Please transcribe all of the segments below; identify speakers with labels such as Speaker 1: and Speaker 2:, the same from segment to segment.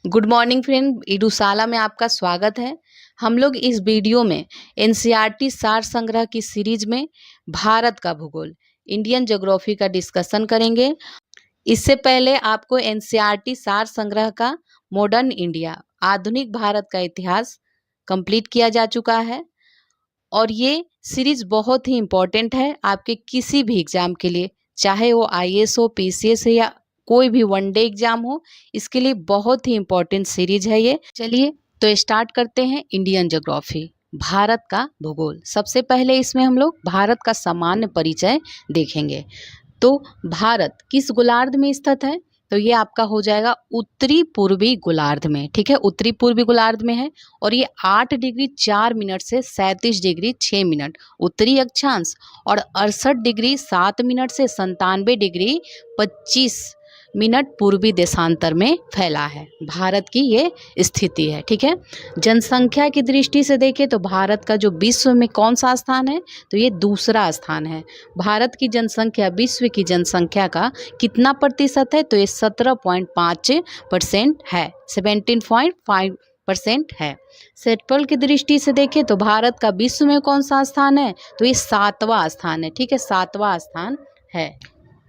Speaker 1: Good morning friend, इडुसाला में आपका स्वागत है। हम लोग इस वीडियो में एनसीईआरटी सार संग्रह की सीरीज में भारत का भूगोल, इंडियन ज्योग्राफी का डिस्कशन करेंगे। इससे पहले आपको एनसीईआरटी सार संग्रह का मॉडर्न इंडिया, आधुनिक भारत का इतिहास कंप्लीट किया जा चुका है और ये सीरीज बहुत ही इम्पोर्टेंट है आपके किसी भी एग्जाम के लिए, चाहे वो आईएएस हो, पीसीएस हो या कोई भी वनडे एग्जाम हो। इसके लिए बहुत ही इम्पोर्टेंट सीरीज है ये। चलिए तो स्टार्ट करते हैं। इंडियन ज्योग्राफी, भारत का भूगोल। सबसे पहले इसमें हम लोग भारत का सामान्य परिचय देखेंगे। तो भारत किस गोलार्ध में स्थित है? तो ये आपका हो जाएगा उत्तरी पूर्वी गोलार्ध में। ठीक है, उत्तरी पूर्वी गोलार्ध में है और ये 8 डिग्री 4 मिनट से 37 डिग्री 6 मिनट उत्तरी अक्षांश और 68 डिग्री 7 मिनट से 97 डिग्री 25 मिनट पूर्वी देशांतर में फैला है। भारत की ये स्थिति है। ठीक है, जनसंख्या की दृष्टि से देखें तो भारत का जो विश्व में कौन सा स्थान है? तो ये दूसरा स्थान है। भारत की जनसंख्या विश्व की जनसंख्या का कितना प्रतिशत है? तो ये 17.5% है, 17.5% है। क्षेत्रफल की दृष्टि से देखें तो भारत का विश्व में कौन सा स्थान है? तो ये 7वां स्थान है। ठीक है, 7वां स्थान है।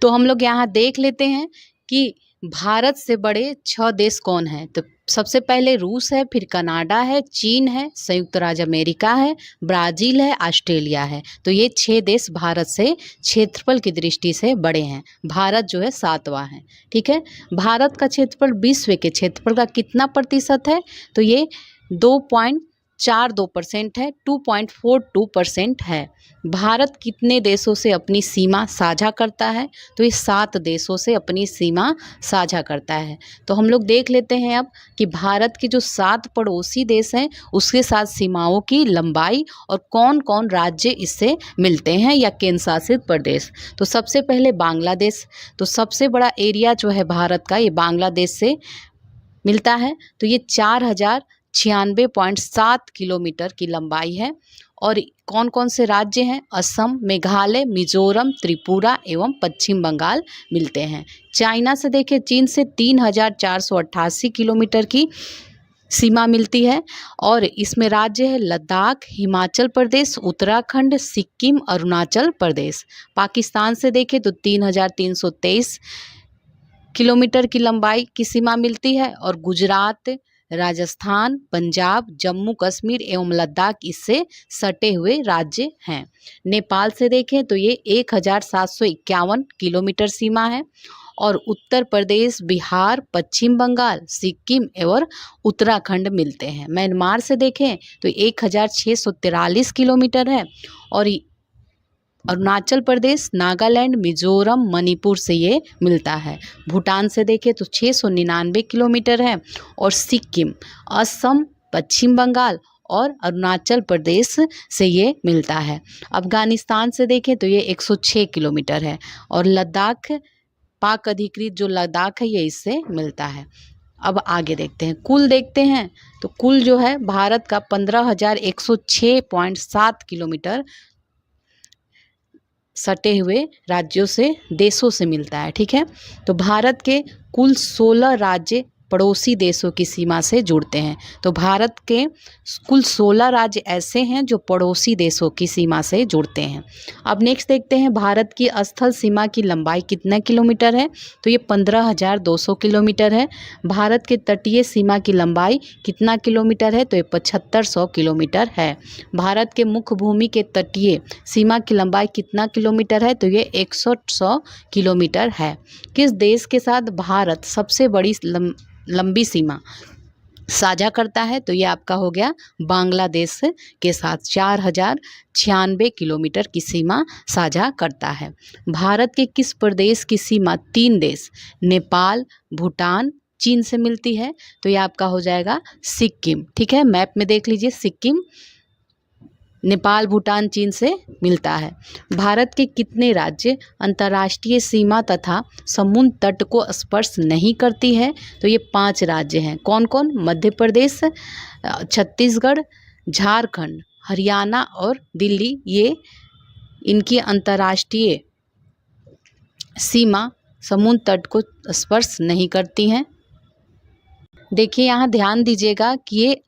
Speaker 1: तो हम लोग यहाँ देख लेते हैं कि भारत से बड़े 6 देश कौन हैं। तो सबसे पहले रूस है, फिर कनाडा है, चीन है, संयुक्त राज्य अमेरिका है, ब्राज़ील है, ऑस्ट्रेलिया है। तो ये 6 देश भारत से क्षेत्रफल की दृष्टि से बड़े हैं। भारत जो है 7वां है। ठीक है, भारत का क्षेत्रफल विश्व के क्षेत्रफल का कितना प्रतिशत है? तो ये 2.42% है, 2.42% है। भारत कितने देशों से अपनी सीमा साझा करता है? तो ये 7 देशों से अपनी सीमा साझा करता है। तो हम लोग देख लेते हैं अब कि भारत के जो 7 पड़ोसी देश हैं उसके साथ सीमाओं की लंबाई और कौन कौन राज्य इससे मिलते हैं या केंद्र शासित प्रदेश। तो सबसे पहले बांग्लादेश। तो सबसे बड़ा एरिया जो है भारत का ये बांग्लादेश से मिलता है। तो ये 4096.7 किलोमीटर की लंबाई है। और कौन कौन से राज्य हैं? असम, मेघालय, मिजोरम, त्रिपुरा एवं पश्चिम बंगाल मिलते हैं। चाइना से देखें, चीन से 3488 किलोमीटर की सीमा मिलती है और इसमें राज्य है लद्दाख, हिमाचल प्रदेश, उत्तराखंड, सिक्किम, अरुणाचल प्रदेश। पाकिस्तान से देखें तो 3323 किलोमीटर की लंबाई की सीमा मिलती है और गुजरात, राजस्थान, पंजाब, जम्मू कश्मीर एवं लद्दाख इससे सटे हुए राज्य हैं। नेपाल से देखें तो ये 1751 किलोमीटर सीमा है और उत्तर प्रदेश, बिहार, पश्चिम बंगाल, सिक्किम एवं उत्तराखंड मिलते हैं। म्यांमार से देखें तो 1643 किलोमीटर है और अरुणाचल प्रदेश, नागालैंड, मिजोरम, मणिपुर से ये मिलता है। भूटान से देखें तो 699 किलोमीटर है और सिक्किम, असम, पश्चिम बंगाल और अरुणाचल प्रदेश से ये मिलता है। अफगानिस्तान से देखें तो ये 106 किलोमीटर है और लद्दाख, पाक अधिकृत जो लद्दाख है, ये इससे मिलता है। अब आगे देखते हैं, कुल देखते हैं तो कुल जो है भारत का 15,106.7 किलोमीटर सटे हुए राज्यों से, देशों से मिलता है। ठीक है, तो भारत के कुल 16 राज्य पड़ोसी देशों की सीमा से जुड़ते हैं। तो भारत के कुल 16 राज्य ऐसे हैं जो पड़ोसी देशों की सीमा से जुड़ते हैं। अब नेक्स्ट देखते हैं, भारत की स्थल सीमा की लंबाई कितना किलोमीटर है? तो ये 15,200 किलोमीटर है। भारत के तटीय सीमा की लंबाई कितना किलोमीटर है? तो ये 7500 किलोमीटर है। भारत के मुख्य भूमि के तटीय सीमा की लंबाई कितना किलोमीटर है? तो ये 100 किलोमीटर है। किस देश के साथ भारत सबसे बड़ी लंबी सीमा साझा करता है? तो ये आपका हो गया बांग्लादेश के साथ 4096 किलोमीटर की सीमा साझा करता है। भारत के किस प्रदेश की सीमा 3 देश नेपाल, भूटान, चीन से मिलती है? तो ये आपका हो जाएगा सिक्किम। ठीक है, मैप में देख लीजिए, सिक्किम नेपाल, भूटान, चीन से मिलता है। भारत के कितने राज्य अंतर्राष्ट्रीय सीमा तथा समुद्र तट को स्पर्श नहीं करती है? तो ये 5 राज्य हैं। कौन कौन? मध्य प्रदेश, छत्तीसगढ़, झारखंड, हरियाणा और दिल्ली। ये इनकी अंतर्राष्ट्रीय सीमा समुद्र तट को स्पर्श नहीं करती हैं। देखिए यहाँ ध्यान दीजिएगा कि ये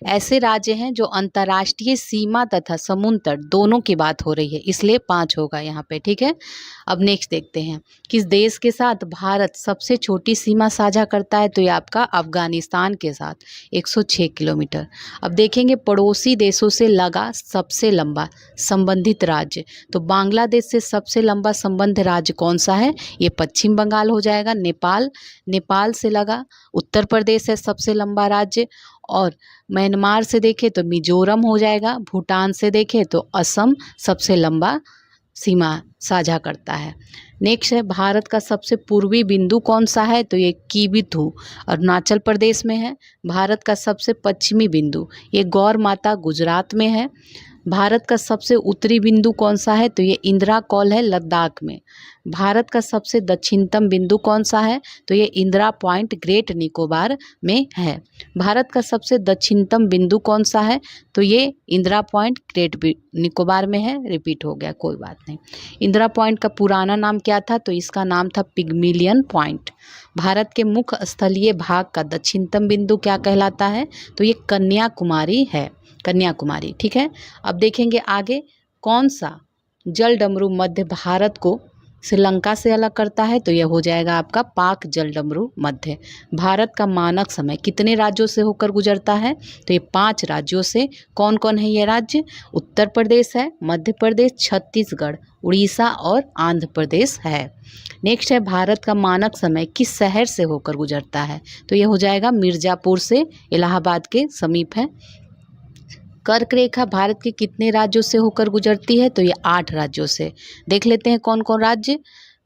Speaker 1: ऐसे राज्य हैं जो अंतर्राष्ट्रीय सीमा तथा समुद्र तट दोनों की बात हो रही है, इसलिए 5 होगा यहाँ पे। ठीक है, अब नेक्स्ट देखते हैं, किस देश के साथ भारत सबसे छोटी सीमा साझा करता है? तो ये आपका अफगानिस्तान के साथ 106 किलोमीटर। अब देखेंगे पड़ोसी देशों से लगा सबसे लंबा संबंधित राज्य, तो बांग्लादेश से सबसे लंबा संबंध राज्य कौन सा है? ये पश्चिम बंगाल हो जाएगा। नेपाल से लगा उत्तर प्रदेश है सबसे लंबा राज्य, और म्यांमार से देखें तो मिजोरम हो जाएगा। भूटान से देखें तो असम सबसे लंबा सीमा साझा करता है। नेक्स्ट है, भारत का सबसे पूर्वी बिंदु कौन सा है? तो ये कीबिथु अरुणाचल प्रदेश में है। भारत का सबसे पश्चिमी बिंदु ये गौर माता गुजरात में है। भारत का सबसे उत्तरी बिंदु कौन सा है? तो ये इंदिरा कॉल है लद्दाख में। भारत का सबसे दक्षिणतम बिंदु कौन सा है? तो ये इंदिरा पॉइंट ग्रेट निकोबार में है। भारत का सबसे दक्षिणतम बिंदु कौन सा है? तो ये इंदिरा पॉइंट ग्रेट निकोबार में है। रिपीट हो गया, कोई बात नहीं। इंदिरा पॉइंट का पुराना नाम क्या था? तो इसका नाम था पिग्मिलियन पॉइंट। भारत के मुख्य स्थलीय भाग का दक्षिणतम बिंदु क्या कहलाता है? तो ये कन्याकुमारी है, कन्याकुमारी। ठीक है, अब देखेंगे आगे, कौन सा जल डमरू मध्य भारत को श्रीलंका से अलग करता है? तो यह हो जाएगा आपका पाक जल डमरू मध्य। भारत का मानक समय कितने राज्यों से होकर गुजरता है? तो ये 5 राज्यों से। कौन कौन है ये राज्य? उत्तर प्रदेश है, मध्य प्रदेश, छत्तीसगढ़, उड़ीसा और आंध्र प्रदेश है। नेक्स्ट है, भारत का मानक समय किस शहर से होकर गुजरता है? तो यह हो जाएगा मिर्ज़ापुर से, इलाहाबाद के समीप है। कर्क रेखा भारत के कितने राज्यों से होकर गुजरती है? तो ये 8 राज्यों से। देख लेते हैं कौन कौन राज्य।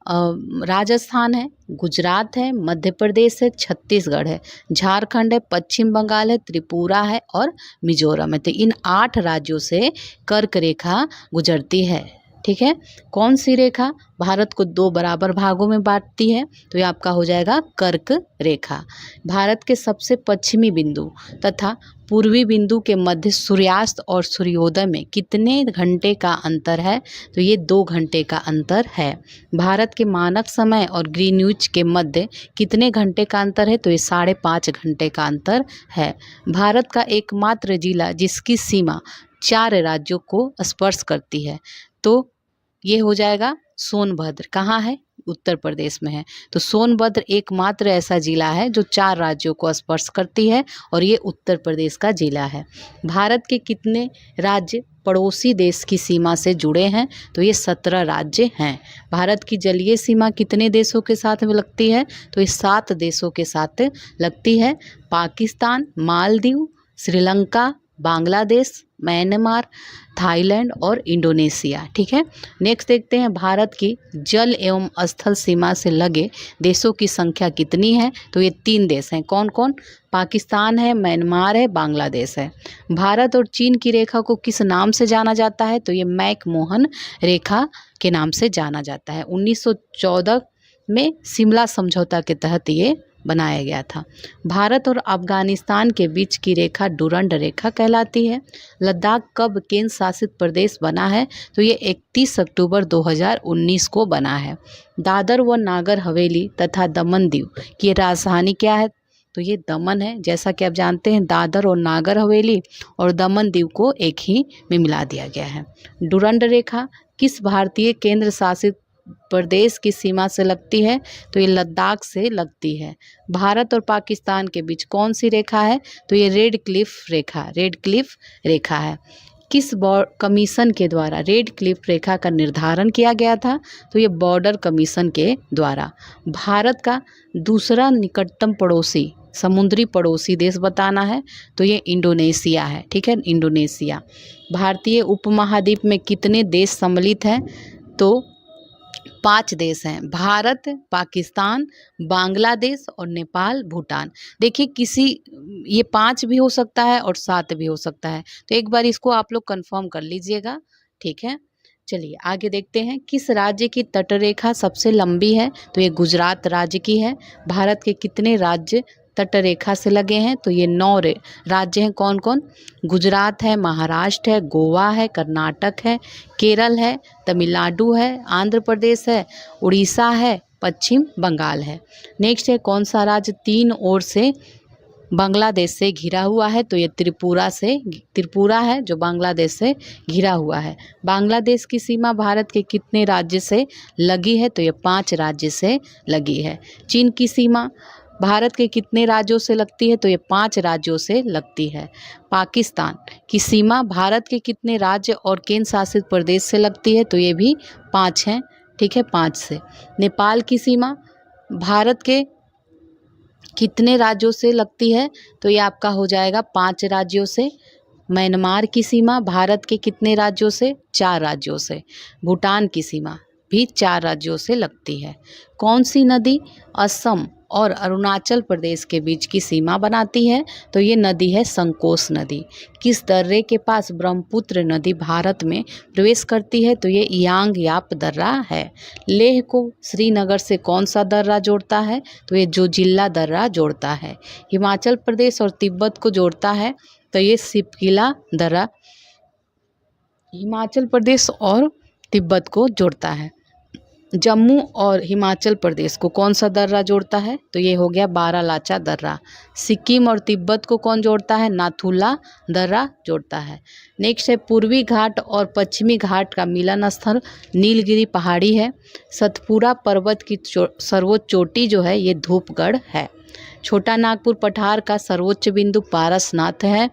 Speaker 1: राजस्थान है, गुजरात है, मध्य प्रदेश है, छत्तीसगढ़ है, झारखंड है, पश्चिम बंगाल है, त्रिपुरा है और मिजोरम है। तो इन 8 राज्यों से कर्क रेखा गुजरती है। ठीक है, कौन सी रेखा भारत को 2 बराबर भागों में बांटती है? तो ये आपका हो जाएगा कर्क रेखा। भारत के सबसे पश्चिमी बिंदु तथा पूर्वी बिंदु के मध्य सूर्यास्त और सूर्योदय में कितने घंटे का अंतर है? तो ये 2 घंटे का अंतर है। भारत के मानक समय और ग्रीनविच के मध्य कितने घंटे का अंतर है? तो ये 5.5 घंटे का अंतर है। भारत का एकमात्र जिला जिसकी सीमा 4 राज्यों को स्पर्श करती है, तो ये हो जाएगा सोनभद्र। कहाँ है? उत्तर प्रदेश में है। तो सोनभद्र एकमात्र ऐसा जिला है जो 4 राज्यों को स्पर्श करती है और ये उत्तर प्रदेश का जिला है। भारत के कितने राज्य पड़ोसी देश की सीमा से जुड़े हैं? तो ये 17 राज्य हैं। भारत की जलीय सीमा कितने देशों के साथ में लगती है? तो ये 7 देशों के साथ लगती है। पाकिस्तान, मालदीव, श्रीलंका, बांग्लादेश, म्यांमार, थाईलैंड और इंडोनेशिया। ठीक है, नेक्स्ट देखते हैं, भारत की जल एवं स्थल सीमा से लगे देशों की संख्या कितनी है? तो ये 3 देश हैं। कौन कौन? पाकिस्तान है, म्यांमार है, बांग्लादेश है। भारत और चीन की रेखा को किस नाम से जाना जाता है? तो ये मैक-मोहन रेखा के नाम से जाना जाता है। 1914 में शिमला समझौता के तहत ये बनाया गया था। भारत और अफगानिस्तान के बीच की रेखा डुरंड रेखा कहलाती है। लद्दाख कब केंद्र शासित प्रदेश बना है? तो ये 31 अक्टूबर 2019 को बना है। दादर व नागर हवेली तथा दमन दीव की राजधानी क्या है? तो ये दमन है। जैसा कि आप जानते हैं, दादर और नागर हवेली और दमन दीव को एक ही में मिला दिया गया है। डुरंड रेखा किस भारतीय केंद्र शासित प्रदेश की सीमा से लगती है? तो ये लद्दाख से लगती है। भारत और पाकिस्तान के बीच कौन सी रेखा है? तो ये रेड क्लिफ रेखा है। किस कमीशन के द्वारा रेड क्लिफ रेखा का निर्धारण किया गया था? तो ये बॉर्डर कमीशन के द्वारा। भारत का दूसरा निकटतम पड़ोसी समुद्री पड़ोसी देश बताना है, तो ये इंडोनेशिया है। ठीक है, इंडोनेशिया। भारतीय उपमहाद्वीप में कितने देश सम्मिलित हैं? तो 5 देश हैं, भारत, पाकिस्तान, बांग्लादेश और नेपाल, भूटान। देखिए ये 5 भी हो सकता है और 7 भी हो सकता है, तो एक बार इसको आप लोग कंफर्म कर लीजिएगा। ठीक है, चलिए आगे देखते हैं, किस राज्य की तटरेखा सबसे लंबी है? तो ये गुजरात राज्य की है। भारत के कितने राज्य तटरेखा से लगे हैं? तो ये 9 राज्य हैं। कौन कौन? गुजरात है, महाराष्ट्र है, गोवा है, कर्नाटक है, केरल है, तमिलनाडु है, आंध्र प्रदेश है, उड़ीसा है पश्चिम बंगाल है। नेक्स्ट है कौन सा राज्य 3 ओर से बांग्लादेश से घिरा हुआ है, तो ये त्रिपुरा है जो बांग्लादेश से घिरा हुआ है। बांग्लादेश की सीमा भारत के कितने राज्य से लगी है, तो ये 5 राज्य से लगी है। चीन की सीमा भारत के कितने राज्यों से लगती है, तो ये 5 राज्यों से लगती है। पाकिस्तान की सीमा भारत के कितने राज्य और केंद्र शासित प्रदेश से लगती है, तो ये भी 5 हैं, ठीक है, 5 से। नेपाल की सीमा भारत के कितने राज्यों से लगती है, तो ये आपका हो जाएगा 5 राज्यों से। म्यांमार की सीमा भारत के कितने राज्यों से, 4 राज्यों से। भूटान की सीमा भी 4 राज्यों से लगती है। कौन सी नदी असम और अरुणाचल प्रदेश के बीच की सीमा बनाती है, तो ये नदी है संकोश नदी। किस दर्रे के पास ब्रह्मपुत्र नदी भारत में प्रवेश करती है, तो ये यांग याप दर्रा है। लेह को श्रीनगर से कौन सा दर्रा जोड़ता है, तो ये जोजिला दर्रा जोड़ता है। हिमाचल प्रदेश और तिब्बत को जोड़ता है, तो ये सिपकिला दर्रा हिमाचल प्रदेश और तिब्बत को जोड़ता है। जम्मू और हिमाचल प्रदेश को कौन सा दर्रा जोड़ता है, तो ये हो गया बारालाचा दर्रा। सिक्किम और तिब्बत को कौन जोड़ता है, नाथुला दर्रा जोड़ता है। नेक्स्ट है पूर्वी घाट और पश्चिमी घाट का मिलन स्थल नीलगिरी पहाड़ी है। सतपुड़ा पर्वत की सर्वोच्च चोटी जो है ये धूपगढ़ है। छोटा नागपुर पठार का सर्वोच्च बिंदु पारसनाथ है।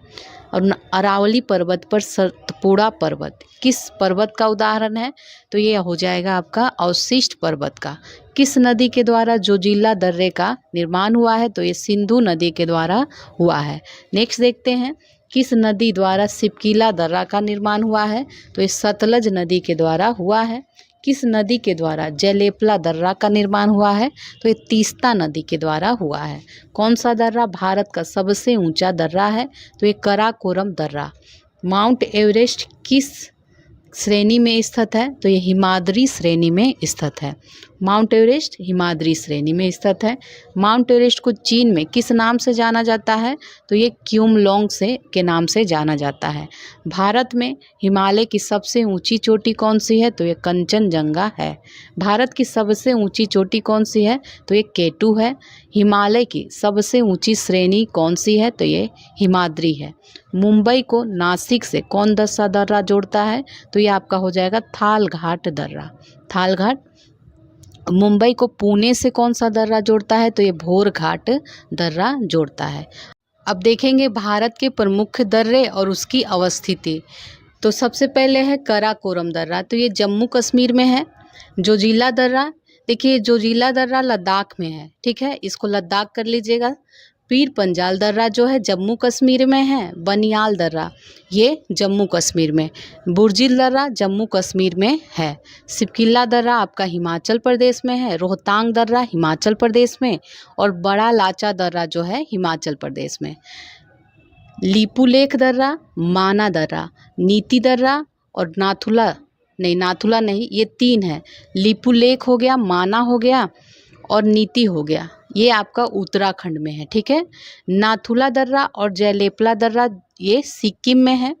Speaker 1: और अरावली पर्वत पर सतपुड़ा पर्वत किस पर्वत का उदाहरण है, तो ये हो जाएगा आपका अवशिष्ट पर्वत का। किस नदी के द्वारा जोजिला दर्रे का निर्माण हुआ है, तो ये सिंधु नदी के द्वारा हुआ है। नेक्स्ट देखते हैं किस नदी द्वारा सिपकिला दर्रा का निर्माण हुआ है, तो ये सतलज नदी के द्वारा हुआ है। किस नदी के द्वारा जलेपला दर्रा का निर्माण हुआ है, तो ये तीस्ता नदी के द्वारा हुआ है। कौन सा दर्रा भारत का सबसे ऊंचा दर्रा है, तो ये कराकोरम दर्रा। माउंट एवरेस्ट किस श्रेणी में स्थित है, तो ये हिमाद्री श्रेणी में स्थित है। माउंट एवरेस्ट हिमाद्री श्रेणी में स्थित है। माउंट एवरेस्ट को चीन में किस नाम से जाना जाता है, तो ये क्यूमलोंग के नाम से जाना जाता है। भारत में हिमालय की सबसे ऊंची चोटी कौन सी है, तो ये कंचनजंगा है। भारत की सबसे ऊंची चोटी कौन सी है, तो ये केटू है। हिमालय की सबसे ऊंची श्रेणी कौन सी है, तो ये हिमाद्री है। मुंबई को नासिक से कौन सा दर्रा जोड़ता है, तो ये आपका हो जाएगा थालघाट दर्रा। थालघाट। मुंबई को पुणे से कौन सा दर्रा जोड़ता है, तो ये भोरघाट दर्रा जोड़ता है। अब देखेंगे भारत के प्रमुख दर्रे और उसकी अवस्थिति। तो सबसे पहले है कराकोरम दर्रा, तो ये जम्मू कश्मीर में है। जोजिला दर्रा, देखिए जोजिला दर्रा लद्दाख में है, ठीक है, इसको लद्दाख कर लीजिएगा। पीर पंजाल दर्रा जो है जम्मू कश्मीर में है। बनियाल दर्रा ये जम्मू कश्मीर में। बुर्जिल दर्रा जम्मू कश्मीर में है। सिपकिला दर्रा आपका हिमाचल प्रदेश में है। रोहतांग दर्रा हिमाचल प्रदेश में। और बड़ा लाचा दर्रा जो है हिमाचल प्रदेश में। लिपुलेख दर्रा, माना दर्रा, नीति दर्रा और नाथुला नहीं, ये 3 है। लिपुलेख हो गया, माना हो गया और नीति हो गया, ये आपका उत्तराखंड में है, ठीक है। नाथुला दर्रा और जयलेपला दर्रा ये सिक्किम में है।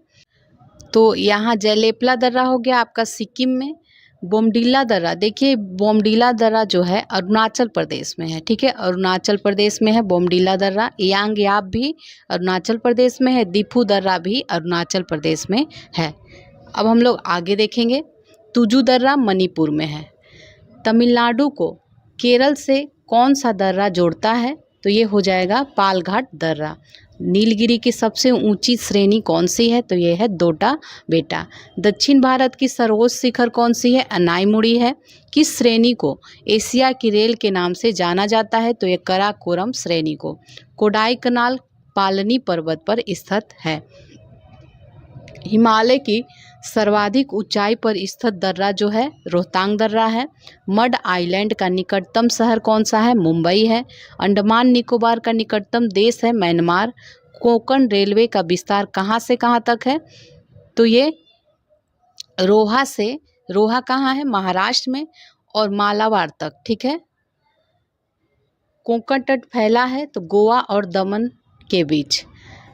Speaker 1: तो यहाँ जयलेपला दर्रा हो गया आपका सिक्किम में। बोमडिला दर्रा, देखिए बोमडिला दर्रा जो है अरुणाचल प्रदेश में है, ठीक है, अरुणाचल प्रदेश में है बोमडिला दर्रा। यांग याप भी अरुणाचल प्रदेश में है। दिफू दर्रा भी अरुणाचल प्रदेश में है। अब हम लोग आगे देखेंगे। तुजू दर्रा मणिपुर में है। तमिलनाडु को केरल से कौन सा दर्रा जोड़ता है, तो ये हो जाएगा पालघाट दर्रा। नीलगिरी की सबसे ऊंची श्रेणी कौन सी है, तो ये है दोटा बेटा। दक्षिण भारत की सर्वोच्च शिखर कौन सी है, अनाईमुड़ी है। किस श्रेणी को एशिया की रेल के नाम से जाना जाता है, तो ये कराकोरम श्रेणी को। कोडाईकनाल पालनी पर्वत पर स्थित है। हिमालय की सर्वाधिक ऊंचाई पर स्थित दर्रा जो है रोहतांग दर्रा है। मड आइलैंड का निकटतम शहर कौन सा है, मुंबई है। अंडमान निकोबार का निकटतम देश है म्यांमार। कोंकण रेलवे का विस्तार कहाँ से कहाँ तक है, तो ये रोहा कहाँ है, महाराष्ट्र में, और मालाबार तक, ठीक है। कोंकण तट फैला है तो गोवा और दमन के बीच।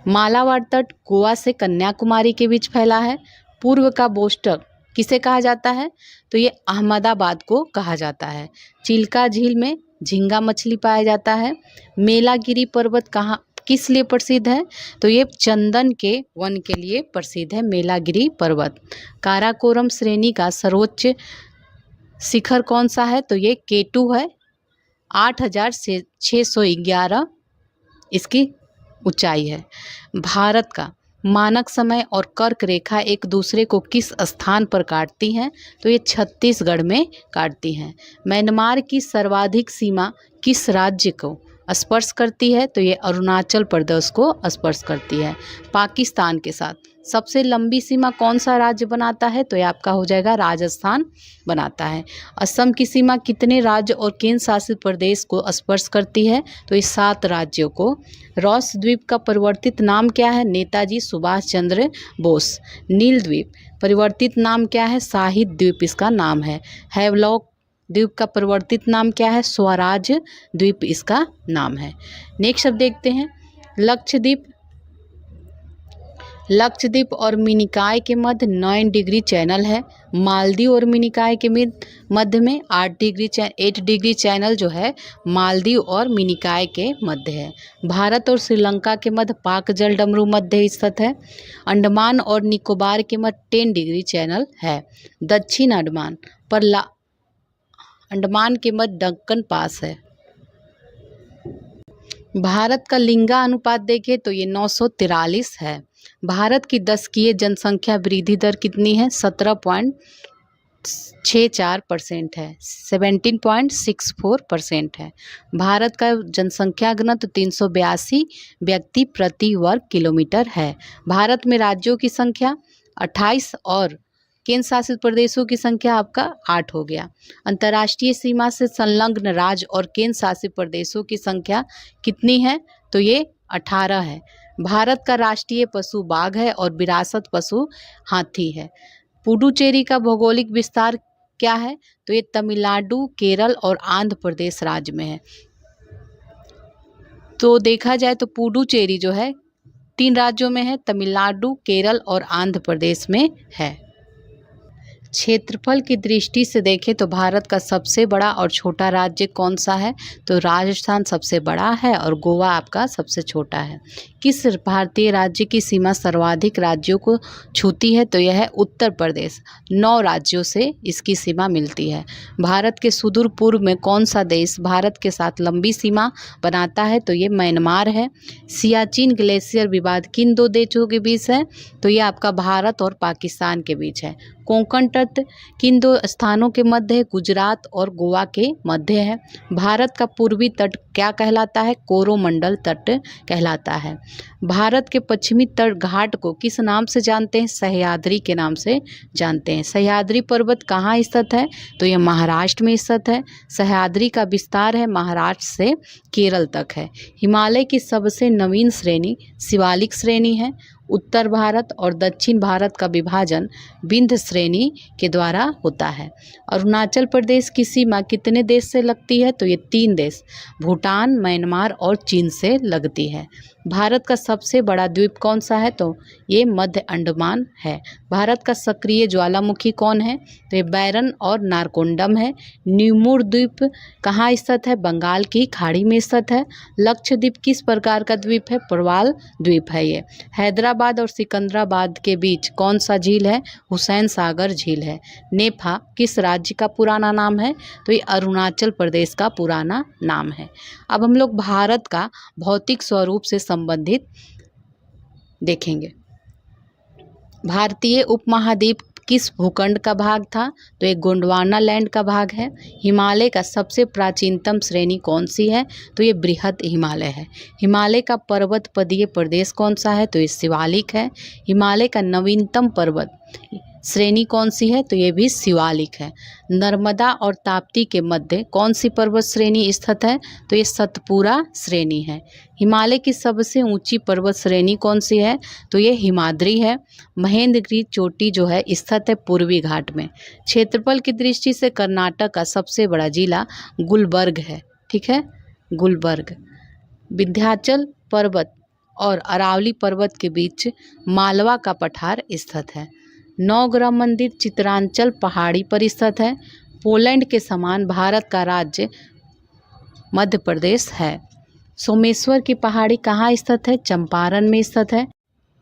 Speaker 1: मालाबार तट गोवा से कन्याकुमारी के बीच फैला है। पूर्व का बोस्टक किसे कहा जाता है? तो ये अहमदाबाद को कहा जाता है। चिल्का झील में झींगा मछली पाया जाता है। मेलागिरी पर्वत कहाँ किस लिए प्रसिद्ध है? तो ये चंदन के वन के लिए प्रसिद्ध है मेलागिरी पर्वत। काराकोरम श्रेणी का सर्वोच्च शिखर कौन सा है? तो ये K2 है। 8,611 इसकी ऊंचाई है। भारत का मानक समय और कर्क रेखा एक दूसरे को किस स्थान पर काटती हैं? तो ये छत्तीसगढ़ में काटती हैं। म्यांमार की सर्वाधिक सीमा किस राज्य को स्पर्श करती है? तो ये अरुणाचल प्रदेश को स्पर्श करती है। पाकिस्तान के साथ सबसे लंबी सीमा कौन सा राज्य बनाता है? तो ये आपका हो जाएगा राजस्थान बनाता है। असम की सीमा कितने राज्य और केंद्र शासित प्रदेश को स्पर्श करती है? तो ये 7 राज्यों को। रॉस द्वीप का परिवर्तित नाम क्या है? नेताजी सुभाष चंद्र बोस। नील द्वीप परिवर्तित नाम क्या है? शाहिद द्वीप इसका नाम है। हैवलॉक द्वीप का परिवर्तित नाम क्या है? स्वराज द्वीप इसका नाम है। नेक्स्ट अब देखते हैं लक्षद्वीप। लक्षद्वीप और मिनिकॉय के मध्य 9 डिग्री चैनल है। मालदीव और मिनिकॉय के मध्य में 8 डिग्री चैनल जो है मालदीव और मिनिकॉय के मध्य है। भारत और श्रीलंका के मध्य पाक जल डमरू मध्य स्थित है। अंडमान और निकोबार के मध्य 10 डिग्री चैनल है। दक्षिण अंडमान पर अंडमान के मध्य डक्कन पास है। भारत का लिंगा अनुपात देखें तो ये 943 है। भारत की दशकीय जनसंख्या वृद्धि दर कितनी है? 17.64% है। 17.64% है। भारत का जनसंख्या घनत्व 382 व्यक्ति प्रति वर्ग किलोमीटर है। भारत में राज्यों की संख्या 28 और केंद्र शासित प्रदेशों की संख्या आपका 8 हो गया। अंतर्राष्ट्रीय सीमा से संलग्न राज्य और केंद्र शासित प्रदेशों की संख्या कितनी है? तो ये 18 है। भारत का राष्ट्रीय पशु बाघ है और विरासत पशु हाथी है। पुडुचेरी का भौगोलिक विस्तार क्या है? तो ये तमिलनाडु, केरल और आंध्र प्रदेश राज्य में है। तो देखा जाए तो पुडुचेरी जो है 3 राज्यों में है, तमिलनाडु, केरल और आंध्र प्रदेश में है। क्षेत्रफल की दृष्टि से देखें तो भारत का सबसे बड़ा और छोटा राज्य कौन सा है? तो राजस्थान सबसे बड़ा है और गोवा आपका सबसे छोटा है। किस भारतीय राज्य की सीमा सर्वाधिक राज्यों को छूती है? तो यह है उत्तर प्रदेश। 9 राज्यों से इसकी सीमा मिलती है। भारत के सुदूर पूर्व में कौन सा देश भारत के साथ लंबी सीमा बनाता है? तो ये म्यांमार है। सियाचिन ग्लेशियर विवाद किन 2 देशों के बीच है? तो ये आपका भारत और पाकिस्तान के बीच है। कोंकण तट किन 2 स्थानों के मध्य है? गुजरात और गोवा के मध्य है। भारत का पूर्वी तट क्या कहलाता है? कोरोमंडल तट कहलाता है। भारत के पश्चिमी तट घाट को किस नाम से जानते हैं? सह्याद्री के नाम से जानते हैं। सह्याद्री पर्वत कहाँ स्थित है? तो यह महाराष्ट्र में स्थित है। सह्याद्री का विस्तार है महाराष्ट्र से केरल तक है। हिमालय की सबसे नवीन श्रेणी शिवालिक श्रेणी है। उत्तर भारत और दक्षिण भारत का विभाजन विंध्य श्रेणी के द्वारा होता है। अरुणाचल प्रदेश की सीमा कितने देश से लगती है? तो ये 3 देश भूटान, म्यांमार और चीन से लगती है। भारत का सबसे बड़ा द्वीप कौन सा है? तो ये मध्य अंडमान है। भारत का सक्रिय ज्वालामुखी कौन है? तो ये बैरन और नारकोंडम है। न्यूमूर द्वीप कहाँ स्थित है? बंगाल की खाड़ी में स्थित है। लक्षद्वीप किस प्रकार का द्वीप है? प्रवाल द्वीप है ये। हैदराबाद और सिकंदराबाद के बीच कौन सा झील है? हुसैन सागर झील है। नेफा किस राज्य का पुराना नाम है? तो ये अरुणाचल प्रदेश का पुराना नाम है। अब हम लोग भारत का भौतिक स्वरूप से संबंधित देखेंगे। भारतीय उपमहाद्वीप किस भूखंड का भाग था? तो एक गोंडवाना लैंड का भाग है। हिमालय का सबसे प्राचीनतम श्रेणी कौन सी है? तो ये बृहद हिमालय है। हिमालय का पर्वत पदीय प्रदेश कौन सा है? तो ये शिवालिक है। हिमालय का नवीनतम पर्वत श्रेणी कौन सी है? तो ये भी शिवालिक है। नर्मदा और ताप्ती के मध्य कौन सी पर्वत श्रेणी स्थित है? तो ये सतपुरा श्रेणी है। हिमालय की सबसे ऊंची पर्वत श्रेणी कौन सी है? तो ये हिमाद्री है। महेंद्रगिरी चोटी जो है स्थित है पूर्वी घाट में। क्षेत्रफल की दृष्टि से कर्नाटक का सबसे बड़ा जिला गुलबर्ग है। ठीक है, गुलबर्ग। विंध्याचल पर्वत और अरावली पर्वत के बीच मालवा का पठार स्थित है। नवग्रह मंदिर चित्रांचल पहाड़ी पर स्थित है। पोलैंड के समान भारत का राज्य मध्य प्रदेश है। सोमेश्वर की पहाड़ी कहाँ स्थित है? चंपारण में स्थित है।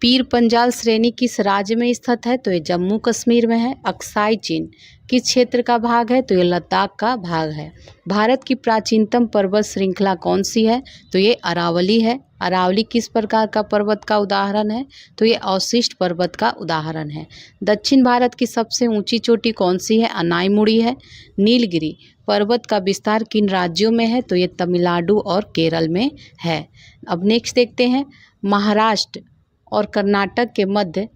Speaker 1: पीर पंजाल श्रेणी किस राज्य में स्थित है? तो ये जम्मू कश्मीर में है। अक्साई चीन किस क्षेत्र का भाग है? तो ये लद्दाख का भाग है। भारत की प्राचीनतम पर्वत श्रृंखला कौन सी है? तो ये अरावली है। अरावली किस प्रकार का पर्वत का उदाहरण है? तो ये अवशिष्ट पर्वत का उदाहरण है। दक्षिण भारत की सबसे ऊंची चोटी कौन सी है? अनाईमुड़ी है। नीलगिरी पर्वत का विस्तार किन राज्यों में है? तो ये तमिलनाडु और केरल में है। अब नेक्स्ट देखते हैं, महाराष्ट्र और कर्नाटक के मध्य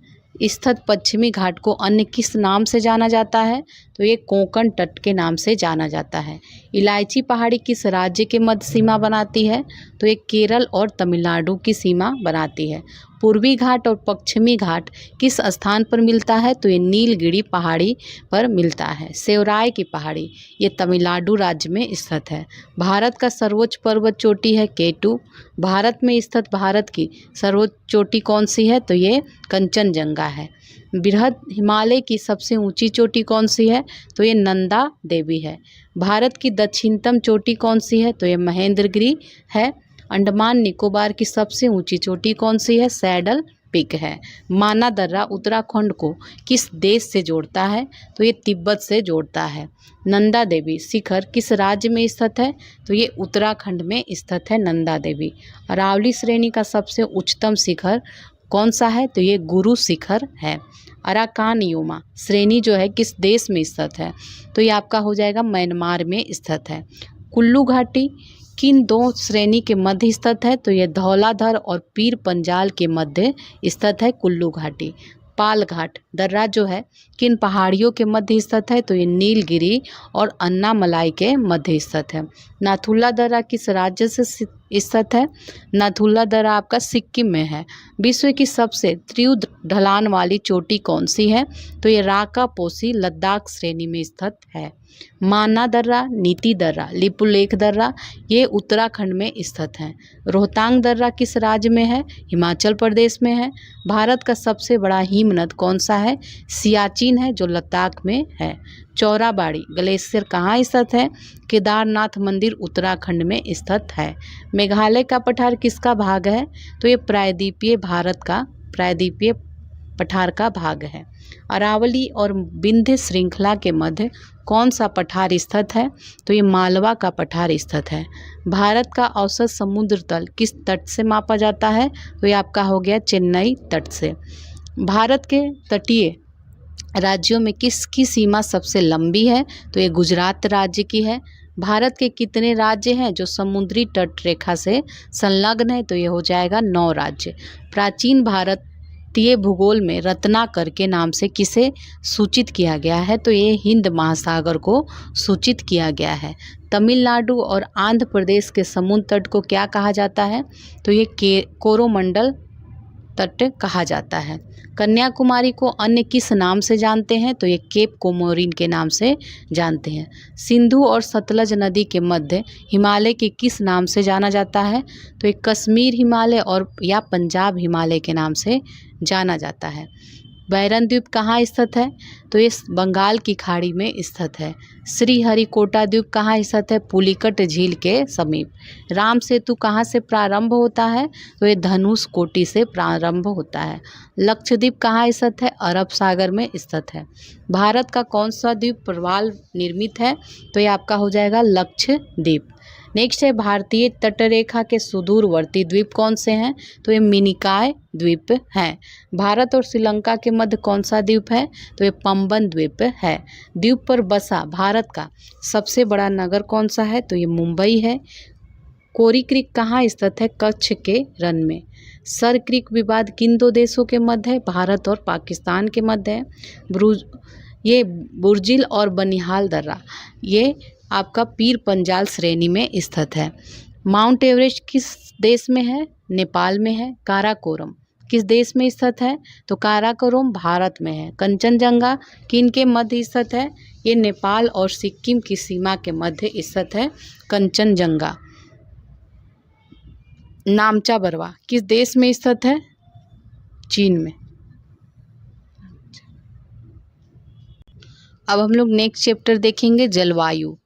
Speaker 1: स्थित पश्चिमी घाट को अन्य किस नाम से जाना जाता है? तो ये कोंकण तट के नाम से जाना जाता है। इलायची पहाड़ी किस राज्य के मध्य सीमा बनाती है? तो ये केरल और तमिलनाडु की सीमा बनाती है। पूर्वी घाट और पश्चिमी घाट किस स्थान पर मिलता है? तो ये नीलगिरी पहाड़ी पर मिलता है। सेवराय की पहाड़ी ये तमिलनाडु राज्य में स्थित है। भारत का सर्वोच्च पर्वत चोटी है K2। भारत में स्थित भारत की सर्वोच्च चोटी कौन सी है? तो ये कंचनजंगा है। बृहद हिमालय की सबसे ऊंची चोटी कौन सी है? तो ये नंदा देवी है। भारत की दक्षिणतम चोटी कौन सी है? तो ये महेंद्रगिरी है। अंडमान निकोबार की सबसे ऊंची चोटी कौन सी है? सैडल पीक है। माना दर्रा उत्तराखंड को किस देश से जोड़ता है? तो ये तिब्बत से जोड़ता है। नंदा देवी शिखर किस राज्य में स्थित है? तो ये उत्तराखंड में स्थित है नंदा देवी। अरावली श्रेणी का सबसे उच्चतम शिखर कौन सा है? तो ये गुरु शिखर है। अराकानयुमा श्रेणी जो है किस देश में स्थित है? तो ये आपका हो जाएगा म्यांमार में स्थित है। कुल्लू घाटी किन दो श्रेणी के मध्य स्थित है? तो ये धौलाधर और पीर पंजाल के मध्य स्थित है कुल्लू घाटी। पाल घाट दर्रा जो है किन पहाड़ियों के मध्य स्थित है? तो ये नीलगिरी और अन्नामलाई के मध्य स्थित है। नाथुला दर्रा किस राज्य से स्थित है? नाथुला दर्रा आपका सिक्किम में है। विश्व की सबसे तीव्र ढलान वाली चोटी कौन सी है? तो ये राका पोसी लद्दाख श्रेणी में स्थित है। माना दर्रा, नीति दर्रा, लिपुलेख दर्रा ये उत्तराखंड में स्थित हैं। रोहतांग दर्रा किस राज्य में है? हिमाचल प्रदेश में है। भारत का सबसे बड़ा हिमनद कौन सा है? सियाचिन है जो लद्दाख में है। चौराबाड़ी ग्लेशियर कहाँ स्थित है? केदारनाथ मंदिर उत्तराखंड में स्थित है। मेघालय का पठार किसका भाग है? तो ये प्रायद्वीपीय भारत का प्रायद्वीपीय पठार का भाग है। अरावली और विंध्य श्रृंखला के मध्य कौन सा पठार स्थित है? तो ये मालवा का पठार स्थित है। भारत का औसत समुद्र तल किस तट से मापा जाता है? तो ये आपका हो गया चेन्नई तट से। भारत के तटीय राज्यों में किसकी सीमा सबसे लंबी है? तो ये गुजरात राज्य की है। भारत के कितने राज्य हैं जो समुद्री तट रेखा से संलग्न है? तो ये हो जाएगा 9 राज्य। प्राचीन भारतीय भूगोल में रत्नाकर के नाम से किसे सूचित किया गया है? तो ये हिंद महासागर को सूचित किया गया है। तमिलनाडु और आंध्र प्रदेश के समुद्र तट को क्या कहा जाता है? तो ये कोरोमंडल तट कहा जाता है। कन्याकुमारी को अन्य किस नाम से जानते हैं? तो ये केप कोमोरिन के नाम से जानते हैं। सिंधु और सतलज नदी के मध्य हिमालय के किस नाम से जाना जाता है? तो ये कश्मीर हिमालय और या पंजाब हिमालय के नाम से जाना जाता है। बैरन द्वीप कहाँ स्थित है? तो ये बंगाल की खाड़ी में स्थित है। श्रीहरिकोटा द्वीप कहाँ स्थित है? पुलिकट झील के समीप। राम सेतु कहाँ से प्रारंभ होता है? तो ये धनुष कोटि से प्रारंभ होता है। लक्षद्वीप कहाँ स्थित है? अरब सागर में स्थित है। भारत का कौन सा द्वीप प्रवाल निर्मित है? तो ये आपका हो जाएगा लक्षद्वीप। नेक्स्ट है भारतीय तटरेखा के सुदूरवर्ती द्वीप कौन से हैं? तो ये मिनिकॉय द्वीप हैं। भारत और श्रीलंका के मध्य कौन सा द्वीप है? तो ये पंबन द्वीप है। द्वीप पर बसा भारत का सबसे बड़ा नगर कौन सा है? तो ये मुंबई है। कोरी क्रीक कहाँ स्थित है? कच्छ के रण में। सर क्रीक विवाद किन दो देशों के मध्य है? भारत और पाकिस्तान के मध्य है। ये बुर्जिल और बनिहाल दर्रा ये आपका पीर पंजाल श्रेणी में स्थित है। माउंट एवरेस्ट किस देश में है? नेपाल में है। काराकोरम किस देश में स्थित है? तो काराकोरम भारत में है। कंचनजंगा किन के मध्य स्थित है? ये नेपाल और सिक्किम की सीमा के मध्य स्थित है कंचनजंगा। नामचा बरवा किस देश में स्थित है? चीन में। अब हम लोग नेक्स्ट चैप्टर देखेंगे जलवायु।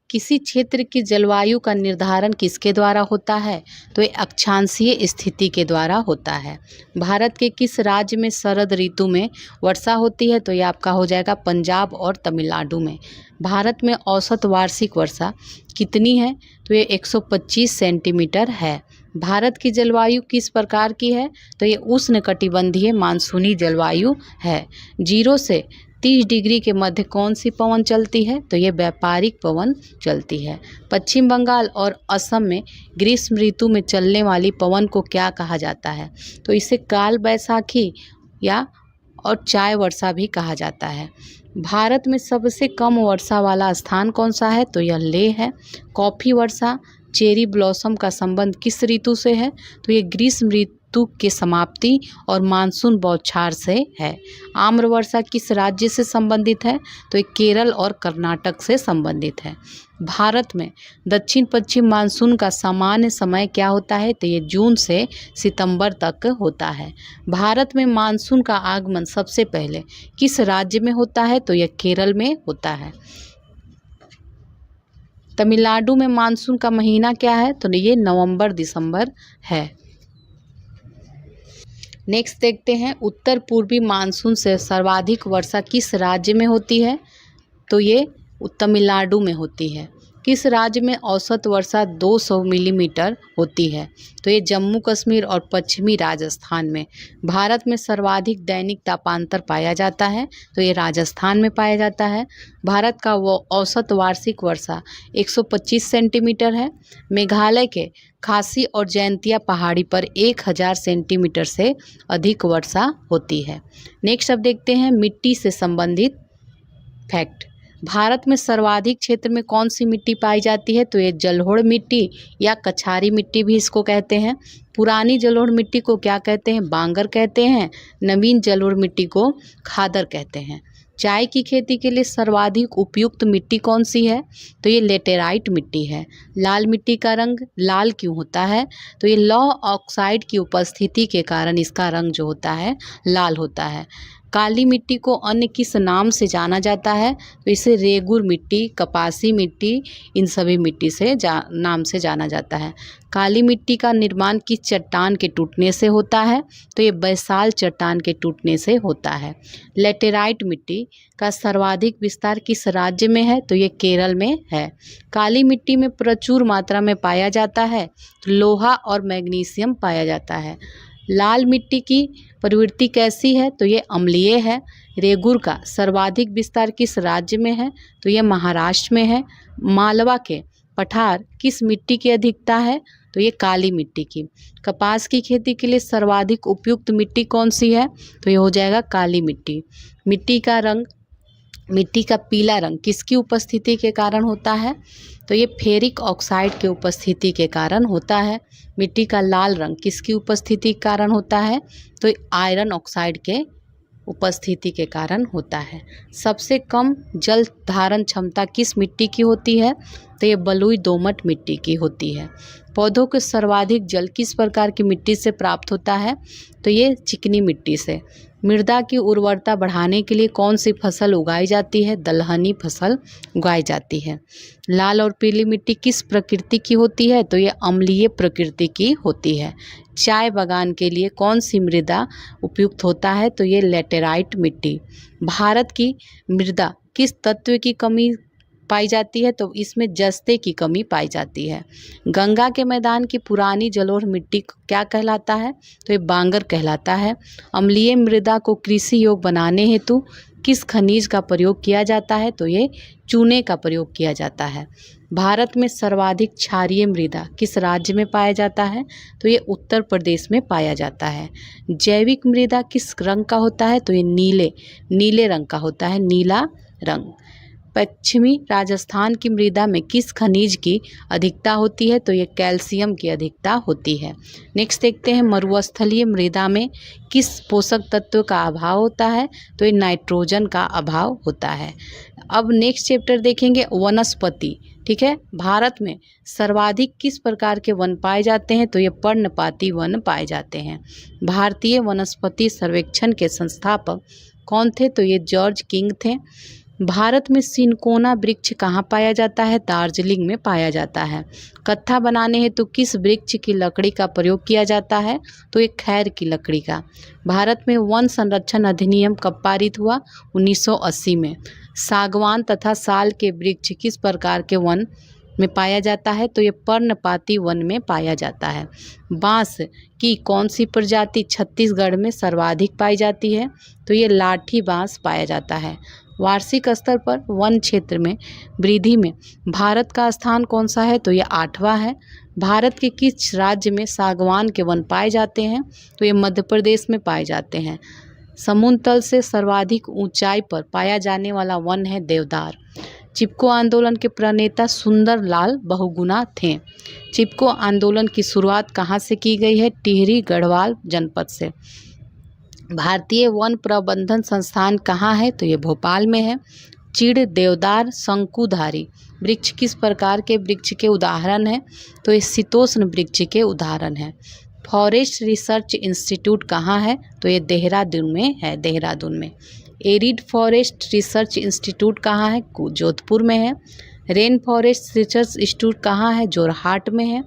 Speaker 1: किसी क्षेत्र की जलवायु का निर्धारण किसके द्वारा होता है? तो ये अक्षांशीय स्थिति के द्वारा होता है। भारत के किस राज्य में शरद ऋतु में वर्षा होती है? तो ये आपका हो जाएगा पंजाब और तमिलनाडु में। भारत में औसत वार्षिक वर्षा कितनी है? तो ये 125 सेंटीमीटर है। भारत की जलवायु किस प्रकार की है? तो ये उष्णकटिबंधीय मानसूनी जलवायु है। 0 से 30 डिग्री के मध्य कौन सी पवन चलती है? तो ये व्यापारिक पवन चलती है। पश्चिम बंगाल और असम में ग्रीष्म ऋतु में चलने वाली पवन को क्या कहा जाता है? तो इसे काल बैसाखी या और चाय वर्षा भी कहा जाता है। भारत में सबसे कम वर्षा वाला स्थान कौन सा है? तो यह लेह है। कॉफ़ी वर्षा चेरी ब्लॉसम का संबंध किस ऋतु से है? तो ये ग्रीष्म ऋतु के समाप्ति और मानसून बौछार से है। आम्र वर्षा किस राज्य से संबंधित है? तो ये केरल और कर्नाटक से संबंधित है। भारत में दक्षिण पश्चिम मानसून का सामान्य समय क्या होता है? तो ये जून से सितंबर तक होता है। भारत में मानसून का आगमन सबसे पहले किस राज्य में होता है? तो यह केरल में होता है। तमिलनाडु में मानसून का महीना क्या है? तो ये नवंबर दिसंबर है। नेक्स्ट देखते हैं उत्तर पूर्वी मानसून से सर्वाधिक वर्षा किस राज्य में होती है? तो ये तमिलनाडु में होती है। किस राज्य में औसत वर्षा 200 मिलीमीटर होती है? तो ये जम्मू कश्मीर और पश्चिमी राजस्थान में। भारत में सर्वाधिक दैनिक तापांतर पाया जाता है? तो ये राजस्थान में पाया जाता है। भारत का वो औसत वार्षिक वर्षा 125 सेंटीमीटर है। मेघालय के खासी और जयंतिया पहाड़ी पर 1000 सेंटीमीटर से अधिक वर्षा होती है। नेक्स्ट अब देखते हैं मिट्टी से संबंधित फैक्ट। भारत में सर्वाधिक क्षेत्र में कौन सी मिट्टी पाई जाती है? तो ये जलोढ़ मिट्टी या कछारी मिट्टी भी इसको कहते हैं। पुरानी जलोढ़ मिट्टी को क्या कहते हैं? बांगर कहते हैं। नवीन जलोढ़ मिट्टी को खादर कहते हैं। चाय की खेती के लिए सर्वाधिक उपयुक्त मिट्टी कौन सी है? तो ये लेटेराइट मिट्टी है। लाल मिट्टी का रंग लाल क्यों होता है? तो ये लौह ऑक्साइड की उपस्थिति के कारण इसका रंग जो होता है लाल होता है। काली मिट्टी को अन्य किस नाम से जाना जाता है? तो इसे रेगुर मिट्टी, कपासी मिट्टी, इन सभी मिट्टी से नाम से जाना जाता है। काली मिट्टी का निर्माण किस चट्टान के टूटने से होता है? तो ये बैसाल्ट चट्टान के टूटने से होता है। लेटेराइट मिट्टी का सर्वाधिक विस्तार किस राज्य में है? तो ये केरल में है। काली मिट्टी में प्रचुर मात्रा में पाया जाता है लोहा और मैग्नीशियम पाया जाता है। लाल मिट्टी की प्रवृत्ति कैसी है? तो ये अम्लीय है। रेगुर का सर्वाधिक विस्तार किस राज्य में है? तो ये महाराष्ट्र में है। मालवा के पठार किस मिट्टी की अधिकता है? तो ये काली मिट्टी की। कपास की खेती के लिए सर्वाधिक उपयुक्त मिट्टी कौन सी है? तो ये हो जाएगा काली मिट्टी। मिट्टी का पीला रंग किसकी उपस्थिति के कारण होता है? तो ये फेरिक ऑक्साइड के उपस्थिति के कारण होता है। मिट्टी का लाल रंग किसकी उपस्थिति के कारण होता है? तो आयरन ऑक्साइड के उपस्थिति के कारण होता है। सबसे कम जल धारण क्षमता किस मिट्टी की होती है? तो ये बलुई दोमट मिट्टी की होती है। पौधों को सर्वाधिक जल किस प्रकार की मिट्टी से प्राप्त होता है? तो ये चिकनी मिट्टी से। मृदा की उर्वरता बढ़ाने के लिए कौन सी फसल उगाई जाती है? दलहनी फसल उगाई जाती है। लाल और पीली मिट्टी किस प्रकृति की होती है? तो ये अम्लीय प्रकृति की होती है। चाय बागान के लिए कौन सी मृदा उपयुक्त होता है? तो ये लेटेराइट मिट्टी। भारत की मृदा किस तत्व की कमी पाई जाती है? तो इसमें जस्ते की कमी पाई जाती है। गंगा के मैदान की पुरानी जलोढ़ मिट्टी क्या कहलाता है? तो ये बांगर कहलाता है। अम्लीय मृदा को कृषि योग्य बनाने हेतु किस खनिज का प्रयोग किया जाता है? तो ये चूने का प्रयोग किया जाता है। भारत में सर्वाधिक क्षारीय मृदा किस राज्य में पाया जाता है? तो ये उत्तर प्रदेश में पाया जाता है। जैविक मृदा किस रंग का होता है? तो ये नीले रंग का होता है, नीला रंग। पश्चिमी राजस्थान की मृदा में किस खनिज की अधिकता होती है? तो ये कैल्शियम की अधिकता होती है। नेक्स्ट देखते हैं मरुस्थलीय मृदा में किस पोषक तत्व का अभाव होता है? तो ये नाइट्रोजन का अभाव होता है। अब नेक्स्ट चैप्टर देखेंगे वनस्पति। ठीक है, भारत में सर्वाधिक किस प्रकार के वन पाए जाते हैं? तो ये पर्णपाती वन पाए जाते हैं। भारतीय वनस्पति सर्वेक्षण के संस्थापक कौन थे? तो ये जॉर्ज किंग थे। भारत में सिनकोना वृक्ष कहाँ पाया जाता है? दार्जिलिंग में पाया जाता है। कत्था बनाने हेतु किस वृक्ष की लकड़ी का प्रयोग किया जाता है? तो ये खैर की लकड़ी का। भारत में वन संरक्षण अधिनियम कब पारित हुआ? 1980 में। सागवान तथा साल के वृक्ष किस प्रकार के वन में पाया जाता है? तो ये पर्णपाती वन में पाया जाता है। बांस की कौन सी प्रजाति छत्तीसगढ़ में सर्वाधिक पाई जाती है? तो ये लाठी बांस पाया जाता है। वार्षिक स्तर पर वन क्षेत्र में वृद्धि में भारत का स्थान कौन सा है? तो ये 8वां है। भारत के किस राज्य में सागवान के वन पाए जाते हैं? तो ये मध्य प्रदेश में पाए जाते हैं। समुद्र तल से सर्वाधिक ऊंचाई पर पाया जाने वाला वन है देवदार। चिपको आंदोलन के प्रणेता सुंदर लाल बहुगुणा थे। चिपको आंदोलन की शुरुआत कहाँ से की गई है? टिहरी गढ़वाल जनपद से। भारतीय वन प्रबंधन संस्थान कहाँ है? तो ये भोपाल में है। चीड़, देवदार, शंकुधारी वृक्ष किस प्रकार के वृक्ष के उदाहरण हैं? तो ये शीतोष्ण वृक्ष के उदाहरण हैं। फॉरेस्ट रिसर्च इंस्टीट्यूट कहाँ है? तो ये देहरादून में है। देहरादून में। एरिड फॉरेस्ट रिसर्च इंस्टीट्यूट कहाँ है? जोधपुर में है। रेन फॉरेस्ट रिसर्च इंस्टीट्यूट कहाँ है? जोरहाट में है।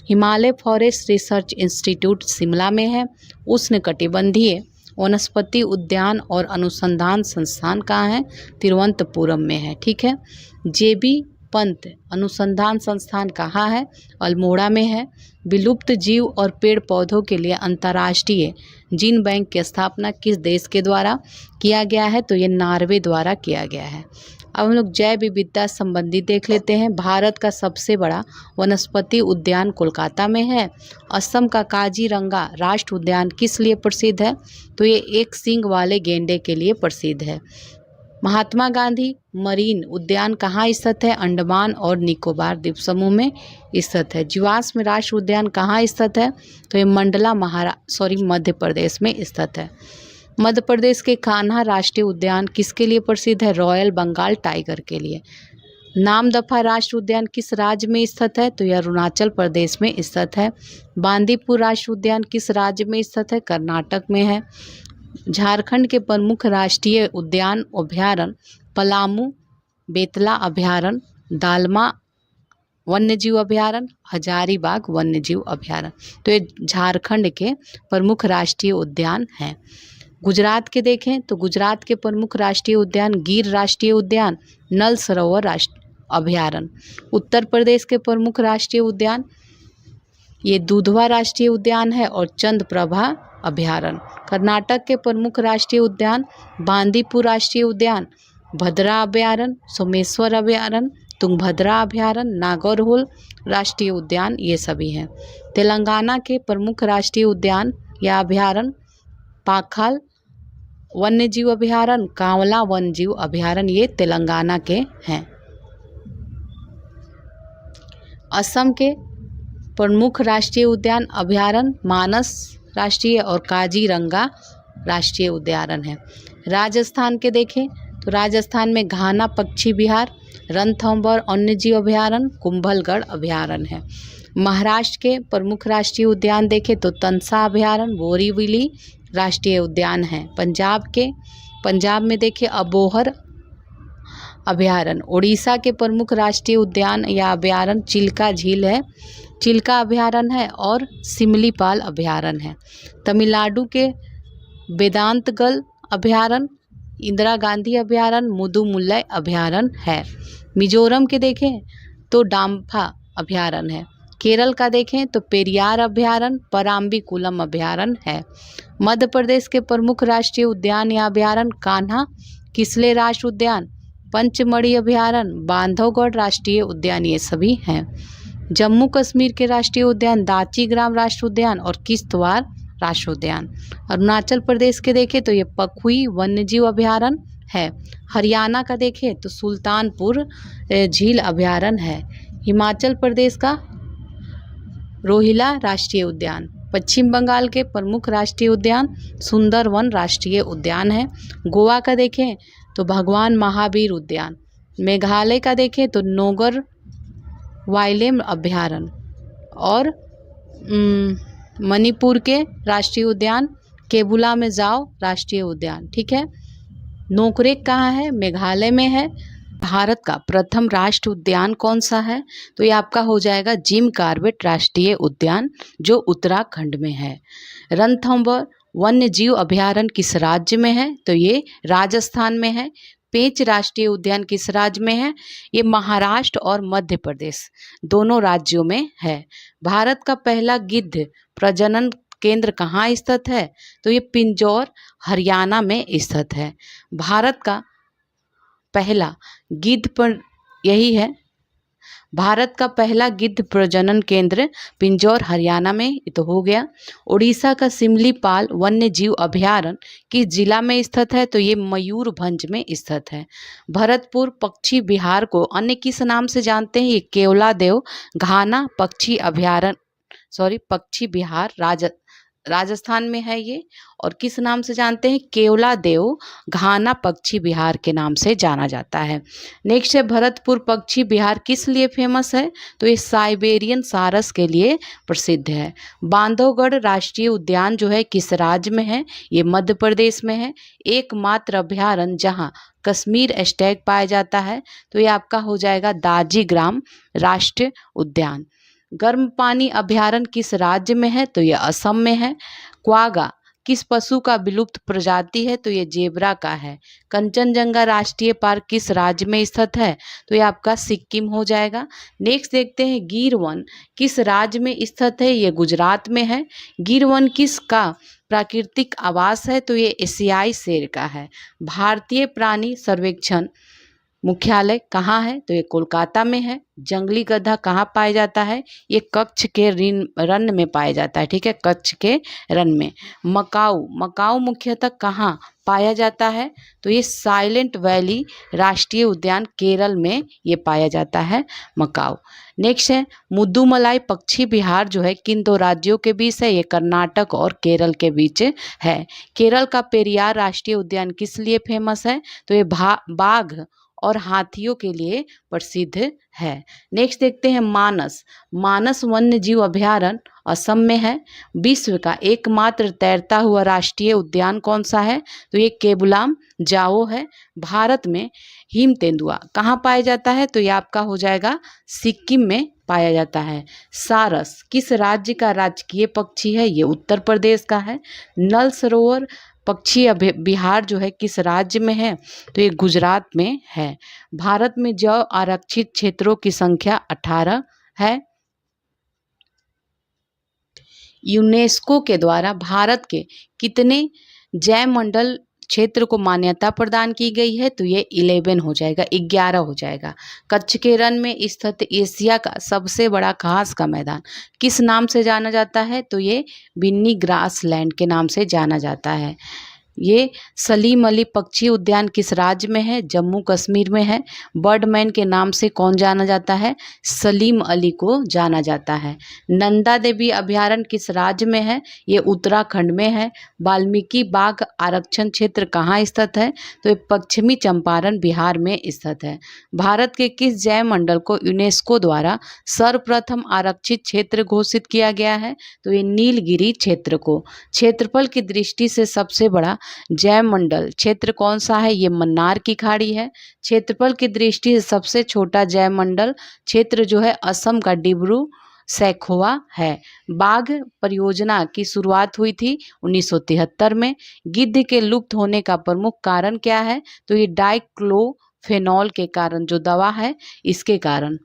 Speaker 1: Himalaya forest research institute Shimla में है। उष्णकटिबंधीय वनस्पति उद्यान और अनुसंधान संस्थान कहाँ है? तिरुवनंतपुरम में है। ठीक है। जेबी पंत अनुसंधान संस्थान कहाँ है? अल्मोड़ा में है। विलुप्त जीव और पेड़ पौधों के लिए अंतर्राष्ट्रीय जीन बैंक की स्थापना किस देश के द्वारा किया गया है? तो ये नॉर्वे द्वारा किया गया है। अब हम लोग जैव विविधता संबंधी देख लेते हैं। भारत का सबसे बड़ा वनस्पति उद्यान कोलकाता में है। असम का काजीरंगा राष्ट्रीय उद्यान किस लिए प्रसिद्ध है? तो ये एक सींग वाले गेंडे के लिए प्रसिद्ध है। महात्मा गांधी मरीन उद्यान कहाँ स्थित है? अंडमान और निकोबार द्वीप समूह में स्थित है। जीवाश्म राष्ट्रीय उद्यान कहाँ स्थित है? तो ये मंडला मध्य प्रदेश में स्थित है। मध्य प्रदेश के कान्हा राष्ट्रीय उद्यान किसके लिए प्रसिद्ध है? रॉयल बंगाल टाइगर के लिए। नामदफा राष्ट्रीय उद्यान किस राज्य में स्थित है? तो यह अरुणाचल प्रदेश में स्थित है। बांदीपुर राष्ट्रीय उद्यान किस राज्य में स्थित है? कर्नाटक में है। झारखंड के प्रमुख राष्ट्रीय उद्यान अभ्यारण्य पलामू बेतला अभ्यारण्य, दालमा वन्यजीव अभ्यारण्य, हजारीबाग वन्यजीव अभ्यारण्य। तो ये झारखंड के प्रमुख राष्ट्रीय उद्यान हैं। गुजरात के देखें तो गुजरात के प्रमुख राष्ट्रीय उद्यान गिर राष्ट्रीय उद्यान, नल सरोवर राष्ट्रीय अभ्यारण्य। उत्तर प्रदेश के प्रमुख राष्ट्रीय उद्यान ये दुधवा राष्ट्रीय उद्यान है और चंद्रप्रभा अभ्यारण्य। कर्नाटक के प्रमुख राष्ट्रीय उद्यान बांदीपुर राष्ट्रीय उद्यान, भद्रा अभ्यारण्य, सोमेश्वर अभ्यारण्य, तुंगभद्रा अभ्यारण्य, नागौरहोल राष्ट्रीय उद्यान ये सभी हैं। तेलंगाना के प्रमुख राष्ट्रीय उद्यान या अभ्यारण्य पाखाल वन्यजीव अभ्यारण्य, कांवला वन्यजीव अभ्यारण्य ये तेलंगाना के हैं। असम के प्रमुख राष्ट्रीय उद्यान अभ्यारण्य मानस राष्ट्रीय और काजीरंगा राष्ट्रीय उद्यान है। राजस्थान के देखें तो राजस्थान में घाना पक्षी विहार, रणथंभौर वन्यजीव अभ्यारण्य, कुंभलगढ़ अभ्यारण्य है। महाराष्ट्र के प्रमुख राष्ट्रीय उद्यान देखें तो तंसा अभ्यारण्य, बोरीवली राष्ट्रीय उद्यान है। पंजाब में देखिए अबोहर अभ्यारण्य। उड़ीसा के प्रमुख राष्ट्रीय उद्यान या अभ्यारण्य चिल्का झील है, चिल्का अभ्यारण्य है और सिमलीपाल अभ्यारण्य है। तमिलनाडु के वेदांतगल अभ्यारण्य, इंदिरा गांधी अभ्यारण्य, मुदुमुल्लाई अभ्यारण्य है। मिजोरम के देखें तो डाम्फा अभ्यारण्य है। केरल का देखें तो पेरियार अभ्यारण्य, पराम्बीकुलम अभ्यारण्य है। मध्य प्रदेश के प्रमुख राष्ट्रीय उद्यान या अभ्यारण्य कान्हा किसले राष्ट्रीय उद्यान, पंचमढ़ी अभ्यारण्य, बांधवगढ़ राष्ट्रीय उद्यान ये सभी हैं। जम्मू कश्मीर के राष्ट्रीय उद्यान दाची ग्राम राष्ट्रीय उद्यान और किश्तवाड़ राष्ट्रीय उद्यान। अरुणाचल प्रदेश के देखें तो ये पखुई वन्यजीव अभ्यारण्य है। हरियाणा का देखें तो सुल्तानपुर झील अभ्यारण्य है। हिमाचल प्रदेश का रोहिला राष्ट्रीय उद्यान। पश्चिम बंगाल के प्रमुख राष्ट्रीय उद्यान सुंदरवन राष्ट्रीय उद्यान है। गोवा का देखें तो भगवान महावीर उद्यान। मेघालय का देखें तो नोगर वाइल्ड अभ्यारण्य और मणिपुर के राष्ट्रीय उद्यान केबुला में जाओ राष्ट्रीय उद्यान। ठीक है। नोकरेक कहाँ है? मेघालय में है। भारत का प्रथम राष्ट्रीय उद्यान कौन सा है? तो ये आपका हो जाएगा जिम कॉर्बेट राष्ट्रीय उद्यान, जो उत्तराखंड में है। रणथंभौर वन्य जीव अभयारण्य किस राज्य में है? तो ये राजस्थान में है। पेंच राष्ट्रीय उद्यान किस राज्य में है? ये महाराष्ट्र और मध्य प्रदेश दोनों राज्यों में है। भारत का पहला गिद्ध प्रजनन केंद्र कहाँ स्थित है? तो ये पिंजौर हरियाणा में स्थित है। भारत का पहला गिद्ध पर यही है, भारत का पहला गिद्ध प्रजनन केंद्र पिंजौर हरियाणा में, ये तो हो गया। उड़ीसा का सिमलीपाल वन्य जीव अभयारण्य किस जिला में स्थित है? तो ये मयूरभंज में स्थित है। भरतपुर पक्षी विहार को अन्य किस नाम से जानते हैं? ये केवलादेव घाना पक्षी अभयारण्य, सॉरी पक्षी विहार राजस्थान में है ये, और किस नाम से जानते हैं? केवलादेव घाना पक्षी विहार के नाम से जाना जाता है। नेक्स्ट है भरतपुर पक्षी विहार किस लिए फेमस है? तो ये साइबेरियन सारस के लिए प्रसिद्ध है। बांधवगढ़ राष्ट्रीय उद्यान जो है किस राज्य में है? ये मध्य प्रदेश में है। एकमात्र अभयारण्य जहाँ कश्मीर स्टैग पाया जाता है, तो ये आपका हो जाएगा दाजीग्राम राष्ट्रीय उद्यान। गर्म पानी अभयारण्य किस राज्य में है? तो ये असम में है। क्वागा किस पशु का विलुप्त प्रजाति है? तो ये जेब्रा का है। कंचनजंगा राष्ट्रीय पार्क किस राज्य में स्थित है? तो ये आपका सिक्किम हो जाएगा। नेक्स्ट देखते हैं गिर वन किस राज्य में स्थित है? ये गुजरात में है। गिर वन किस का प्राकृतिक आवास है? तो ये एशियाई शेर का है। भारतीय प्राणी सर्वेक्षण मुख्यालय कहाँ है? तो ये कोलकाता में है। जंगली गधा कहाँ पाया जाता है? ये कच्छ के रन में पाया जाता है, ठीक है, कच्छ के रन में। मकाऊ मुख्यतः कहाँ पाया जाता है? तो ये साइलेंट वैली राष्ट्रीय उद्यान केरल में ये पाया जाता है मकाऊ। नेक्स्ट है मुद्दुमलाई पक्षी विहार जो है किन दो राज्यों के बीच है? ये कर्नाटक और केरल के बीच है। केरल का पेरियार राष्ट्रीय उद्यान किस लिए फेमस है? तो ये बाघ और हाथियों के लिए प्रसिद्ध है। नेक्स्ट देखते हैं मानस वन्य जीव अभयारण्य असम में है। विश्व का एकमात्र तैरता हुआ राष्ट्रीय उद्यान कौन सा है? तो ये केबुलाम जाओ है। भारत में हिम तेंदुआ कहाँ पाया जाता है? तो ये आपका हो जाएगा सिक्किम में पाया जाता है। सारस किस राज्य का राजकीय पक्षी है? ये उत्तर प्रदेश का है। नल सरोवर पक्षी विहार जो है किस राज्य में है? तो ये गुजरात में है। भारत में जैव आरक्षित क्षेत्रों की संख्या 18 है। यूनेस्को के द्वारा भारत के कितने जैव मंडल क्षेत्र को मान्यता प्रदान की गई है? तो ये 11 हो जाएगा, 11 हो जाएगा। कच्छ के रण में स्थित एशिया का सबसे बड़ा घास का मैदान किस नाम से जाना जाता है? तो ये बिन्नी ग्रास लैंड के नाम से जाना जाता है। ये सलीम अली पक्षी उद्यान किस राज्य में है? जम्मू कश्मीर में है। बर्डमैन के नाम से कौन जाना जाता है? सलीम अली को जाना जाता है। नंदा देवी अभयारण्य किस राज्य में है? ये उत्तराखंड में है। वाल्मीकि बाघ आरक्षण क्षेत्र कहाँ स्थित है? तो ये पश्चिमी चंपारण बिहार में स्थित है। भारत के किस जैव मंडल को यूनेस्को द्वारा सर्वप्रथम आरक्षित क्षेत्र घोषित किया गया है? तो ये नीलगिरी क्षेत्र को। क्षेत्रफल की दृष्टि से सबसे बड़ा जैव मंडल क्षेत्र कौन सा है? ये मन्नार की खाड़ी है। क्षेत्रफल की दृष्टि से सबसे छोटा जैव मंडल क्षेत्र जो है असम का डिब्रू सैखोवा है। बाघ परियोजना की शुरुआत हुई थी 1973 में। गिद्ध के लुप्त होने का प्रमुख कारण क्या है? तो ये डाइक्लोफेनॉल के कारण, जो दवा है इसके कारण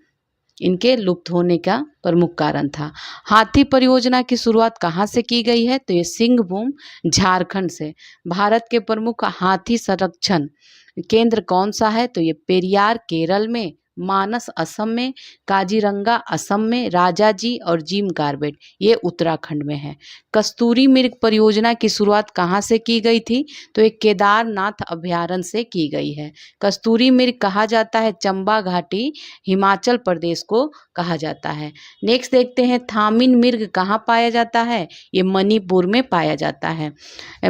Speaker 1: इनके लुप्त होने का प्रमुख कारण था। हाथी परियोजना की शुरुआत कहाँ से की गई है? तो ये सिंहभूम झारखंड से। भारत के प्रमुख हाथी संरक्षण केंद्र कौन सा है? तो ये पेरियार केरल में, मानस असम में, काजीरंगा असम में, राजाजी और जिम कॉर्बेट ये उत्तराखंड में है। कस्तूरी मृग परियोजना की शुरुआत कहाँ से की गई थी? तो ये केदारनाथ अभयारण्य से की गई है। कस्तूरी मृग कहा जाता है चंबा घाटी हिमाचल प्रदेश को कहा जाता है। नेक्स्ट देखते हैं थामिन मृग कहाँ पाया जाता है? ये मणिपुर में पाया जाता है।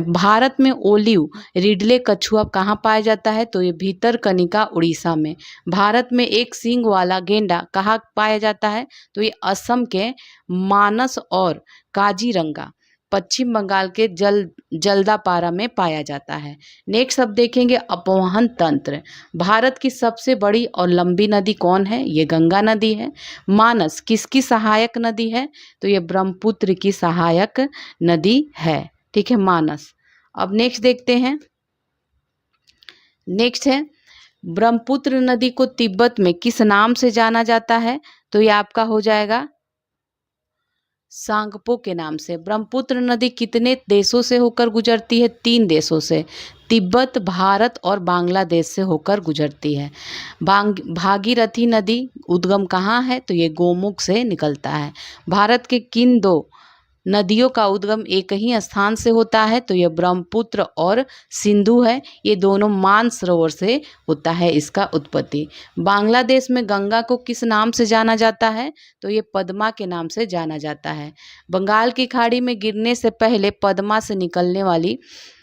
Speaker 1: भारत में ओलिव रिडले कछुआ कहाँ पाया जाता है? तो ये भीतरकनिका उड़ीसा में। भारत में एक सींग वाला गेंडा कहाँ पाया जाता है? तो ये असम के मानस और काजीरंगा पश्चिम बंगाल के जल्दापारा में पाया जाता है। नेक्स्ट अब देखेंगे अपवहन तंत्र। भारत की सबसे बड़ी और लंबी नदी कौन है? ये गंगा नदी है। मानस किसकी सहायक नदी है? तो ये ब्रह्मपुत्र की सहायक नदी है, ठीक है, मानस। अब नेक्स्ट देखते हैं, नेक्स्ट है ब्रह्मपुत्र नदी को तिब्बत में किस नाम से जाना जाता है? तो ये आपका हो जाएगा सांगपो के नाम से। ब्रह्मपुत्र नदी कितने देशों से होकर गुजरती है? 3 देशों से, तिब्बत, भारत और बांग्लादेश से होकर गुजरती है। भागीरथी नदी उद्गम कहाँ है? तो ये गोमुख से निकलता है। भारत के किन 2 नदियों का उद्गम एक ही स्थान से होता है? तो ये ब्रह्मपुत्र और सिंधु है। ये दोनों मानसरोवर से होता है इसका उत्पत्ति। बांग्लादेश में गंगा को किस नाम से जाना जाता है? तो ये पद्मा के नाम से जाना जाता है। बंगाल की खाड़ी में गिरने से पहले पद्मा से निकलने वाली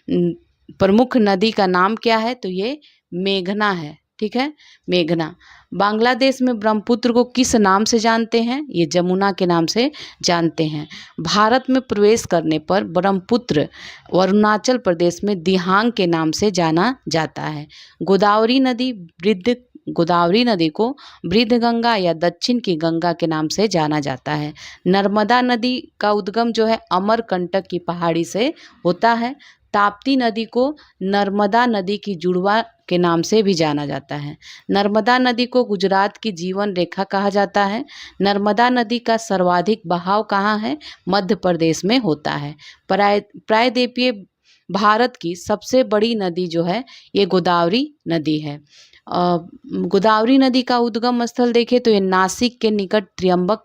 Speaker 1: प्रमुख नदी का नाम क्या है? तो ये मेघना है, ठीक है, मेघना। बांग्लादेश में ब्रह्मपुत्र को किस नाम से जानते हैं? ये जमुना के नाम से जानते हैं। भारत में प्रवेश करने पर ब्रह्मपुत्र अरुणाचल प्रदेश में दिहांग के नाम से जाना जाता है। गोदावरी नदी को वृद्ध गंगा या दक्षिण की गंगा के नाम से जाना जाता है। नर्मदा नदी का उद्गम जो है अमरकंटक की पहाड़ी से होता है। ताप्ती नदी को नर्मदा नदी की जुड़वा के नाम से भी जाना जाता है। नर्मदा नदी को गुजरात की जीवन रेखा कहा जाता है। नर्मदा नदी का सर्वाधिक बहाव कहाँ है? मध्य प्रदेश में होता है। प्रायद्वीपीय भारत की सबसे बड़ी नदी जो है ये गोदावरी नदी है। गोदावरी नदी का उद्गम स्थल देखें तो ये नासिक के निकट त्र्यंबक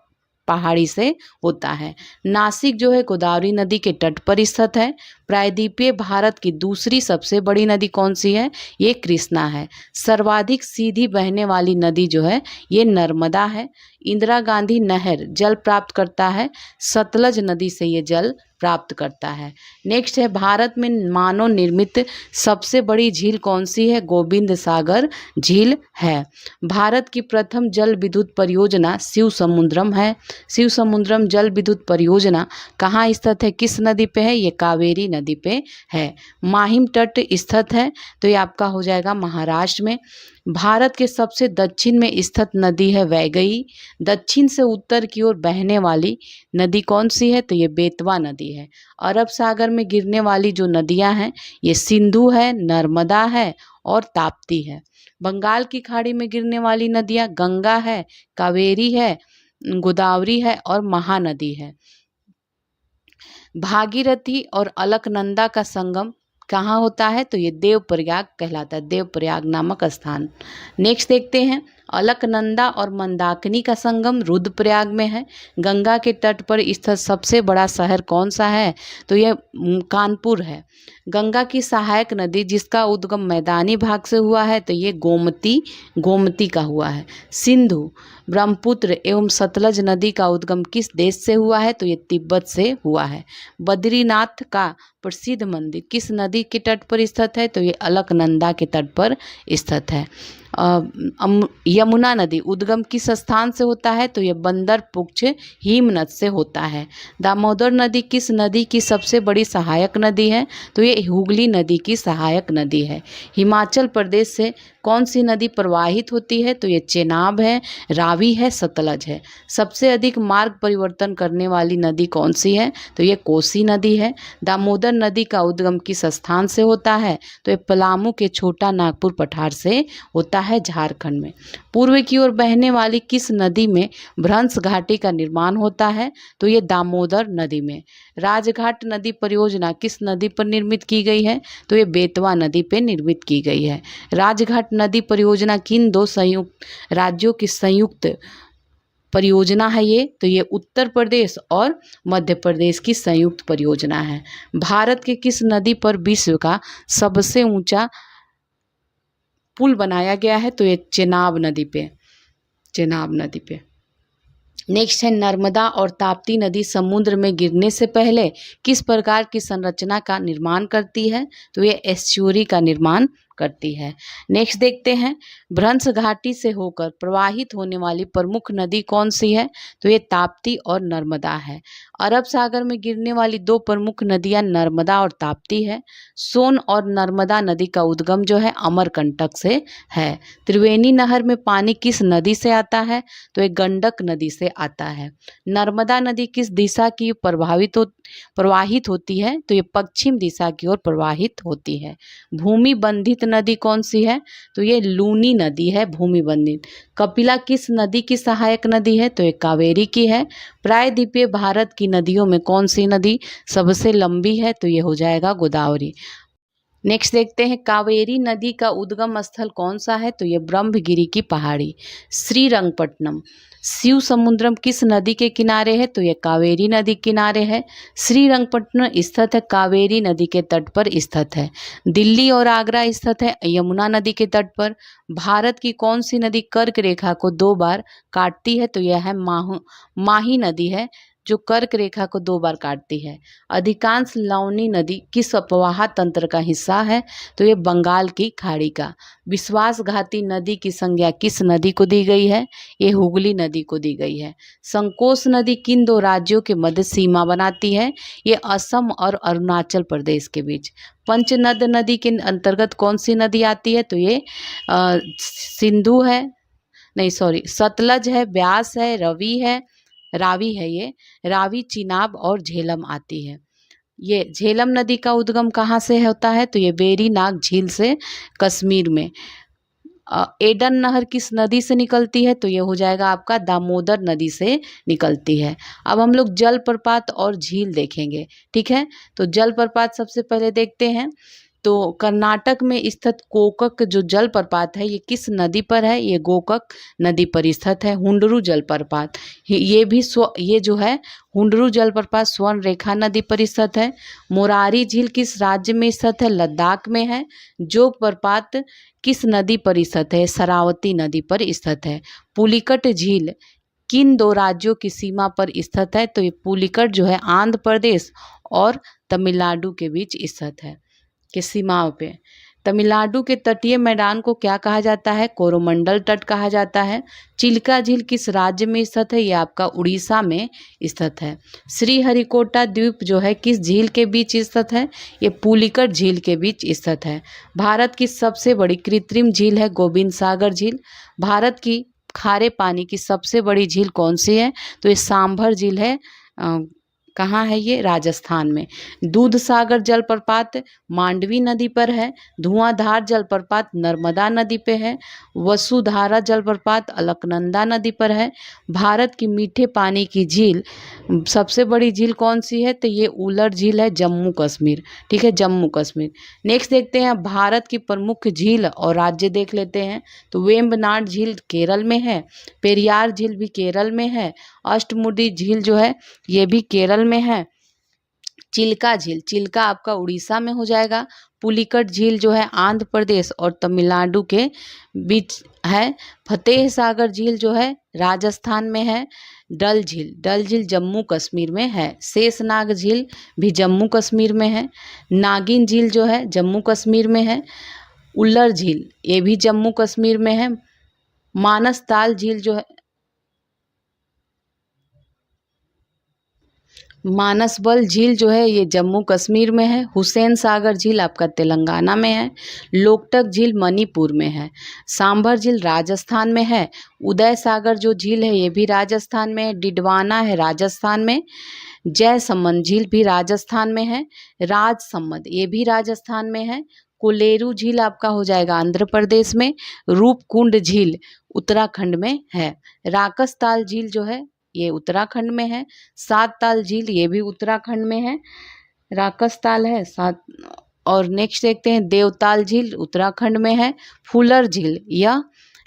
Speaker 1: पहाड़ी से होता है। नासिक जो है गोदावरी नदी के तट पर स्थित है। प्रायद्वीपीय भारत की दूसरी सबसे बड़ी नदी कौन सी है? ये कृष्णा है। सर्वाधिक सीधी बहने वाली नदी जो है ये नर्मदा है। इंदिरा गांधी नहर जल प्राप्त करता है, सतलज नदी से ये जल प्राप्त करता है। नेक्स्ट है भारत में मानव निर्मित सबसे बड़ी झील कौन सी है? गोविंद सागर झील है। भारत की प्रथम जल विद्युत परियोजना शिव समुद्रम है। शिव समुद्रम जल विद्युत परियोजना कहाँ स्थित है? किस नदी पे है? ये कावेरी नदी पे है। माहिम तट स्थित है, तो ये आपका हो जाएगा महाराष्ट्र में। भारत के सबसे दक्षिण में स्थित नदी है वैगई। दक्षिण से उत्तर की ओर बहने वाली नदी कौन सी है? तो ये बेतवा नदी है। अरब सागर में गिरने वाली जो नदियां हैं ये सिंधु है, नर्मदा है और ताप्ती है। बंगाल की खाड़ी में गिरने वाली नदियां गंगा है, कावेरी है, गोदावरी है और महानदी है। भागीरथी और अलकनंदा का संगम कहाँ होता है? तो ये देवप्रयाग कहलाता है, देवप्रयाग नामक स्थान। नेक्स्ट देखते हैं अलकनंदा और मंदाकिनी का संगम रुद्रप्रयाग में है। गंगा के तट पर स्थित सबसे बड़ा शहर कौन सा है? तो यह कानपुर है। गंगा की सहायक नदी जिसका उद्गम मैदानी भाग से हुआ है तो ये गोमती का हुआ है। सिंधु, ब्रह्मपुत्र एवं सतलज नदी का उद्गम किस देश से हुआ है? तो ये तिब्बत से हुआ है। बद्रीनाथ का प्रसिद्ध मंदिर किस नदी के तट पर स्थित है? तो ये अलकनंदा के तट पर स्थित है। यमुना नदी उद्गम किस स्थान से होता है? तो ये बंदरपुच्छ हिमनद से होता है। दामोदर नदी किस नदी की सबसे बड़ी सहायक नदी है? तो ये हुगली नदी की सहायक नदी है। हिमाचल प्रदेश से कौन सी नदी प्रवाहित होती है? तो ये चेनाब है, रावी है, सतलज है। सबसे अधिक मार्ग परिवर्तन करने वाली नदी कौन सी है? तो ये कोसी नदी है। दामोदर नदी का उद्गम किस स्थान से होता है? तो ये पलामू के छोटा नागपुर पठार से होता है, झारखंड में। पूर्व की ओर बहने वाली किस नदी में भ्रंश घाटी का निर्माण होता है? तो ये दामोदर नदी में। राजघाट नदी परियोजना किस नदी पर निर्मित की गई है? तो ये बेतवा नदी पे निर्मित की गई है। राजघाट नदी परियोजना किन 2 संयुक्त राज्यों की संयुक्त परियोजना है ये? तो ये उत्तर प्रदेश और मध्य प्रदेश की संयुक्त परियोजना है। भारत के किस नदी पर विश्व का सबसे ऊंचा पुल बनाया गया है? तो ये चेनाब नदी पे। नेक्स्ट है नर्मदा और ताप्ती नदी समुद्र में गिरने से पहले किस प्रकार की संरचना का निर्माण करती है? तो ये एस्चुरी का निर्माण करती है। नेक्स्ट देखते हैं, भ्रंश घाटी से होकर प्रवाहित होने वाली प्रमुख नदी कौन सी है? तो ये ताप्ती और नर्मदा है। अरब सागर में गिरने वाली दो प्रमुख नदियां नर्मदा और ताप्ती है। सोन और नर्मदा नदी का उद्गम जो है अमरकंटक से है। त्रिवेणी नहर में पानी किस नदी से आता है? तो ये गंडक नदी से आता है। नर्मदा नदी किस दिशा की प्रवाहित होती है? तो ये पश्चिम दिशा की ओर प्रवाहित होती है। भूमि बंधित नदी कौन सी है? तो ये लूनी नदी है भूमि बंधित। कपिला किस नदी की सहायक नदी है? तो ये कावेरी की है। प्रायद्वीपीय भारत की नदियों में कौन सी नदी सबसे लंबी है? तो ये हो जाएगा गोदावरी। नेक्स्ट देखते हैं, कावेरी नदी का उद्गम स्थल कौन सा है? तो ये ब्रह्मगिरी की पहाड़ी। श्रीरंगपट्टनम शिव समुद्रम किस नदी के किनारे है? तो ये कावेरी नदी किनारे है। श्रीरंगपट्टनम स्थित है कावेरी नदी के तट पर स्थित है। दिल्ली और आगरा स्थित है यमुना नदी के तट पर। भारत की कौन सी नदी कर्क रेखा को 2 बार काटती है? तो यह है माही नदी है जो कर्क रेखा को 2 बार काटती है। अधिकांश लवणी नदी किस अपवाह तंत्र का हिस्सा है? तो ये बंगाल की खाड़ी का। विश्वासघाती नदी की संज्ञा किस नदी को दी गई है? ये हुगली नदी को दी गई है। संकोश नदी किन 2 राज्यों के मध्य सीमा बनाती है? ये असम और अरुणाचल प्रदेश के बीच। पंचनद नदी के अंतर्गत कौन सी नदी आती है? तो ये सिंधु है, नहीं सॉरी, सतलज है, ब्यास है, रावी है। ये रावी, चिनाब और झेलम आती है। ये झेलम नदी का उद्गम कहाँ से होता है? तो ये वेरीनाग झील से कश्मीर में। एडन नहर किस नदी से निकलती है? तो ये हो जाएगा आपका दामोदर नदी से निकलती है। अब हम लोग जलप्रपात और झील देखेंगे, ठीक है। तो जलप्रपात सबसे पहले देखते हैं। तो कर्नाटक में स्थित कोकक जो जलप्रपात है ये किस नदी पर है? ये गोकक नदी पर स्थित है। हुंडरू जलप्रपात ये जो है हुंडरू जलप्रपात स्वर्ण रेखा नदी पर स्थित है। मोरारी झील किस राज्य में स्थित है? लद्दाख में है। जोग प्रपात किस नदी पर स्थित है? शरावती नदी पर स्थित है। पुलिकट झील किन 2 राज्यों की सीमा पर स्थित है? तो ये पुलिकट जो है आंध्र प्रदेश और तमिलनाडु के बीच स्थित है के सीमाओं पे। तमिलनाडु के तटीय मैदान को क्या कहा जाता है? कोरोमंडल तट कहा जाता है। चिल्का झील किस राज्य में स्थित है? ये आपका उड़ीसा में स्थित है। श्रीहरिकोटा द्वीप जो है किस झील के बीच स्थित है? ये पुलिकट झील के बीच स्थित है। भारत की सबसे बड़ी कृत्रिम झील है गोविंद सागर झील। भारत की खारे पानी की सबसे बड़ी झील कौन सी है? तो ये सांभर झील है। कहाँ है ये? राजस्थान में। दूध सागर जलप्रपात मांडवी नदी पर है। धुआंधार जलप्रपात नर्मदा नदी पे है। वसुधारा जलप्रपात अलकनंदा नदी पर है। भारत की मीठे पानी की झील सबसे बड़ी झील कौन सी है? तो ये उलर झील है, जम्मू कश्मीर, ठीक है, जम्मू कश्मीर। नेक्स्ट देखते हैं भारत की प्रमुख झील और राज्य देख लेते हैं। तो वेम्बनाड झील केरल में है। पेरियार झील भी केरल में है। अष्टमुडी झील जो है ये भी केरल में है। चिल्का आपका उड़ीसा में हो जाएगा। पुलिकट झील जो है आंध्र प्रदेश और तमिलनाडु के बीच है। फतेह सागर झील जो है राजस्थान में है। डल झील जम्मू कश्मीर में है। शेषनाग झील भी जम्मू कश्मीर में है। नागिन झील जो है जम्मू कश्मीर में है। उल्लर झील ये भी जम्मू कश्मीर में है। मानसताल झील जो है मानसबल झील जो है ये जम्मू कश्मीर में है। हुसैन सागर झील आपका तेलंगाना में है। लोकटक झील मणिपुर में है। सांभर झील राजस्थान में है। उदय सागर जो झील है ये भी राजस्थान में है। डिडवाना है राजस्थान में। जयसमंद झील भी राजस्थान में है। राजसमंद ये भी राजस्थान में है। कोलेरू झील आपका हो जाएगा आंध्र प्रदेश में। रूपकुंड झील उत्तराखंड में है। राकसताल झील जो है ये उत्तराखंड में है। 7 ताल झील ये भी उत्तराखंड में है। राकसताल है 7। और नेक्स्ट देखते हैं देवताल झील उत्तराखंड में है। फुलर झील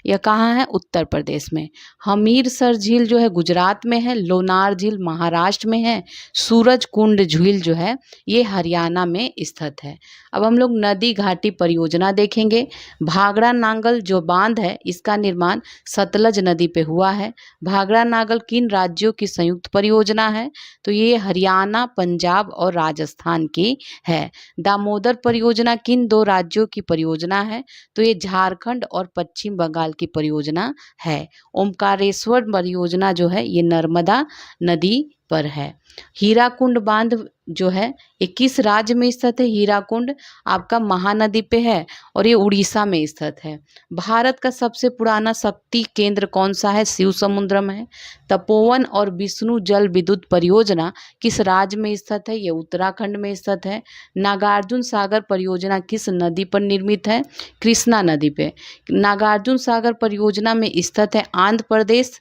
Speaker 1: यह कहाँ है? उत्तर प्रदेश में। हमीरसर झील जो है गुजरात में है, लोनार झील महाराष्ट्र में है, सूरज कुंड झील जो है ये हरियाणा में स्थित है। अब हम लोग नदी घाटी परियोजना देखेंगे। भाखड़ा नांगल जो बांध है इसका निर्माण सतलज नदी पे हुआ है। भाखड़ा नांगल किन राज्यों की संयुक्त परियोजना है? तो ये हरियाणा, पंजाब और राजस्थान की है। दामोदर परियोजना किन दो राज्यों की परियोजना है? तो ये झारखंड और पश्चिम बंगाल की परियोजना है। ओमकारेश्वर परियोजना जो है ये नर्मदा नदी पर है। हीराकुंड बांध जो है ये किस राज्य में स्थित है? हीराकुंड आपका महानदी पे है और ये उड़ीसा में स्थित है। भारत का सबसे पुराना शक्ति केंद्र कौन सा है? शिव समुद्र में है। तपोवन और विष्णु जल विद्युत परियोजना किस राज्य में स्थित है? ये उत्तराखंड में स्थित है। नागार्जुन सागर परियोजना किस नदी पर निर्मित है? कृष्णा नदी पे। नागार्जुन सागर परियोजना में स्थित है आंध्र प्रदेश,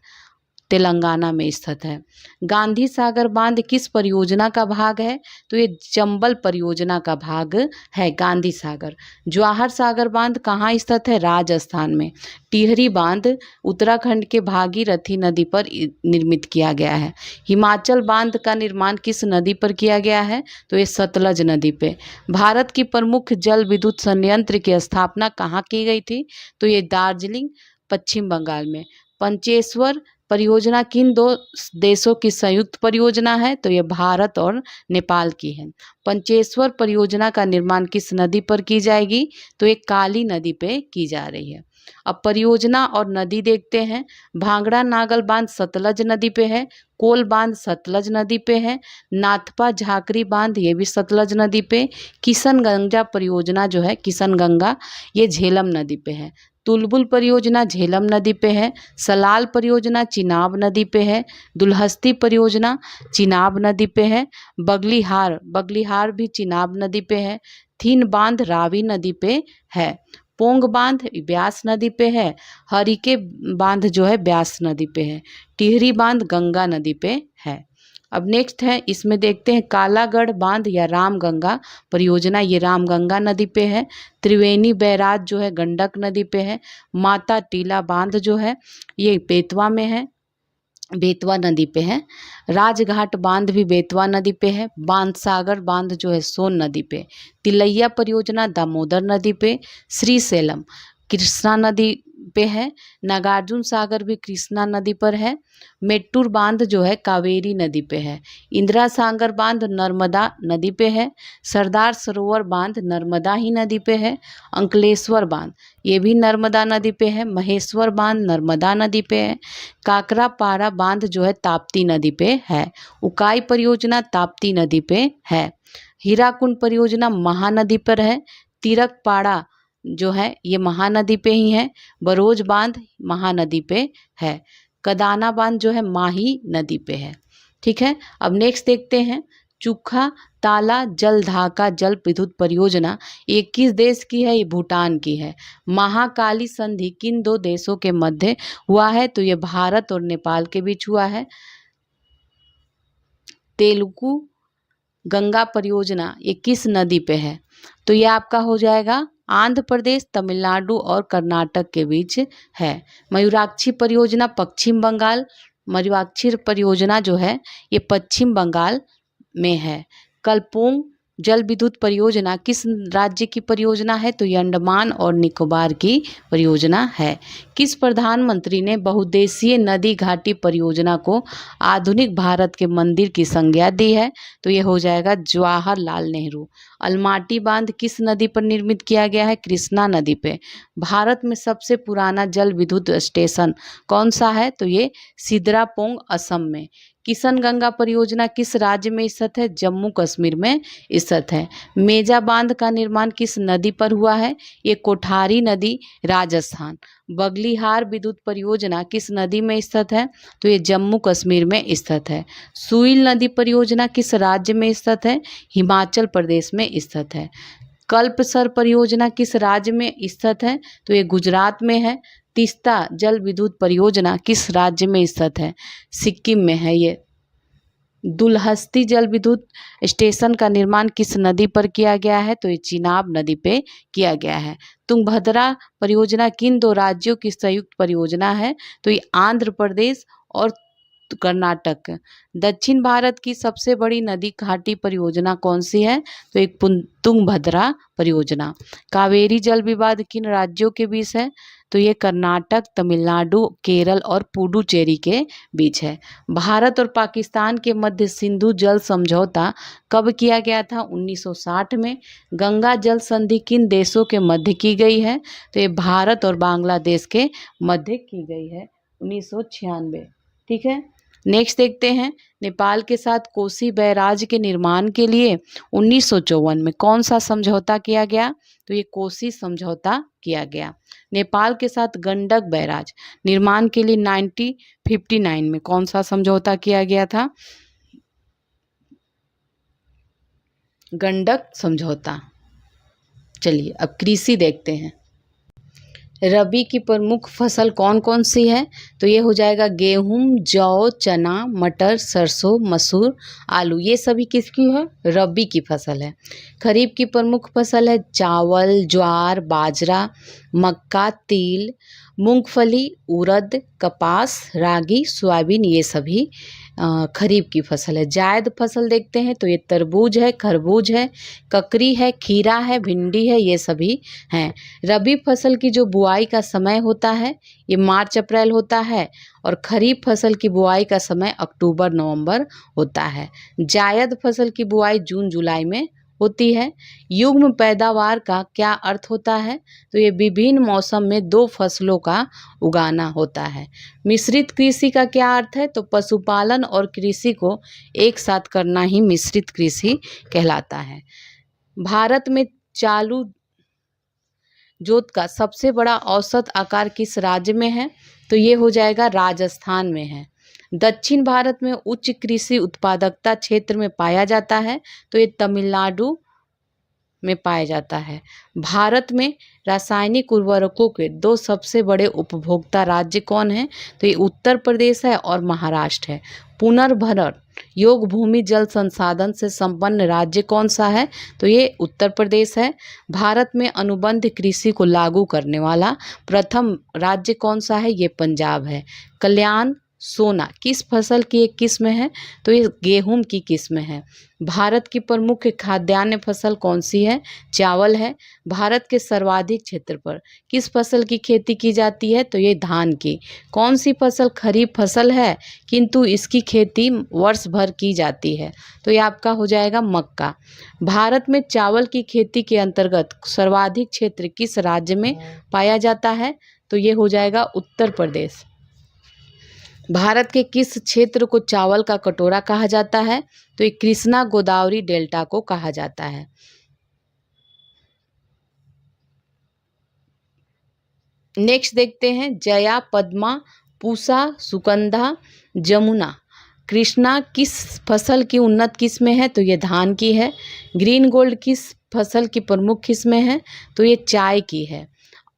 Speaker 1: तेलंगाना में स्थित है। गांधी सागर बांध किस परियोजना का भाग है? तो ये चंबल परियोजना का भाग है गांधी सागर। जवाहर सागर बांध कहाँ स्थित है? राजस्थान में। टिहरी बांध उत्तराखंड के भागीरथी नदी पर निर्मित किया गया है। हिमाचल बांध का निर्माण किस नदी पर किया गया है? तो ये सतलज नदी पे। भारत की प्रमुख जल विद्युत संयंत्र की स्थापना कहाँ की गई थी? तो ये दार्जिलिंग, पश्चिम बंगाल में। पंचेश्वर परियोजना किन दो देशों की संयुक्त परियोजना है? तो ये भारत और नेपाल की है। पंचेश्वर परियोजना का निर्माण किस नदी पर की जाएगी? तो ये काली नदी पे की जा रही है। अब परियोजना और नदी देखते हैं। भाखड़ा नांगल बांध सतलज नदी पे है। कोल बांध सतलज नदी पे है। नाथपा झाकरी बांध ये भी सतलज नदी पे। किशनगंगा परियोजना जो है किशनगंगा ये झेलम नदी पे है। तुलबुल परियोजना झेलम नदी पे है। सलाल परियोजना चिनाब नदी पे है। दुलहस्ती परियोजना चिनाब नदी पे है। बगलीहार भी चिनाब नदी पे है। थीन बांध रावी नदी पे है। पोंग बांध ब्यास नदी पे है। हरिके बांध जो है ब्यास नदी पे है। टिहरी बांध गंगा नदी पे है। अब नेक्स्ट है इसमें देखते हैं कालागढ़ बांध या रामगंगा परियोजना, ये रामगंगा नदी पे है। त्रिवेणी बैराज जो है गंडक नदी पे है। माता टीला बांध जो है ये बेतवा में है, बेतवा नदी पे है। राजघाट बांध भी बेतवा नदी पे है। बाणसागर बांध जो है सोन नदी पे। तिलैया परियोजना दामोदर नदी पे। श्रीशैलम कृष्णा नदी पे है। नागार्जुन सागर भी कृष्णा नदी पर है। मेट्टूर बांध जो है कावेरी नदी पे है। इंदिरा सागर बांध नर्मदा नदी पे है। सरदार सरोवर बांध नर्मदा ही नदी पे है। अंकलेश्वर बांध ये भी नर्मदा नदी पे है। महेश्वर बांध नर्मदा नदी पे है। काकरापारा बांध जो है ताप्ती नदी पे है। उकाई परियोजना ताप्ती नदी पे है। हीराकुंड परियोजना महानदी पर है। तिरकपाड़ा जो है ये महानदी पे ही है। बरोज बांध महानदी पे है। कदाना बांध जो है माही नदी पे है। ठीक है, अब नेक्स्ट देखते हैं चुखा ताला जलधाका जल विद्युत परियोजना ये किस देश की है? ये भूटान की है। महाकाली संधि किन दो देशों के मध्य हुआ है? तो ये भारत और नेपाल के बीच हुआ है। तेलुगु गंगा परियोजना ये किस नदी पे है? तो ये आपका हो जाएगा आंध्र प्रदेश, तमिलनाडु और कर्नाटक के बीच है। मयूराक्षी परियोजना पश्चिम बंगाल, मयूराक्षी परियोजना जो है ये पश्चिम बंगाल में है। कलपोंग जल विद्युत परियोजना किस राज्य की परियोजना है? तो ये अंडमान और निकोबार की परियोजना है। किस प्रधानमंत्री ने बहुउद्देशीय नदी घाटी परियोजना को आधुनिक भारत के मंदिर की संज्ञा दी है? तो ये हो जाएगा जवाहरलाल नेहरू। अलमाटी बांध किस नदी पर निर्मित किया गया है? कृष्णा नदी पे। भारत में सबसे पुराना जल विद्युत स्टेशन कौन सा है? तो ये सिद्रापोंग असम में। किशनगंगा परियोजना किस राज्य में स्थित है? जम्मू कश्मीर में स्थित है। मेजा बांध का निर्माण किस नदी पर हुआ है? ये कोठारी नदी राजस्थान। बगलीहार विद्युत परियोजना किस नदी में स्थित है? तो ये जम्मू कश्मीर में स्थित है। सुइल नदी परियोजना किस राज्य में स्थित है? हिमाचल प्रदेश में स्थित है। कल्पसर परियोजना किस राज्य में स्थित है? तो ये गुजरात में है। तीस्ता जल विद्युत परियोजना किस राज्य में स्थित है? सिक्किम में है ये। दुलहस्ती जल विद्युत स्टेशन का निर्माण किस नदी पर किया गया है? तो ये चिनाब नदी पे किया गया है। तुंगभद्रा परियोजना किन दो राज्यों की संयुक्त परियोजना है? तो ये आंध्र प्रदेश और कर्नाटक। दक्षिण भारत की सबसे बड़ी नदी घाटी परियोजना कौन सी है? तो एक तुंगभद्रा परियोजना। कावेरी जल विवाद किन राज्यों के बीच है? तो ये कर्नाटक, तमिलनाडु, केरल और पुडुचेरी के बीच है। भारत और पाकिस्तान के मध्य सिंधु जल समझौता कब किया गया था? 1960 में। गंगा जल संधि किन देशों के मध्य की गई है? तो ये भारत और बांग्लादेश के मध्य की गई है 1996। ठीक है, नेक्स्ट देखते हैं। नेपाल के साथ कोसी बैराज के निर्माण के लिए 1954 में कौन सा समझौता किया गया? तो ये कोसी समझौता किया गया। नेपाल के साथ गंडक बैराज निर्माण के लिए 1959 में कौन सा समझौता किया गया था? गंडक समझौता। चलिए अब कृषि देखते हैं। रबी की प्रमुख फसल कौन कौन सी है? तो ये हो जाएगा गेहूं, जौ, चना, मटर, सरसों, मसूर, आलू। ये सभी किसकी है? रबी की फसल है। खरीफ की प्रमुख फसल है चावल, ज्वार, बाजरा, मक्का, तिल, मूंगफली, उड़द, कपास, रागी, सोयाबीन। ये सभी खरीफ की फसल है। जायद फसल देखते हैं तो ये तरबूज है, खरबूज है, ककड़ी है, खीरा है, भिंडी है, ये सभी हैं। रबी फसल की जो बुआई का समय होता है ये मार्च अप्रैल होता है और खरीफ फसल की बुआई का समय अक्टूबर नवंबर होता है। जायद फसल की बुआई जून जुलाई में होती है। युग्म पैदावार का क्या अर्थ होता है? तो ये विभिन्न मौसम में दो फसलों का उगाना होता है। मिश्रित कृषि का क्या अर्थ है? तो पशुपालन और कृषि को एक साथ करना ही मिश्रित कृषि कहलाता है। भारत में चालू जोत का सबसे बड़ा औसत आकार किस राज्य में है? तो ये हो जाएगा राजस्थान में है। दक्षिण भारत में उच्च कृषि उत्पादकता क्षेत्र में पाया जाता है तो ये तमिलनाडु में पाया जाता है। भारत में रासायनिक उर्वरकों के दो सबसे बड़े उपभोक्ता राज्य कौन हैं? तो ये उत्तर प्रदेश है और महाराष्ट्र है। पुनर्भरण योग भूमि जल संसाधन से संपन्न राज्य कौन सा है? तो ये उत्तर प्रदेश है। भारत में अनुबंध कृषि को लागू करने वाला प्रथम राज्य कौन सा है? ये पंजाब है। कल्याण सोना किस फसल की एक किस्म है? तो ये गेहूं की किस्म है। भारत की प्रमुख खाद्यान्न फसल कौन सी है? चावल है। भारत के सर्वाधिक क्षेत्र पर किस फसल की खेती की जाती है? तो ये धान की। कौन सी फसल खरीफ फसल है किंतु इसकी खेती वर्ष भर की जाती है? तो ये आपका हो जाएगा मक्का। भारत में चावल की खेती के अंतर्गत सर्वाधिक क्षेत्र किस राज्य में पाया जाता है? तो ये हो जाएगा उत्तर प्रदेश। भारत के किस क्षेत्र को चावल का कटोरा कहा जाता है? तो ये कृष्णा गोदावरी डेल्टा को कहा जाता है। नेक्स्ट देखते हैं जया, पद्मा, पूसा, सुगंधा, जमुना, कृष्णा किस फसल की उन्नत किस्में है? तो ये धान की है। ग्रीन गोल्ड किस फसल की प्रमुख किस्में है? तो ये चाय की है।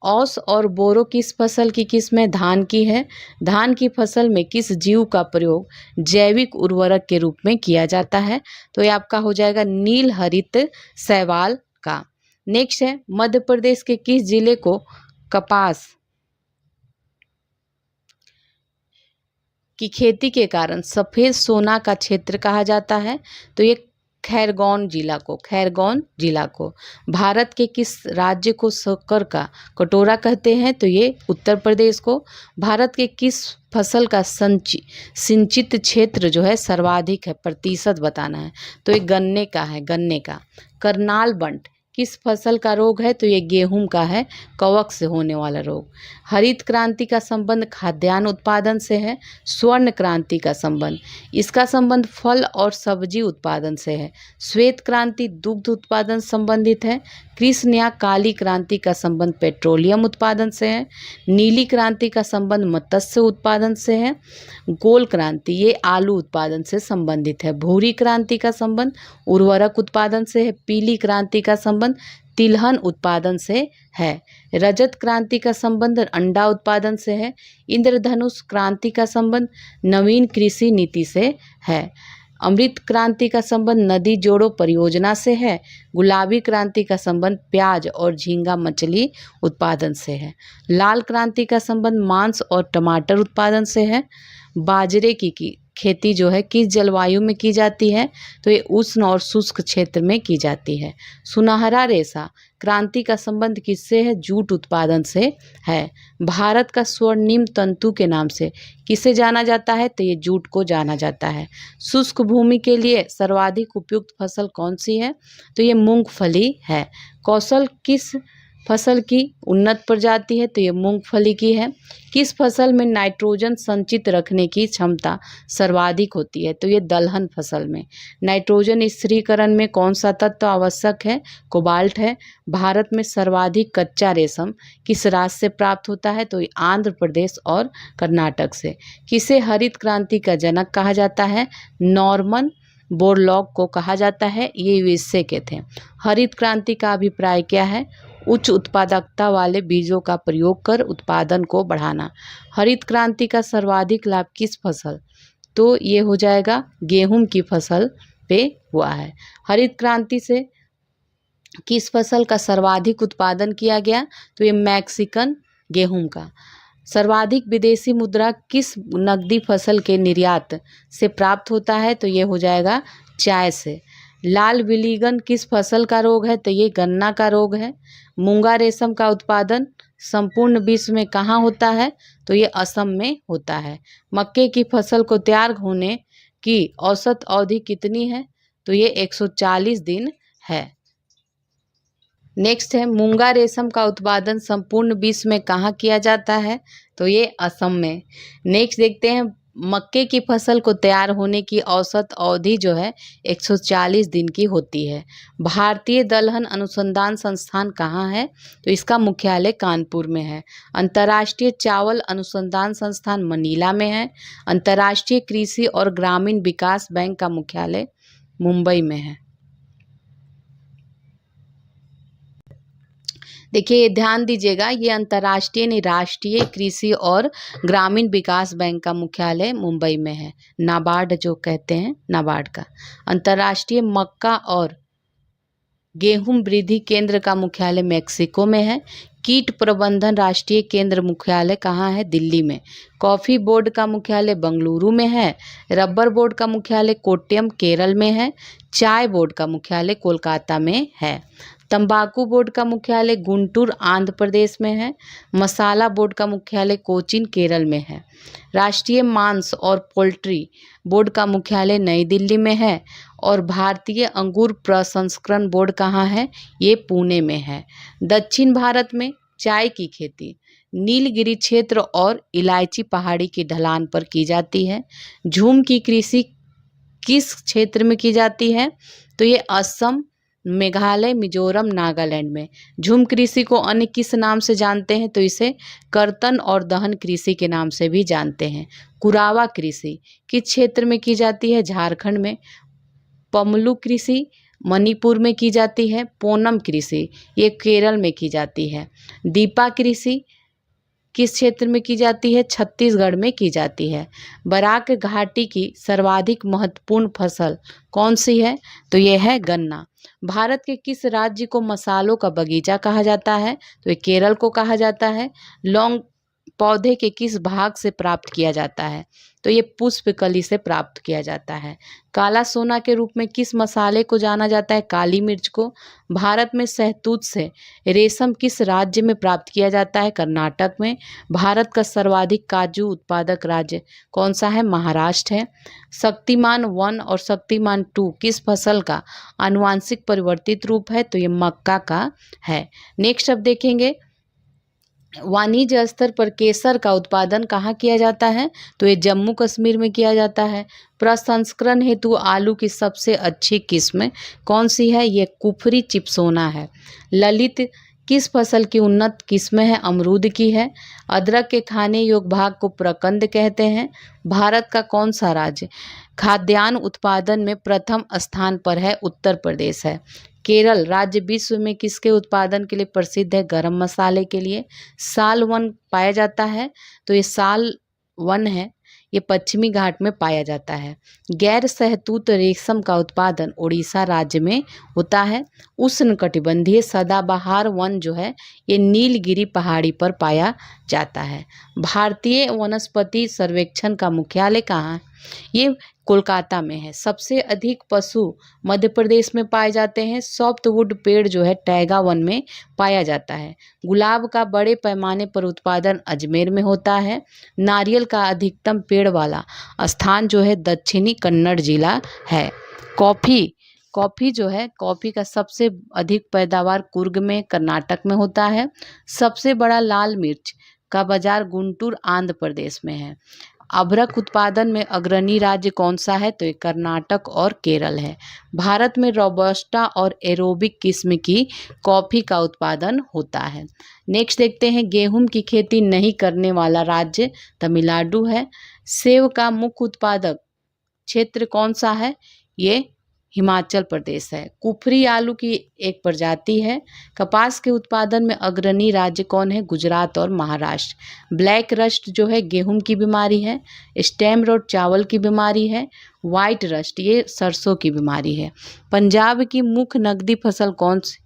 Speaker 1: औस और बोरो किस फसल की किस्में? धान की है। धान की फसल में किस जीव का प्रयोग जैविक उर्वरक के रूप में किया जाता है? तो ये आपका हो जाएगा नील हरित शैवाल का। नेक्स्ट है मध्य प्रदेश के किस जिले को कपास की खेती के कारण सफेद सोना का क्षेत्र कहा जाता है? तो ये खैरगौन जिला को। भारत के किस राज्य को शक्कर का कटोरा कहते हैं? तो ये उत्तर प्रदेश को। भारत के किस फसल का सिंचित क्षेत्र जो है सर्वाधिक है? प्रतिशत बताना है। तो ये गन्ने का है, गन्ने का। करनाल बंट किस फसल का रोग है? तो ये गेहूं का है, कवक से होने वाला रोग। हरित क्रांति का संबंध खाद्यान्न उत्पादन से है। स्वर्ण क्रांति का संबंध इसका संबंध फल और सब्जी उत्पादन से है। श्वेत क्रांति दुग्ध उत्पादन संबंधित है। कृष्ण या काली क्रांति का संबंध पेट्रोलियम उत्पादन से है। नीली क्रांति का संबंध मत्स्य उत्पादन से है। गोल क्रांति ये आलू उत्पादन से संबंधित है। भूरी क्रांति का संबंध उर्वरक उत्पादन से है। पीली क्रांति का संबंध तिलहन उत्पादन से है। रजत क्रांति का संबंध अंडा उत्पादन से है। इंद्रधनुष क्रांति का संबंध नवीन कृषि नीति से है। अमृत क्रांति का संबंध नदी जोड़ो परियोजना से है। गुलाबी क्रांति का संबंध प्याज और झींगा मछली उत्पादन से है। लाल क्रांति का संबंध मांस और टमाटर उत्पादन से है। बाजरे की खेती जो है किस जलवायु में की जाती है, तो ये उष्ण और शुष्क क्षेत्र में की जाती है। सुनहरा रेशा क्रांति का संबंध किससे है, जूट उत्पादन से है। भारत का स्वर्णिम तंतु के नाम से किसे जाना जाता है, तो ये जूट को जाना जाता है। शुष्क भूमि के लिए सर्वाधिक उपयुक्त फसल कौन सी है, तो ये मूंगफली है। कौशल किस फसल की उन्नत प्रजाति है, तो ये मूंगफली की है। किस फसल में नाइट्रोजन संचित रखने की क्षमता सर्वाधिक होती है, तो ये दलहन फसल में। नाइट्रोजन स्थिरीकरण में कौन सा तत्व आवश्यक है, कोबाल्ट है। भारत में सर्वाधिक कच्चा रेशम किस राज्य से प्राप्त होता है, तो ये आंध्र प्रदेश और कर्नाटक से। किसे हरित क्रांति का जनक कहा जाता है, नॉर्मन बोरलॉग को कहा जाता है, ये यूएसए के थे। हरित क्रांति का अभिप्राय क्या है, उच्च उत्पादकता वाले बीजों का प्रयोग कर उत्पादन को बढ़ाना। हरित क्रांति का सर्वाधिक लाभ किस फसल, तो ये हो जाएगा गेहूं की फसल पे हुआ है। हरित क्रांति से किस फसल का सर्वाधिक उत्पादन किया गया, तो ये मैक्सिकन गेहूं का। सर्वाधिक विदेशी मुद्रा किस नकदी फसल के निर्यात से प्राप्त होता है, तो ये हो जाएगा चाय से। लाल विलीगन किस फसल का रोग है, तो ये गन्ना का रोग है। मूंगा रेशम का उत्पादन संपूर्ण विश्व में कहाँ होता है, तो ये असम में होता है। मक्के की फसल को तैयार होने की औसत अवधि कितनी है, तो ये 140 दिन है। नेक्स्ट है मूंगा रेशम का उत्पादन संपूर्ण विश्व में कहाँ किया जाता है, तो ये असम में। नेक्स्ट देखते हैं मक्के की फसल को तैयार होने की औसत अवधि जो है 140 दिन की होती है। भारतीय दलहन अनुसंधान संस्थान कहाँ है, तो इसका मुख्यालय कानपुर में है। अंतर्राष्ट्रीय चावल अनुसंधान संस्थान मनीला में है। अंतर्राष्ट्रीय कृषि और ग्रामीण विकास बैंक का मुख्यालय मुंबई में है। देखिए ध्यान दीजिएगा, ये अंतर्राष्ट्रीय नहीं राष्ट्रीय कृषि और ग्रामीण विकास बैंक का मुख्यालय मुंबई में है। नाबार्ड जो कहते हैं, नाबार्ड का। अंतर्राष्ट्रीय मक्का और गेहूं वृद्धि केंद्र का मुख्यालय मेक्सिको में है। कीट प्रबंधन राष्ट्रीय केंद्र मुख्यालय कहाँ है, दिल्ली में। कॉफी बोर्ड का मुख्यालय बंगलुरु में है। रबर बोर्ड का मुख्यालय कोट्टयम केरल में है। चाय बोर्ड का मुख्यालय कोलकाता में है। तंबाकू बोर्ड का मुख्यालय गुंटूर आंध्र प्रदेश में है। मसाला बोर्ड का मुख्यालय कोचीन केरल में है। राष्ट्रीय मांस और पोल्ट्री बोर्ड का मुख्यालय नई दिल्ली में है। और भारतीय अंगूर प्रसंस्करण बोर्ड कहाँ है, ये पुणे में है। दक्षिण भारत में चाय की खेती नीलगिरी क्षेत्र और इलायची पहाड़ी की ढलान पर की जाती है। झूम की कृषि किस क्षेत्र में की जाती है, तो ये असम, मेघालय, मिजोरम, नागालैंड में। झूम कृषि को अन्य किस नाम से जानते हैं, तो इसे कर्तन और दहन कृषि के नाम से भी जानते हैं। कुरावा कृषि किस क्षेत्र में की जाती है, झारखंड में। पमलू कृषि मणिपुर में की जाती है। पोनम कृषि ये केरल में की जाती है। दीपा कृषि किस क्षेत्र में की जाती है, छत्तीसगढ़ में की जाती है। बराक घाटी की सर्वाधिक महत्वपूर्ण फसल कौन सी है, तो ये है गन्ना। भारत के किस राज्य को मसालों का बगीचा कहा जाता है, तो ये केरल को कहा जाता है। लौंग पौधे के किस भाग से प्राप्त किया जाता है, तो ये पुष्पकली से प्राप्त किया जाता है। काला सोना के रूप में किस मसाले को जाना जाता है, काली मिर्च को। भारत में शहतूत से रेशम किस राज्य में प्राप्त किया जाता है, कर्नाटक में। भारत का सर्वाधिक काजू उत्पादक राज्य कौन सा है, महाराष्ट्र है। शक्तिमान 1 और शक्तिमान 2 किस फसल का आनुवांशिक परिवर्तित रूप है, तो ये मक्का का है। नेक्स्ट अब देखेंगे वाणिज्य स्तर पर केसर का उत्पादन कहाँ किया जाता है, तो ये जम्मू कश्मीर में किया जाता है। प्रसंस्करण हेतु आलू की सबसे अच्छी किस्म कौन सी है, ये कुफरी चिप्सोना है। ललित किस फसल की उन्नत किस्म है, अमरूद की है। अदरक के खाने योग्य भाग को प्रकंद कहते हैं। भारत का कौन सा राज्य खाद्यान्न उत्पादन में प्रथम स्थान पर है, उत्तर प्रदेश है। केरल राज्य विश्व में किसके उत्पादन के लिए प्रसिद्ध है, गरम मसाले के लिए। साल वन पाया जाता है, तो ये साल वन है, ये पश्चिमी घाट में पाया जाता है। गैर सहतूत रेशम का उत्पादन उड़ीसा राज्य में होता है। उष्णकटिबंधीय सदाबहार वन जो है ये नीलगिरी पहाड़ी पर पाया जाता है। भारतीय वनस्पति सर्वेक्षण का मुख्यालय कहाँ है? ये कोलकाता में है। सबसे अधिक पशु मध्य प्रदेश में पाए जाते हैं। सॉफ्टवुड पेड़ जो है टैगा वन में पाया जाता है। गुलाब का बड़े पैमाने पर उत्पादन अजमेर में होता है। नारियल का अधिकतम पेड़ वाला स्थान जो है दक्षिणी कन्नड़ जिला है। कॉफ़ी जो है, कॉफ़ी का सबसे अधिक पैदावार कुर्ग में कर्नाटक में होता है। सबसे बड़ा लाल मिर्च का बाजार गुंटूर आंध्र प्रदेश में है। अभ्रक उत्पादन में अग्रणी राज्य कौन सा है? तो ये कर्नाटक और केरल है। भारत में रोबस्टा और एरोबिक किस्म की कॉफ़ी का उत्पादन होता है। नेक्स्ट देखते हैं, गेहूं की खेती नहीं करने वाला राज्य तमिलनाडु है। सेब का मुख्य उत्पादक क्षेत्र कौन सा है? ये हिमाचल प्रदेश है। कुफरी आलू की एक प्रजाति है। कपास के उत्पादन में अग्रणी राज्य कौन है? गुजरात और महाराष्ट्र। ब्लैक रस्ट जो है गेहूं की बीमारी है। स्टेम रोट चावल की बीमारी है। वाइट रस्ट ये सरसों की बीमारी है। पंजाब की मुख्य नकदी फसल कौन सी?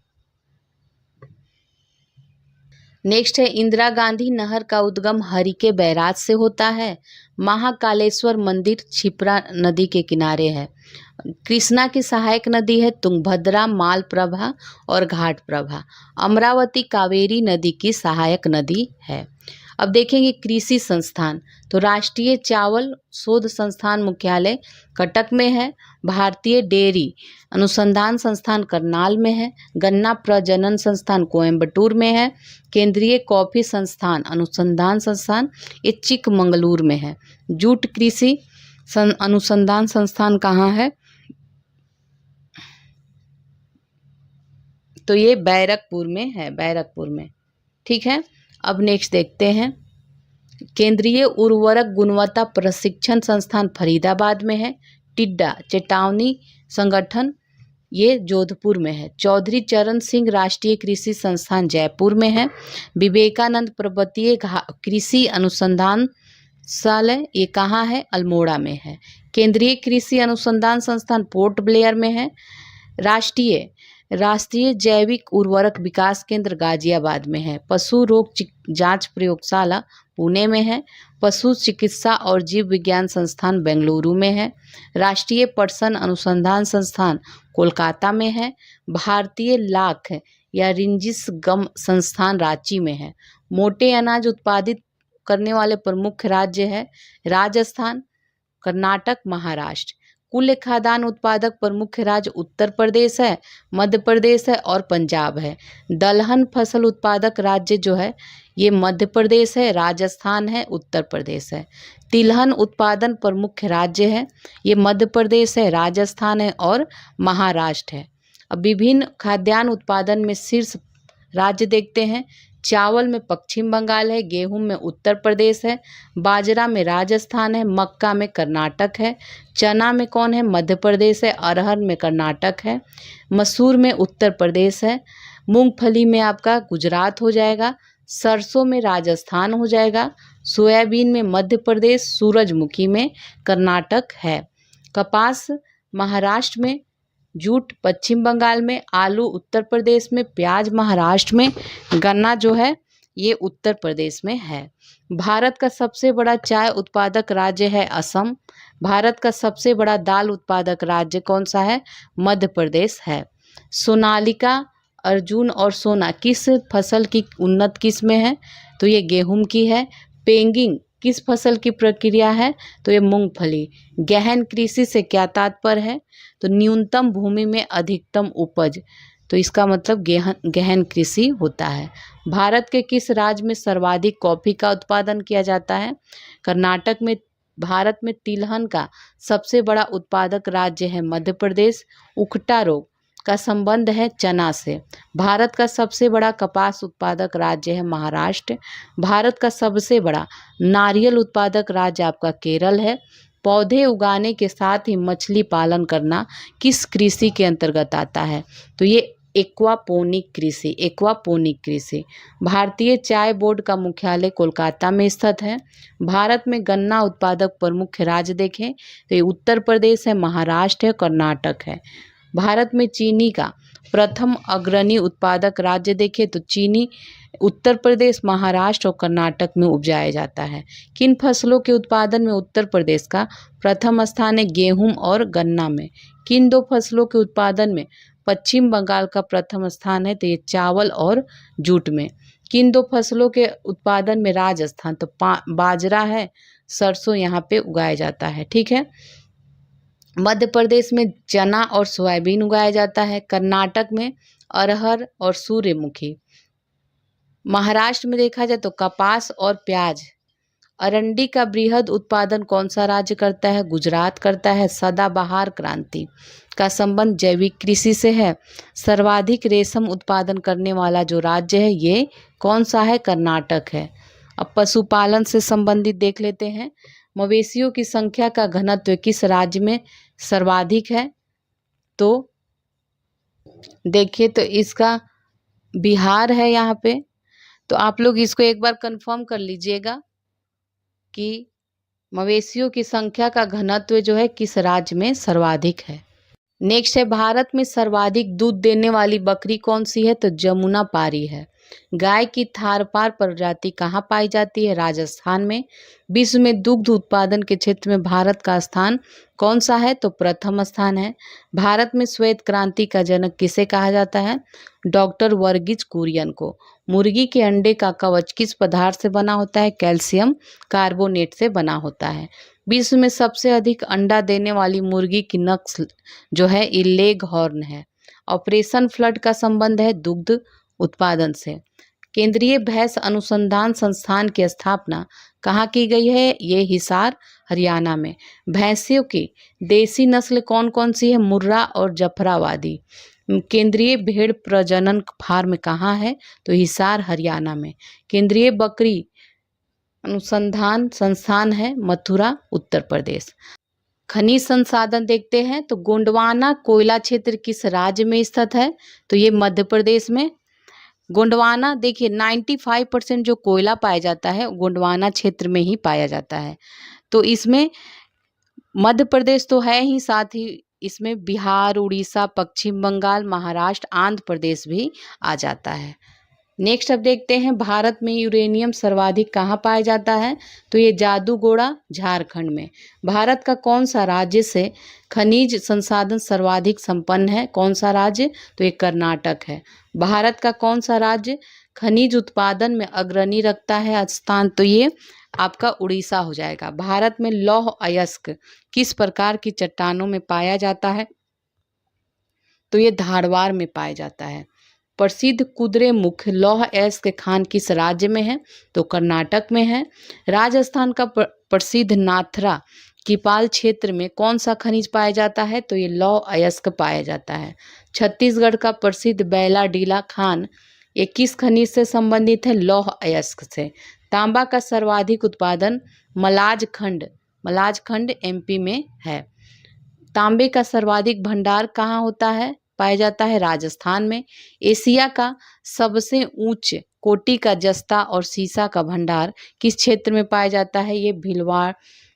Speaker 1: नेक्स्ट है, इंदिरा गांधी नहर का उद्गम हरिके बैराज से होता है। महाकालेश्वर मंदिर क्षिप्रा नदी के किनारे है। कृष्णा की सहायक नदी है तुंगभद्रा, मालप्रभा और घाटप्रभा। अमरावती कावेरी नदी की सहायक नदी है। अब देखेंगे कृषि संस्थान, तो राष्ट्रीय चावल शोध संस्थान मुख्यालय कटक में है। भारतीय डेयरी अनुसंधान संस्थान करनाल में है। गन्ना प्रजनन संस्थान कोयम्बटूर में है। केंद्रीय कॉफी संस्थान अनुसंधान संस्थान ये चिकमंगलूर में है। जूट कृषि अनुसंधान संस्थान कहाँ है? तो ये बैरकपुर में है, बैरकपुर में। ठीक है, अब नेक्स्ट देखते हैं, केंद्रीय उर्वरक गुणवत्ता प्रशिक्षण संस्थान फरीदाबाद में है। टिड्डा चेतावनी संगठन ये जोधपुर में है। चौधरी चरण सिंह राष्ट्रीय कृषि संस्थान जयपुर में है। विवेकानंद पर्वतीय कृषि अनुसंधान संस्थान ये कहाँ है? अल्मोड़ा में है। केंद्रीय कृषि अनुसंधान संस्थान पोर्ट ब्लेयर में है। राष्ट्रीय जैविक उर्वरक विकास केंद्र गाजियाबाद में है। पशु रोग जांच प्रयोगशाला पुणे में है। पशु चिकित्सा और जीव विज्ञान संस्थान बेंगलुरु में है। राष्ट्रीय पटसन अनुसंधान संस्थान कोलकाता में है। भारतीय लाख या रिंजिस गम संस्थान रांची में है। मोटे अनाज उत्पादित करने वाले प्रमुख राज्य है राजस्थान, कर्नाटक, महाराष्ट्र। कुल खाद्यान्न उत्पादक प्रमुख राज्य उत्तर प्रदेश है, मध्य प्रदेश है और पंजाब है। दलहन फसल उत्पादक राज्य जो है ये मध्य प्रदेश है, राजस्थान है, उत्तर प्रदेश है। तिलहन उत्पादन प्रमुख राज्य है, ये मध्य प्रदेश है, राजस्थान है और महाराष्ट्र है। अब विभिन्न खाद्यान्न उत्पादन में शीर्ष राज्य देखते हैं। चावल में पश्चिम बंगाल है। गेहूं में उत्तर प्रदेश है। बाजरा में राजस्थान है। मक्का में कर्नाटक है। चना में कौन है? मध्य प्रदेश है। अरहर में कर्नाटक है। मसूर में उत्तर प्रदेश है। मूंगफली में आपका गुजरात हो जाएगा। सरसों में राजस्थान हो जाएगा। सोयाबीन में मध्य प्रदेश, सूरजमुखी में कर्नाटक है। कपास महाराष्ट्र में, जूट पश्चिम बंगाल में, आलू उत्तर प्रदेश में, प्याज महाराष्ट्र में, गन्ना जो है ये उत्तर प्रदेश में है। भारत का सबसे बड़ा चाय उत्पादक राज्य है असम। भारत का सबसे बड़ा दाल उत्पादक राज्य कौन सा है? मध्य प्रदेश है। सोनालिका, अर्जुन और सोना किस फसल की उन्नत किस्में है? तो ये गेहूं की है। पेंगिंग किस फसल की प्रक्रिया है? तो ये मूंगफली। गहन कृषि से क्या तात्पर्य है? तो न्यूनतम भूमि में अधिकतम उपज, तो इसका मतलब गहन कृषि होता है। भारत के किस राज्य में सर्वाधिक कॉफी का उत्पादन किया जाता है? कर्नाटक में। भारत में तिलहन का सबसे बड़ा उत्पादक राज्य है मध्य प्रदेश। उकटा रोग का संबंध है चना से। भारत का सबसे बड़ा कपास उत्पादक राज्य है महाराष्ट्र। भारत का सबसे बड़ा नारियल उत्पादक राज्य आपका केरल है। पौधे उगाने के साथ ही मछली पालन करना किस कृषि के अंतर्गत आता है? तो ये एक्वापोनिक कृषि, एक्वापोनिक कृषि। भारतीय चाय बोर्ड का मुख्यालय कोलकाता में स्थित है। भारत में गन्ना उत्पादक प्रमुख राज्य देखें तो ये उत्तर प्रदेश है, महाराष्ट्र है, कर्नाटक है। भारत में चीनी का प्रथम अग्रणी उत्पादक राज्य देखें तो चीनी उत्तर प्रदेश, महाराष्ट्र और कर्नाटक में उपजाया जाता है। किन फसलों के उत्पादन में उत्तर प्रदेश का प्रथम स्थान है? गेहूं और गन्ना में। किन दो फसलों के उत्पादन में पश्चिम बंगाल का प्रथम स्थान है? तो ये चावल और जूट में। किन दो फसलों के उत्पादन में राजस्थान? तो बाजरा है, सरसों यहाँ पे उगाया जाता है। ठीक है। मध्य प्रदेश में चना और सोयाबीन उगाया जाता है। कर्नाटक में अरहर और सूर्यमुखी। महाराष्ट्र में देखा जाए तो कपास और प्याज। अरंडी का बृहद उत्पादन कौन सा राज्य करता है? गुजरात करता है। सदाबहार क्रांति का संबंध जैविक कृषि से है। सर्वाधिक रेशम उत्पादन करने वाला जो राज्य है ये कौन सा है? कर्नाटक है। अब पशुपालन से संबंधित देख लेते हैं। मवेशियों की संख्या का घनत्व किस राज्य में सर्वाधिक है? तो देखिए तो इसका बिहार है यहाँ पे। तो आप लोग इसको एक बार कंफर्म कर लीजिएगा कि मवेशियों की संख्या का घनत्व जो है किस राज्य में सर्वाधिक है। नेक्स्ट है, भारत में सर्वाधिक दूध देने वाली बकरी कौन सी है? तो जमुना पारी है। गाय की थारपार प्रजाति कहाँ पाई जाती है? राजस्थान में। विश्व में दुग्ध उत्पादन के क्षेत्र में भारत का स्थान कौन सा है? तो प्रथम स्थान है। भारत में श्वेत क्रांति का जनक किसे कहा जाता है? डॉक्टर वर्गीज कुरियन को। मुर्गी के अंडे का कवच किस पदार्थ से बना होता है? कैल्शियम कार्बोनेट से बना होता है। विश्व में सबसे अधिक अंडा देने वाली मुर्गी की नस्ल जो है ये लेग हॉर्न है। ऑपरेशन फ्लड का संबंध है दुग्ध उत्पादन से। केंद्रीय भैंस अनुसंधान संस्थान की स्थापना कहाँ की गई है? ये हिसार हरियाणा में। भैंसियों की देसी नस्ल कौन कौन सी है? मुर्रा और जफराबादी। केंद्रीय भेड़ प्रजनन फार्म कहाँ है? तो हिसार हरियाणा में। केंद्रीय बकरी अनुसंधान संस्थान है मथुरा, उत्तर प्रदेश। खनिज संसाधन देखते हैं तो गोंडवाना कोयला क्षेत्र किस राज्य में स्थित है? तो ये मध्य प्रदेश में। गोंडवाना देखिए 95% जो कोयला पाया जाता है गोंडवाना क्षेत्र में ही पाया जाता है। तो इसमें मध्य प्रदेश तो है ही, साथ ही इसमें बिहार, उड़ीसा, पश्चिम बंगाल, महाराष्ट्र, आंध्र प्रदेश भी आ जाता है। नेक्स्ट अब देखते हैं, भारत में यूरेनियम सर्वाधिक कहाँ पाया जाता है? तो ये जादूगोड़ा, झारखंड में। भारत का कौन सा राज्य से खनिज संसाधन सर्वाधिक संपन्न है? कौन सा राज्य? तो ये कर्नाटक है। भारत का कौन सा राज्य खनिज उत्पादन में अग्रणी रखता है स्थान? तो ये आपका उड़ीसा हो जाएगा। भारत में लौह अयस्क किस प्रकार की चट्टानों में पाया जाता है? तो ये धारवाड़ में पाया जाता है। प्रसिद्ध कुद्रेमुख लौह अयस्क खान किस राज्य में है? तो कर्नाटक में है। राजस्थान का प्रसिद्ध नाथरा किपाल क्षेत्र में कौन सा खनिज पाया जाता है? तो ये लौह अयस्क पाया जाता है। छत्तीसगढ़ का प्रसिद्ध बैला डीला खान ये किस खनिज से संबंधित है? लौह अयस्क से। तांबा का सर्वाधिक उत्पादन मलाजखंड एमपी में है। तांबे का सर्वाधिक भंडार कहाँ होता है? पाया जाता है राजस्थान में। एशिया का सबसे उच्च कोटि का जस्ता और सीसा का भंडार किस क्षेत्र में पाया जाता है? ये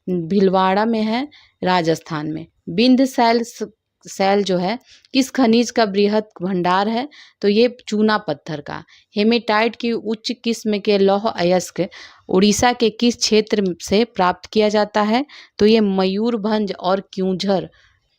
Speaker 1: भीलवाड़ा में है, राजस्थान में। बिंद सैल जो है किस खनिज का बृहद भंडार है? तो ये चूना पत्थर का। हेमेटाइट की उच्च किस्म के लौह अयस्क उड़ीसा के किस क्षेत्र से प्राप्त किया जाता है? तो ये मयूरभंज और क्यूंझर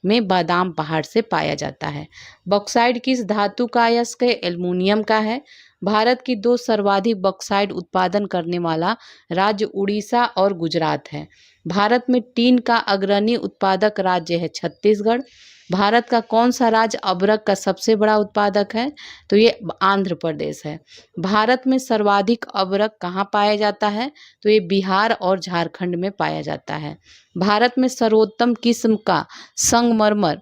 Speaker 1: में बादाम पहाड़ से पाया जाता है। बॉक्साइट किस धातु का अयस्क है? एल्युमिनियम का है। भारत की दो सर्वाधिक बॉक्साइट उत्पादन करने वाला राज्य उड़ीसा और गुजरात है। भारत में टीन का अग्रणी उत्पादक राज्य है छत्तीसगढ़। भारत का कौन सा राज्य अबरक का सबसे बड़ा उत्पादक है? तो ये आंध्र प्रदेश है। भारत में सर्वाधिक अबरक कहाँ पाया जाता है? तो ये बिहार और झारखंड में पाया जाता है। भारत में सर्वोत्तम किस्म का संगमरमर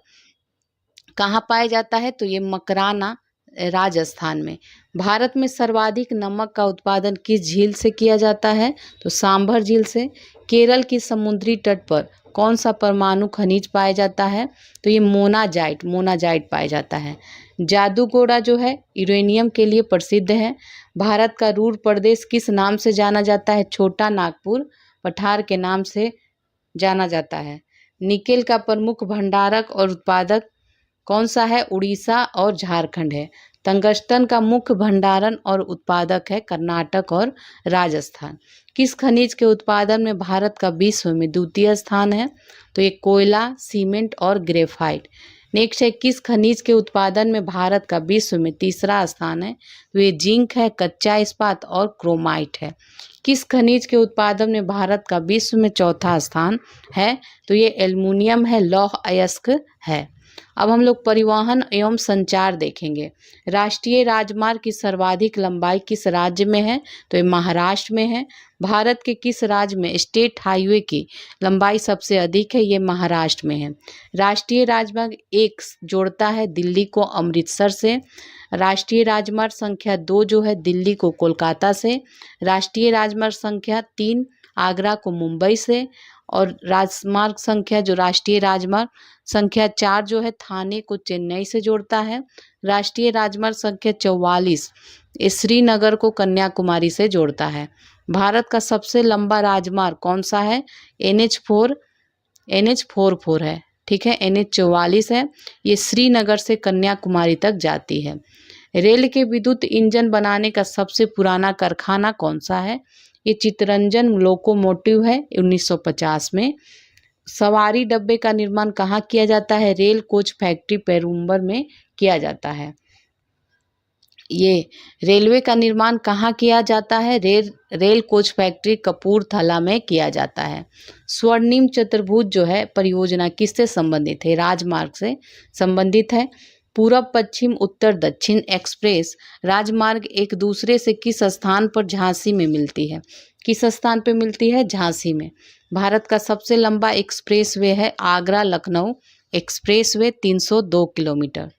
Speaker 1: कहाँ पाया जाता है? तो ये मकराना, राजस्थान में। भारत में सर्वाधिक नमक का उत्पादन किस झील से किया जाता है? तो सांभर झील से। केरल की समुद्री तट पर कौन सा परमाणु खनिज पाया जाता है? तो ये मोनाजाइट पाया जाता है। जादूगोड़ा जो है यूरेनियम के लिए प्रसिद्ध है। भारत का रूर प्रदेश किस नाम से जाना जाता है? छोटा नागपुर पठार के नाम से जाना जाता है। निकेल का प्रमुख भंडारक और उत्पादक कौन सा है? उड़ीसा और झारखंड है। टंगस्टन का मुख्य भंडारण और उत्पादक है कर्नाटक और राजस्थान। किस खनिज के उत्पादन में भारत का विश्व में द्वितीय स्थान है? तो ये कोयला, सीमेंट और ग्रेफाइट। नेक्स्ट है, किस खनिज के उत्पादन में भारत का विश्व में तीसरा स्थान है? तो ये जिंक है, कच्चा इस्पात और क्रोमाइट है। किस खनिज के उत्पादन में भारत का विश्व में चौथा स्थान है? तो ये एल्युमिनियम है, लौह अयस्क है। अब हम लोग परिवहन एवं संचार देखेंगे। राष्ट्रीय राजमार्ग की सर्वाधिक लंबाई किस राज्य में है? तो ये महाराष्ट्र में है। भारत के किस राज्य में स्टेट हाईवे की लंबाई सबसे अधिक है? ये महाराष्ट्र में है। राष्ट्रीय राजमार्ग 1 जोड़ता है दिल्ली को अमृतसर से। राष्ट्रीय राजमार्ग संख्या 2 जो है दिल्ली को कोलकाता से। राष्ट्रीय राजमार्ग संख्या 3 आगरा को मुंबई से। और राजमार्ग संख्या जो राष्ट्रीय राजमार्ग संख्या 4 जो है थाने को चेन्नई से जोड़ता है। राष्ट्रीय राजमार्ग संख्या 44 श्रीनगर को कन्याकुमारी से जोड़ता है। भारत का सबसे लंबा राजमार्ग कौन सा है? NH44 है, ठीक है। NH44 है, ये श्रीनगर से कन्याकुमारी तक जाती है। रेल के विद्युत इंजन बनाने का सबसे पुराना कारखाना कौन सा है? ये चित्तरंजन लोकोमोटिव है 1950 में। सवारी डब्बे का निर्माण कहाँ किया जाता है? रेल कोच फैक्ट्री पेरुम्बर में किया जाता है। ये रेलवे का निर्माण कहाँ किया जाता है? रेल कोच फैक्ट्री कपूरथला में किया जाता है। स्वर्णिम चतुर्भुज जो है परियोजना किससे संबंधित है? राजमार्ग से संबंधित है। पूरब पश्चिम उत्तर दक्षिण एक्सप्रेस राजमार्ग एक दूसरे से किस स्थान पर झांसी में मिलती है? किस स्थान पर मिलती है? झांसी में। भारत का सबसे लंबा एक्सप्रेस वे है Agra Lucknow express way 302 kilometre.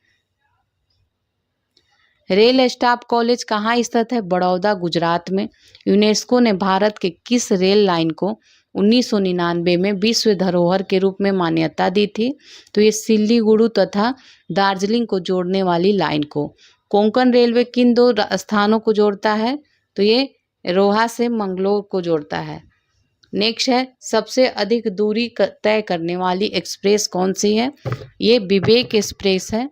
Speaker 1: Rail staff college कहाँ स्थित है? बड़ौदा गुजरात में। यूनेस्को ने भारत के किस रेल लाइन को 1999 में विश्व धरोहर के रूप में मान्यता दी थी? तो ये सिल्लीगुड़ू तथा दार्जिलिंग को जोड़ने वाली लाइन को। कोंकण रेलवे किन 2 स्थानों को जोड़ता है? तो ये रोहा से मंगलोर को जोड़ता है। नेक्स्ट है, सबसे अधिक दूरी तय करने वाली एक्सप्रेस कौन सी है? ये विवेक एक्सप्रेस है,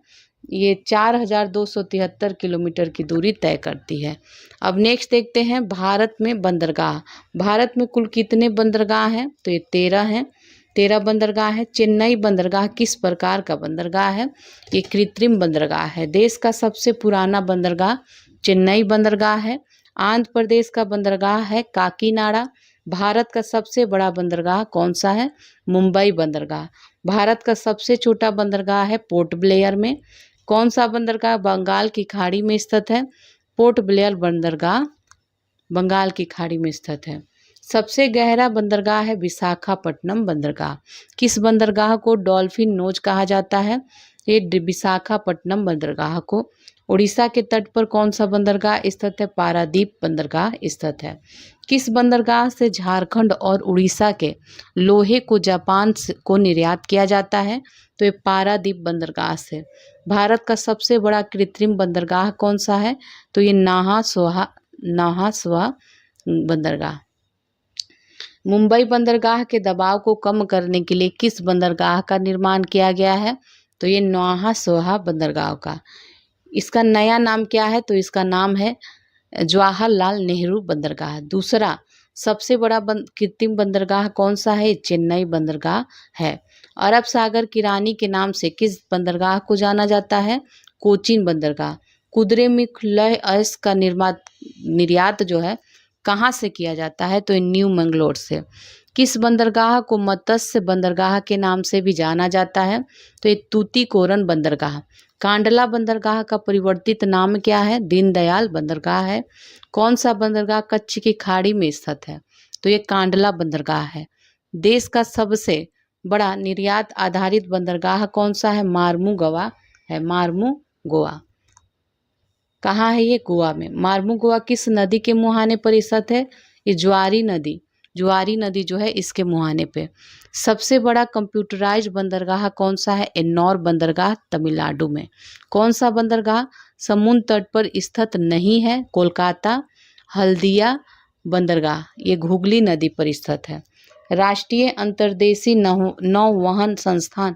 Speaker 1: ये 4273 किलोमीटर की दूरी तय करती है। अब नेक्स्ट देखते हैं भारत में बंदरगाह। भारत में कुल कितने बंदरगाह हैं? तो ये 13 हैं, 13 बंदरगाह है। चेन्नई बंदरगाह किस प्रकार का बंदरगाह है? ये कृत्रिम बंदरगाह है। देश का सबसे पुराना बंदरगाह चेन्नई बंदरगाह है। आंध्र प्रदेश का बंदरगाह है काकीनाडा। भारत का सबसे बड़ा बंदरगाह कौन सा है? मुंबई बंदरगाह। भारत का सबसे छोटा बंदरगाह है पोर्ट ब्लेयर में। कौन सा बंदरगाह बंगाल की खाड़ी में स्थित है? पोर्ट ब्लेयर बंदरगाह बंगाल की खाड़ी में स्थित है। सबसे गहरा बंदरगाह है विशाखापट्टनम बंदरगाह। किस बंदरगाह को डॉल्फिन नोज कहा जाता है? ये विशाखापट्टनम बंदरगाह को। उड़ीसा के तट पर कौन सा बंदरगाह स्थित है? पारादीप बंदरगाह स्थित है। किस बंदरगाह से झारखंड और उड़ीसा के लोहे को जापान को निर्यात किया जाता है? तो ये पारादीप बंदरगाह से। भारत का सबसे बड़ा कृत्रिम बंदरगाह कौन सा है? तो ये नाहा सोहा बंदरगाह। मुंबई बंदरगाह के दबाव को कम करने के लिए किस बंदरगाह का निर्माण किया गया है? तो ये नाहा सोहा बंदरगाह का। इसका नया नाम क्या है? तो इसका नाम है जवाहरलाल नेहरू बंदरगाह। दूसरा सबसे बड़ा कृत्रिम बंदरगाह कौन सा है? चेन्नई बंदरगाह है। अरब सागर की रानी के नाम से किस बंदरगाह को जाना जाता है? कोचीन बंदरगाह। कुद्रेमुख लौह अयस्क का निर्यात जो है कहाँ से किया जाता है? तो न्यू मंगलोर से। किस बंदरगाह को मत्स्य बंदरगाह के नाम से भी जाना जाता है? तो ये तूतीकोरन बंदरगाह। कांडला बंदरगाह का परिवर्तित नाम क्या है? दीनदयाल बंदरगाह है। कौन सा बंदरगाह कच्छ की खाड़ी में स्थित है? तो ये कांडला बंदरगाह है। देश का सबसे बड़ा निर्यात आधारित बंदरगाह कौन सा है? मार्मू गोवा है। मार्मू गोवा कहाँ है? ये गोवा में। मार्मू गोवा किस नदी के मुहाने पर स्थित है? ये ज्वारी नदी जुआरी नदी जो है इसके मुहाने पे। सबसे बड़ा कंप्यूटराइज्ड बंदरगाह कौन सा है? एन्नौर बंदरगाह तमिलनाडु में। कौन सा बंदरगाह समुद्र तट पर स्थित नहीं है? कोलकाता हल्दिया बंदरगाह, ये हुगली नदी पर स्थित है। राष्ट्रीय अंतर्देशीय नौवहन संस्थान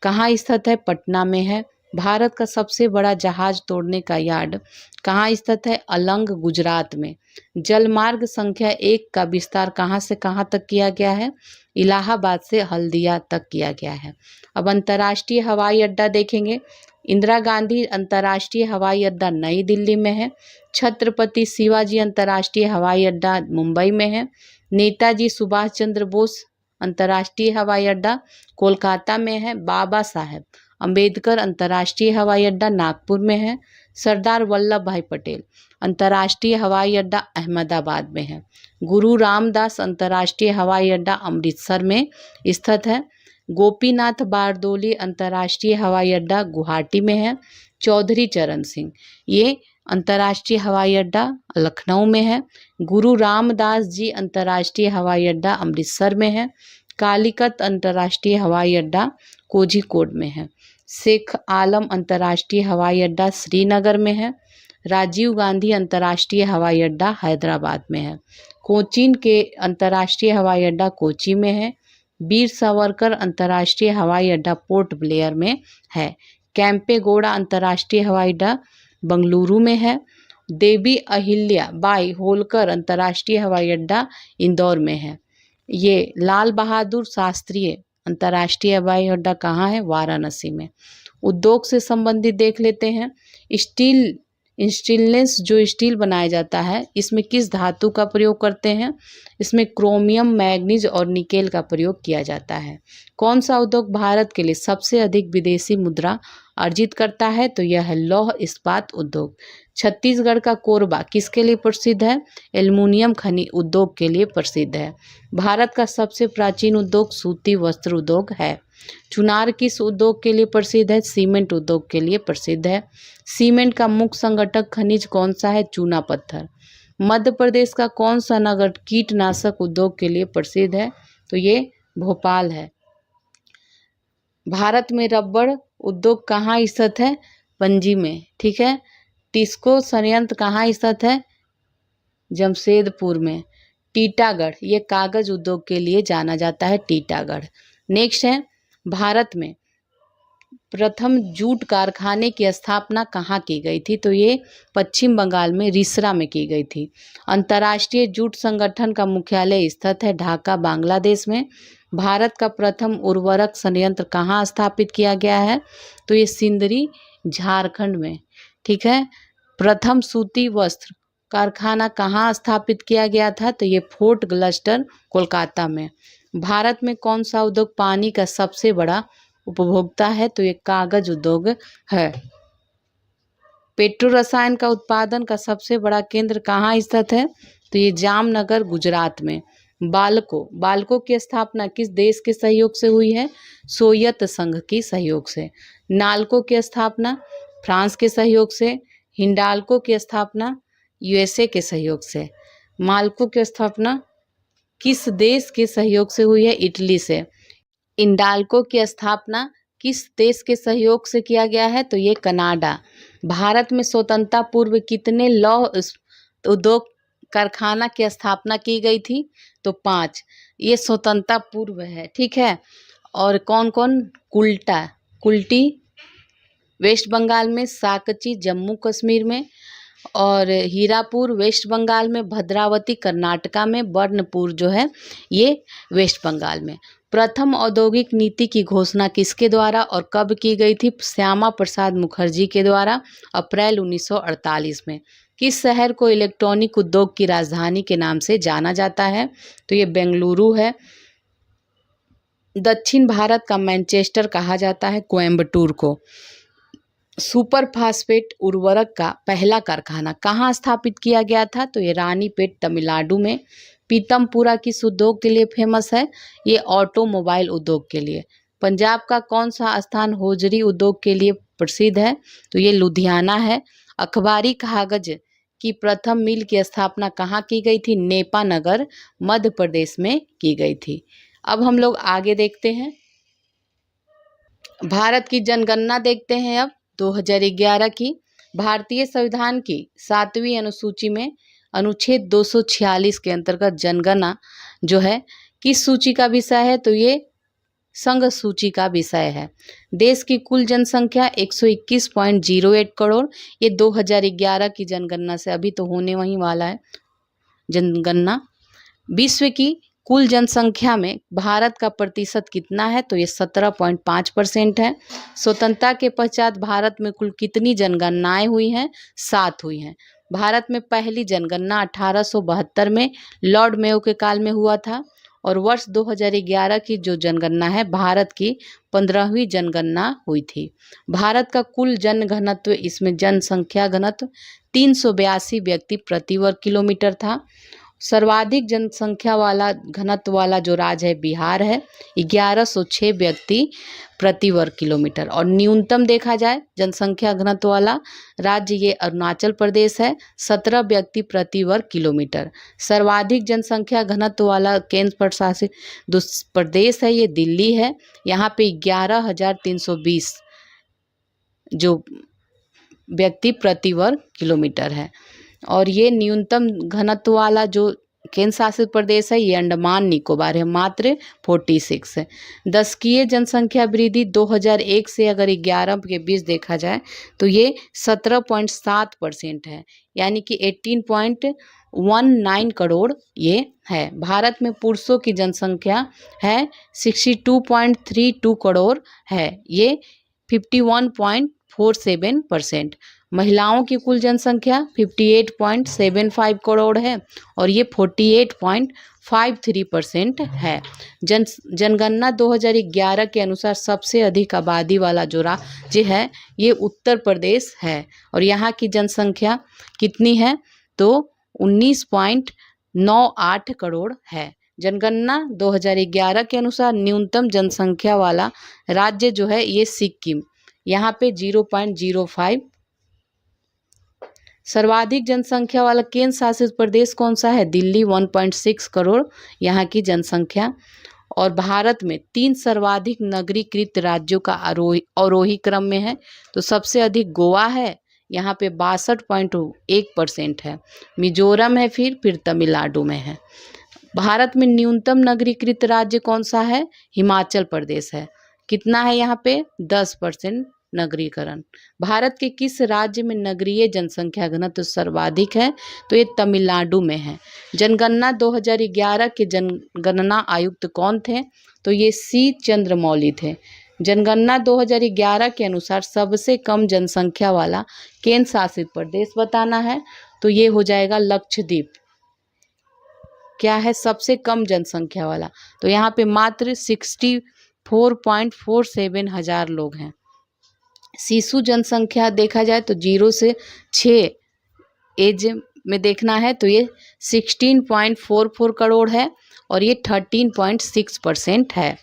Speaker 1: कहाँ स्थित है? पटना में है। भारत का सबसे बड़ा जहाज तोड़ने का यार्ड कहाँ स्थित है? अलंग गुजरात में। जलमार्ग संख्या 1 का विस्तार कहाँ से कहाँ तक किया गया है? इलाहाबाद से हल्दिया तक किया गया है। अब अंतर्राष्ट्रीय हवाई अड्डा देखेंगे। इंदिरा गांधी अंतर्राष्ट्रीय हवाई अड्डा नई दिल्ली में है। छत्रपति शिवाजी अंतर्राष्ट्रीय हवाई अड्डा मुंबई में है। नेताजी सुभाष चंद्र बोस अंतर्राष्ट्रीय हवाई अड्डा कोलकाता में है। बाबा साहेब अंबेडकर अंतर्राष्ट्रीय हवाई अड्डा नागपुर में है। सरदार वल्लभ भाई पटेल अंतर्राष्ट्रीय हवाई अड्डा अहमदाबाद में है। गुरु रामदास अंतर्राष्ट्रीय हवाई अड्डा अमृतसर में स्थित है। गोपीनाथ बारदोली अंतर्राष्ट्रीय हवाई अड्डा गुवाहाटी में है। चौधरी चरण सिंह ये अंतर्राष्ट्रीय हवाई अड्डा लखनऊ में है। गुरु रामदास जी अंतर्राष्ट्रीय हवाई अड्डा अमृतसर में है। कालीकत अंतर्राष्ट्रीय हवाई अड्डा कोझिकोड में है। शेख आलम अंतर्राष्ट्रीय हवाई अड्डा श्रीनगर में है। राजीव गांधी अंतर्राष्ट्रीय हवाई अड्डा हैदराबाद में है। कोचीन के अंतर्राष्ट्रीय हवाई अड्डा कोची में है। वीर सावरकर अंतर्राष्ट्रीय हवाई अड्डा पोर्ट ब्लेयर में है। कैंपेगौड़ा अंतर्राष्ट्रीय हवाई अड्डा बंगलुरु में है। देवी अहिल्या बाई होलकर अंतर्राष्ट्रीय हवाई अड्डा इंदौर में है। ये लाल बहादुर शास्त्री अंतर्राष्ट्रीय हवाई अड्डा कहाँ है? वाराणसी में। उद्योग से संबंधित देख लेते हैं। स्टेनलेस जो स्टील बनाया जाता है इसमें किस धातु का प्रयोग करते हैं? इसमें क्रोमियम मैग्नीज और निकेल का प्रयोग किया जाता है। कौन सा उद्योग भारत के लिए सबसे अधिक विदेशी मुद्रा अर्जित करता है? तो यह है लौह इस्पात उद्योग। छत्तीसगढ़ का कोरबा किसके लिए प्रसिद्ध है? एल्युमिनियम खनिज उद्योग के लिए प्रसिद्ध है। भारत का सबसे प्राचीन उद्योग सूती वस्त्र उद्योग है। चुनार किस उद्योग के लिए प्रसिद्ध है? सीमेंट उद्योग के लिए प्रसिद्ध है। सीमेंट का मुख्य संगठक खनिज कौन सा है? चूना पत्थर। मध्य प्रदेश का कौन सा नगर कीटनाशक उद्योग के लिए प्रसिद्ध है? तो ये भोपाल है। भारत में रबड़ उद्योग कहाँ स्थित है? पणजी में। ठीक है। टिस्को संयंत्र कहाँ स्थित है? जमशेदपुर में। टीटागढ़ ये कागज उद्योग के लिए जाना जाता है। टीटागढ़। नेक्स्ट है भारत में प्रथम जूट कारखाने की स्थापना कहाँ की गई थी? तो ये पश्चिम बंगाल में रिसरा में की गई थी। अंतर्राष्ट्रीय जूट संगठन का मुख्यालय स्थित है ढाका बांग्लादेश में। भारत का प्रथम उर्वरक संयंत्र कहाँ स्थापित किया गया है? तो ये सिंदरी झारखंड में। ठीक है। प्रथम सूती वस्त्र कारखाना कहाँ स्थापित किया गया था? तो ये फोर्ट ग्लस्टर कोलकाता में। भारत में कौन सा उद्योग पानी का सबसे बड़ा उपभोक्ता है? तो ये कागज उद्योग है। पेट्रो रसायन का उत्पादन का सबसे बड़ा केंद्र कहाँ स्थित है? तो ये जामनगर गुजरात में। बाल्को की स्थापना किस देश के सहयोग से हुई है? सोवियत संघ की सहयोग से। नाल्को की स्थापना फ्रांस के सहयोग से। हिंडाल्को की स्थापना यूएसए के सहयोग से। माल्को की स्थापना किस देश के सहयोग से हुई है? इटली से। इंडाल्को की स्थापना किस देश के सहयोग से किया गया है? तो ये कनाडा। भारत में स्वतंत्रता पूर्व कितने लौह उद्योग कारखाना की स्थापना की गई थी? तो 5। ये स्वतंत्रता पूर्व है। ठीक है। और कौन कौन? कुल्टी वेस्ट बंगाल में, साकची जम्मू कश्मीर में, और हीरापुर वेस्ट बंगाल में, भद्रावती कर्नाटका में, बर्नपुर जो है ये वेस्ट बंगाल में। प्रथम औद्योगिक नीति की घोषणा किसके द्वारा और कब की गई थी? श्यामा प्रसाद मुखर्जी के द्वारा अप्रैल 1948 में। किस शहर को इलेक्ट्रॉनिक उद्योग की राजधानी के नाम से जाना जाता है? तो ये बेंगलुरु है। दक्षिण भारत का मैनचेस्टर कहा जाता है कोयम्बटूर को। सुपर फास्फेट उर्वरक का पहला कारखाना कहाँ स्थापित किया गया था? तो ये रानीपेट तमिलनाडु में। पीतमपुरा किस उद्योग के लिए फेमस है? ये ऑटोमोबाइल उद्योग के लिए। पंजाब का कौन सा स्थान होजरी उद्योग के लिए प्रसिद्ध है? तो ये लुधियाना है। अखबारी कागज की प्रथम मिल की स्थापना कहाँ की गई थी? नेपानगर मध्य प्रदेश में की गई थी। अब हम लोग आगे देखते हैं, भारत की जनगणना देखते हैं। अब 2011 की भारतीय संविधान की 7वीं अनुसूची में अनुच्छेद 246 के अंतर्गत जनगणना जो है किस सूची का विषय है? तो ये संघ सूची का विषय है। देश की कुल जनसंख्या 121.08 करोड़, ये 2011 की जनगणना से अभी तो होने वही वाला है जनगणना। विश्व की कुल जनसंख्या में भारत का प्रतिशत कितना है? तो ये 17.5% है। स्वतंत्रता के पश्चात भारत में कुल कितनी जनगणनाएं हुई हैं? 7 हुई हैं। भारत में पहली जनगणना 1872 में लॉर्ड मेयो के काल में हुआ था और वर्ष 2011 की जो जनगणना है भारत की 15वीं जनगणना हुई थी। भारत का कुल जनघनत्व, इसमें जनसंख्या घनत्व 382 व्यक्ति प्रति वर्ग किलोमीटर था। सर्वाधिक जनसंख्या वाला घनत्व वाला जो राज्य है बिहार है, 1106 व्यक्ति प्रति वर्ग किलोमीटर। और न्यूनतम देखा जाए जनसंख्या घनत्व वाला राज्य ये अरुणाचल प्रदेश है, 17 व्यक्ति प्रति वर्ग किलोमीटर। सर्वाधिक जनसंख्या घनत्व वाला केंद्र प्रशासित प्रदेश है ये दिल्ली है, यहाँ पे 11,320 जो व्यक्ति प्रति वर्ग किलोमीटर है। और ये न्यूनतम घनत्व वाला जो केंद्र शासित प्रदेश है ये अंडमान निकोबार है, मात्र 46 है। दशकीय जनसंख्या वृद्धि 2001 से अगर 11 के बीच देखा जाए तो ये 17.7% है, यानी कि 18.19 करोड़ ये है। भारत में पुरुषों की जनसंख्या है 62.32 करोड़ है, ये 51.47%। महिलाओं की कुल जनसंख्या 58.75 करोड़ है और ये 48.53% है। जनगणना 2011 के अनुसार सबसे अधिक आबादी वाला जो राज्य है ये उत्तर प्रदेश है और यहाँ की जनसंख्या कितनी है? तो 19.98 करोड़ है। जनगणना 2011 के अनुसार न्यूनतम जनसंख्या वाला राज्य जो है ये सिक्किम, यहाँ पे 0.05। सर्वाधिक जनसंख्या वाला केंद्र शासित प्रदेश कौन सा है? दिल्ली, 1.6 करोड़ यहाँ की जनसंख्या। और भारत में 3 सर्वाधिक नगरीकृत राज्यों का अवरोही क्रम में है, तो सबसे अधिक गोवा है, यहाँ पे 62.1% है। मिजोरम है, फिर तमिलनाडु में है। भारत में न्यूनतम नगरीकृत राज्य कौन सा है? हिमाचल प्रदेश है, कितना है यहाँ पे? 10% नगरीकरण। भारत के किस राज्य में नगरीय जनसंख्या घनत्व सर्वाधिक है? तो ये तमिलनाडु में है। जनगणना 2011 के जनगणना आयुक्त कौन थे? तो ये सी चंद्रमौली थे। जनगणना 2011 के अनुसार सबसे कम जनसंख्या वाला केंद्र शासित प्रदेश बताना है, तो ये हो जाएगा लक्षद्वीप। क्या है सबसे कम जनसंख्या वाला? तो यहाँ पे मात्र 64.47 हजार लोग हैं। शिशु जनसंख्या देखा जाए तो 0 से 6 एज में देखना है तो ये 16.44 करोड़ है और ये 13.6% है।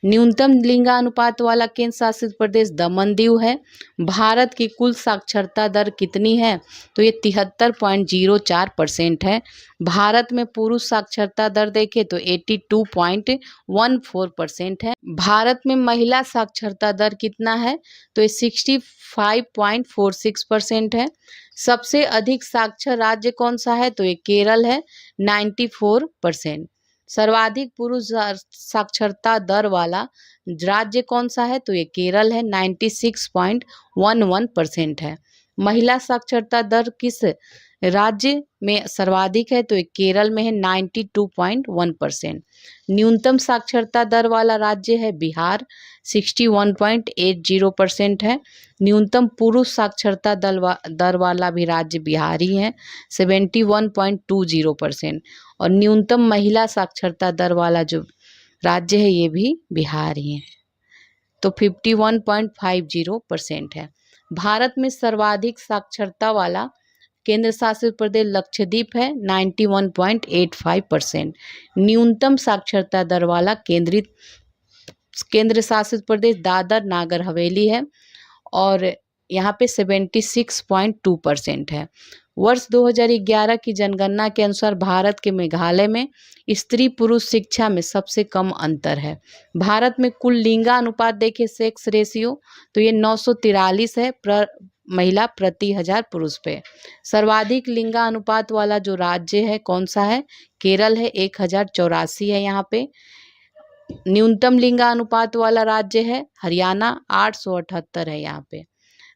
Speaker 1: न्यूनतम लिंगानुपात वाला केंद्र शासित प्रदेश दमन दीव है। भारत की कुल साक्षरता दर कितनी है? तो ये 73.04% है। भारत में पुरुष साक्षरता दर देखें तो 82.14% है। भारत में महिला साक्षरता दर कितना है? तो ये 65.46% है। सबसे अधिक साक्षर राज्य कौन सा है? तो ये केरल है, 94%। सर्वाधिक पुरुष साक्षरता दर वाला राज्य कौन सा है? तो ये केरल है, 96.11% है। महिला साक्षरता दर किस राज्य में सर्वाधिक है? तो ये केरल में है, 92.1%। न्यूनतम साक्षरता दर वाला राज्य है बिहार, 61.80% है। न्यूनतम पुरुष साक्षरता दर वाला भी राज्य बिहार ही है, 71.20%। और न्यूनतम महिला साक्षरता दर वाला जो राज्य है ये भी बिहार ही है, तो 51.50% है। भारत में सर्वाधिक साक्षरता वाला केंद्र शासित प्रदेश लक्षद्वीप है, 91.85%। न्यूनतम साक्षरता दर वाला केंद्र शासित प्रदेश दादर नागर हवेली है और यहाँ पे 76.2% है। वर्ष 2011 की जनगणना के अनुसार भारत के मेघालय में स्त्री पुरुष शिक्षा में सबसे कम अंतर है। भारत में कुल लिंगानुपात देखें, सेक्स रेशियो, तो ये 943 है महिला प्रति 1000 पुरुष पे। सर्वाधिक लिंगानुपात वाला जो राज्य है कौन सा है? केरल है, 1084 है यहाँ पे। न्यूनतम लिंगानुपात वाला राज्य है हरियाणा, 878 है यहाँ पे।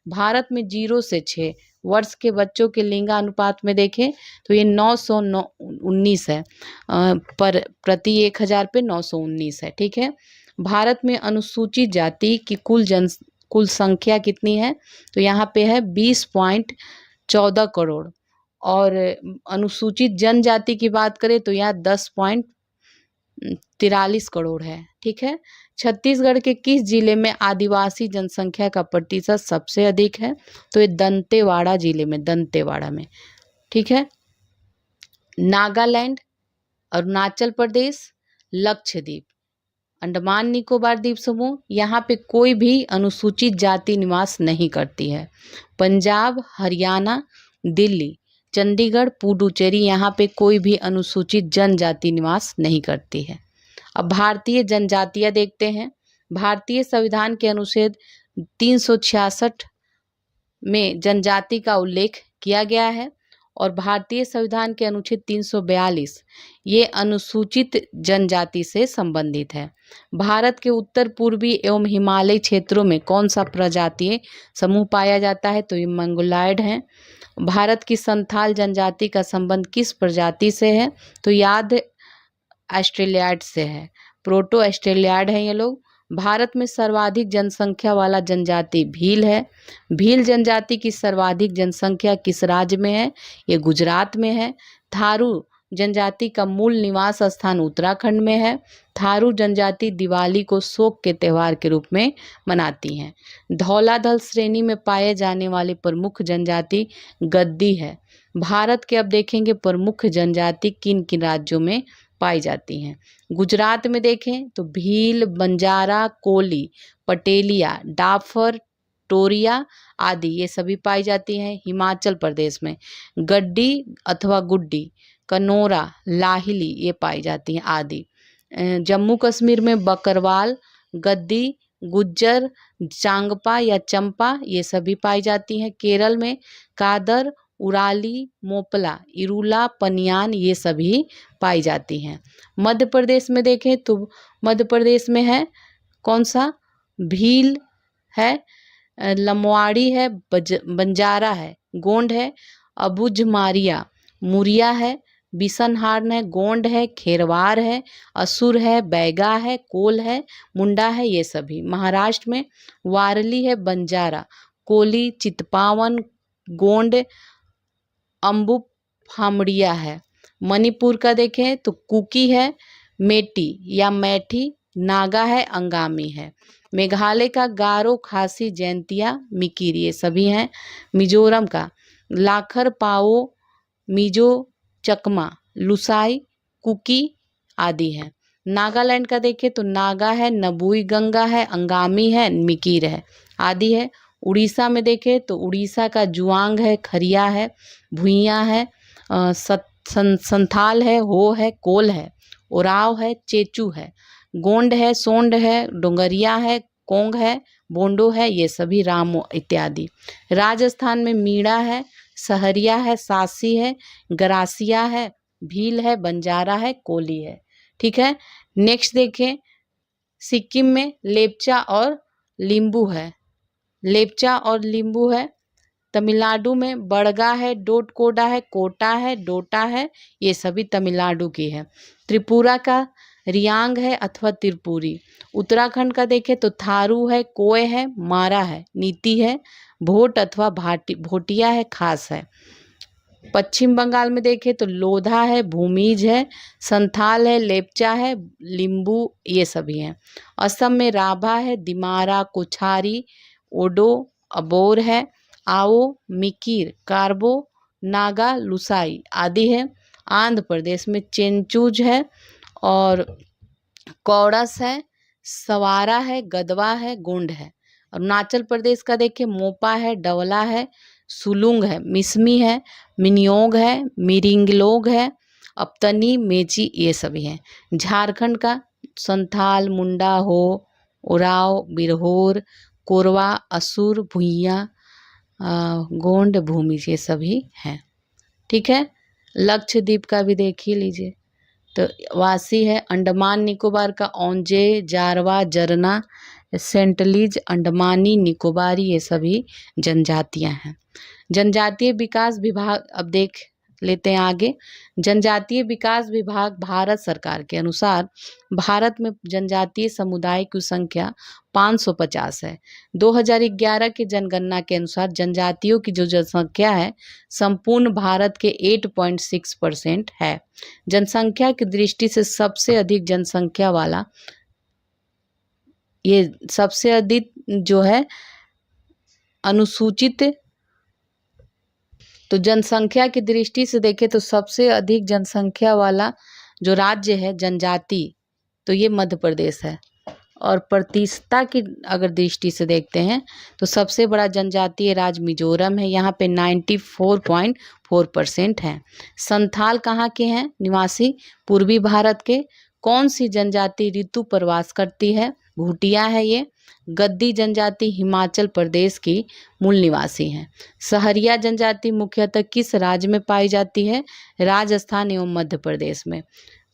Speaker 1: भारत में 0 से 6 वर्ष के बच्चों के लिंगानुपात में देखें तो ये 919 है, पर प्रति 1000 पे 919 है। ठीक है। भारत में अनुसूचित जाति की कुल संख्या कितनी है? तो यहाँ पे है 20.14 करोड़, और अनुसूचित जनजाति की बात करें तो यहाँ 10.43 करोड़ है। ठीक है। छत्तीसगढ़ के किस जिले में आदिवासी जनसंख्या का प्रतिशत सबसे अधिक है? तो ये दंतेवाड़ा जिले में, दंतेवाड़ा में। ठीक है। नागालैंड, अरुणाचल प्रदेश, लक्षद्वीप, अंडमान निकोबार द्वीप समूह, यहाँ पे कोई भी अनुसूचित जाति निवास नहीं करती है। पंजाब, हरियाणा, दिल्ली, चंडीगढ़, पुडुचेरी, यहाँ पे कोई भी अनुसूचित जनजाति निवास नहीं करती है। अब भारतीय जनजातियां देखते हैं। भारतीय संविधान के अनुच्छेद 366 में जनजाति का उल्लेख किया गया है, और भारतीय संविधान के अनुच्छेद 342 ये अनुसूचित जनजाति से संबंधित है। भारत के उत्तर पूर्वी एवं हिमालयी क्षेत्रों में कौन सा प्रजातीय समूह पाया जाता है? तो ये मंगोलॉयड है। भारत की संथाल जनजाति का संबंध किस प्रजाति से है? तो याद ऑस्ट्रेलियाड से है, प्रोटो ऑस्ट्रेलियाड है ये लोग। भारत में सर्वाधिक जनसंख्या वाला जनजाति भील है। भील जनजाति की सर्वाधिक जनसंख्या किस राज्य में है? ये गुजरात में है। थारू जनजाति का मूल निवास स्थान उत्तराखंड में है। थारू जनजाति दिवाली को शोक के त्यौहार के रूप में मनाती हैं। धौलाधल श्रेणी में पाए जाने वाली प्रमुख जनजाति गद्दी है। भारत के अब देखेंगे प्रमुख जनजाति किन किन राज्यों में पाई जाती हैं। गुजरात में देखें तो भील, बंजारा, कोली, पटेलिया, डाफर, टोरिया आदि ये सभी पाई जाती हैं। हिमाचल प्रदेश में गड्डी अथवा गुड्डी, कनोरा, लाहिली ये पाई जाती हैं आदि। जम्मू कश्मीर में बकरवाल, गद्दी, गुज्जर, चांगपा या चंपा ये सभी पाई जाती हैं। केरल में कादर, उराली, मोपला, इरूला, पनियान ये सभी पाई जाती हैं। मध्य प्रदेश में देखें तो मध्य प्रदेश में है कौन सा? भील है, लमवाड़ी है, बंजारा है, गोंड है, अबुझमारिया, मुरिया है, बिसनहार्न है, गोंड है, खेरवार है, असुर है, बैगा है, कोल है, मुंडा है ये सभी। महाराष्ट्र में वारली है, बंजारा, कोली, चितपावन, गोंड, अम्बु फामड़िया है। मणिपुर का देखें तो कुकी है, मेटी या मैठी, नागा है, अंगामी है। मेघालय का गारो, खासी, जैंतिया, मिकिर ये सभी हैं। मिजोरम का लाखर, पाओ, मिजो, चकमा, लुसाई, कुकी आदि हैं। नागालैंड का देखें तो नागा है, नबुई गंगा है, अंगामी है, मिकिर है आदि है। उड़ीसा में देखें तो उड़ीसा का जुआंग है, खरिया है, भुइयाँ है, संथाल है, हो है, कोल है, ओराव है, चेचू है, गोंड है, सोंड है, डोंगरिया है, कोंग है, बोंडो है ये सभी, रामो इत्यादि। राजस्थान में मीणा है, सहरिया है, सासी है, गरासिया है, भील है, बंजारा है, कोली है। ठीक है। नेक्स्ट देखें, सिक्किम में लेप्चा और लिम्बू है, लेप्चा और लिम्बू है। तमिलनाडु में बड़गा है, डोटकोडा है, कोटा है, डोटा है ये सभी तमिलनाडु की है। त्रिपुरा का रियांग है अथवा त्रिपुरी। उत्तराखंड का देखें तो थारू है, कोय है, मारा है, नीति है, भोट अथवा भोटिया है, खास है। पश्चिम बंगाल में देखें तो लोधा है, भूमिज है, संथाल है, लेप्चा है, लिम्बू ये सभी हैं। असम में राभा है, दिमारा, कोछारी, ओडो, अबोर है, आओ, मिकिर, कार्बो, नागा, लुसाई आदि है। आंध्र प्रदेश में चेंचूज है और कौड़स है, सवारा है, गदवा है, गोंड है। अरुणाचल प्रदेश का देखिए मोपा है, डवला है, सुलुंग है, मिसमी है, मिनियोंग है, मिरिंगलोग है, अपतनी, मेची, ये सभी हैं। झारखंड का संथाल, मुंडा, हो, उराव, बिरहोर, कोरवा, असुर, भुइयां, गोंड, भूमि, ये सभी हैं। ठीक है। लक्षद्वीप का भी देख ही लीजिए। तो वासी है अंडमान निकोबार का ओंजे, जारवा, जरना, सेंटलीज, अंडमानी, निकोबारी, ये सभी जनजातियां हैं। जनजातीय विकास विभाग अब देख लेते हैं आगे। जनजातीय विकास विभाग भारत सरकार के अनुसार भारत में जनजातीय समुदाय की संख्या 550 है। 2011 की जनगणना के अनुसार जनजातियों की जो जनसंख्या है संपूर्ण भारत के 8.6% है। जनसंख्या की दृष्टि से सबसे अधिक जनसंख्या वाला, ये सबसे अधिक जो है अनुसूचित, तो जनसंख्या की दृष्टि से देखें तो सबसे अधिक जनसंख्या वाला जो राज्य है जनजाति, तो ये मध्य प्रदेश है। और प्रतिशतता की अगर दृष्टि से देखते हैं तो सबसे बड़ा जनजातीय राज्य मिजोरम है, यहाँ पे 94.4% है। संथाल कहाँ के हैं निवासी? पूर्वी भारत के। कौन सी जनजाति ऋतु पर वास करती है? भूटिया है ये। गद्दी जनजाति हिमाचल प्रदेश की मूल निवासी हैं। सहरिया जनजाति मुख्यतः किस राज्य में पाई जाती है? राजस्थान एवं मध्य प्रदेश में।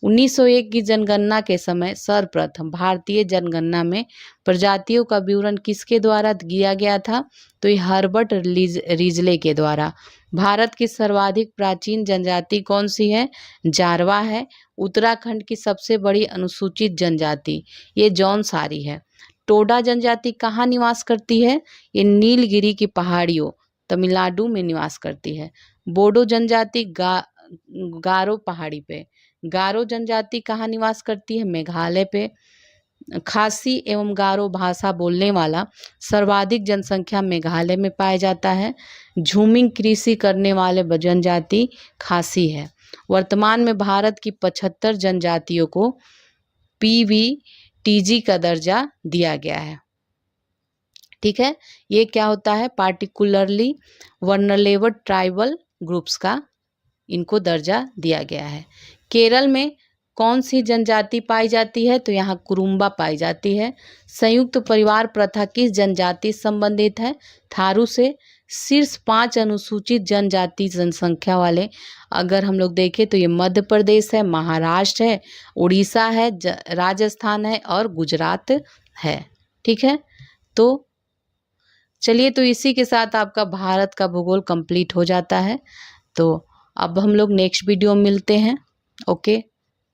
Speaker 1: 1901 की जनगणना के समय सर्वप्रथम भारतीय जनगणना में प्रजातियों का विवरण किसके द्वारा किया गया था? तो ये हर्बर्ट रिजले के द्वारा। भारत की सर्वाधिक प्राचीन जनजाति कौन सी है? जारवा है। उत्तराखंड की सबसे बड़ी अनुसूचित जनजाति ये जौनसारी है। टोडा जनजाति कहाँ निवास करती है? ये नीलगिरी की पहाड़ियों तमिलनाडु में निवास करती है। बोडो जनजाति गारो पहाड़ी पे। गारो जनजाति कहाँ निवास करती है? मेघालय पे। खासी एवं गारो भाषा बोलने वाला सर्वाधिक जनसंख्या मेघालय में पाया जाता है। झूमिंग कृषि करने वाले जनजाति खासी है। वर्तमान में भारत की 75 जनजातियों को PVTG का दर्जा दिया गया है। ठीक है। ये क्या होता है? पार्टिकुलरली वल्नरेबल ट्राइबल ग्रुप्स का इनको दर्जा दिया गया है। केरल में कौन सी जनजाति पाई जाती है? तो यहाँ कुरुम्बा पाई जाती है। संयुक्त परिवार प्रथा किस जनजाति से संबंधित है? थारू से। शीर्ष 5 अनुसूचित जनजाति जनसंख्या वाले अगर हम लोग देखें तो ये मध्य प्रदेश है, महाराष्ट्र है, उड़ीसा है, राजस्थान है और गुजरात है। ठीक है। तो चलिए, तो इसी के साथ आपका भारत का भूगोल कंप्लीट हो जाता है। तो अब हम लोग नेक्स्ट वीडियो में मिलते हैं। ओके।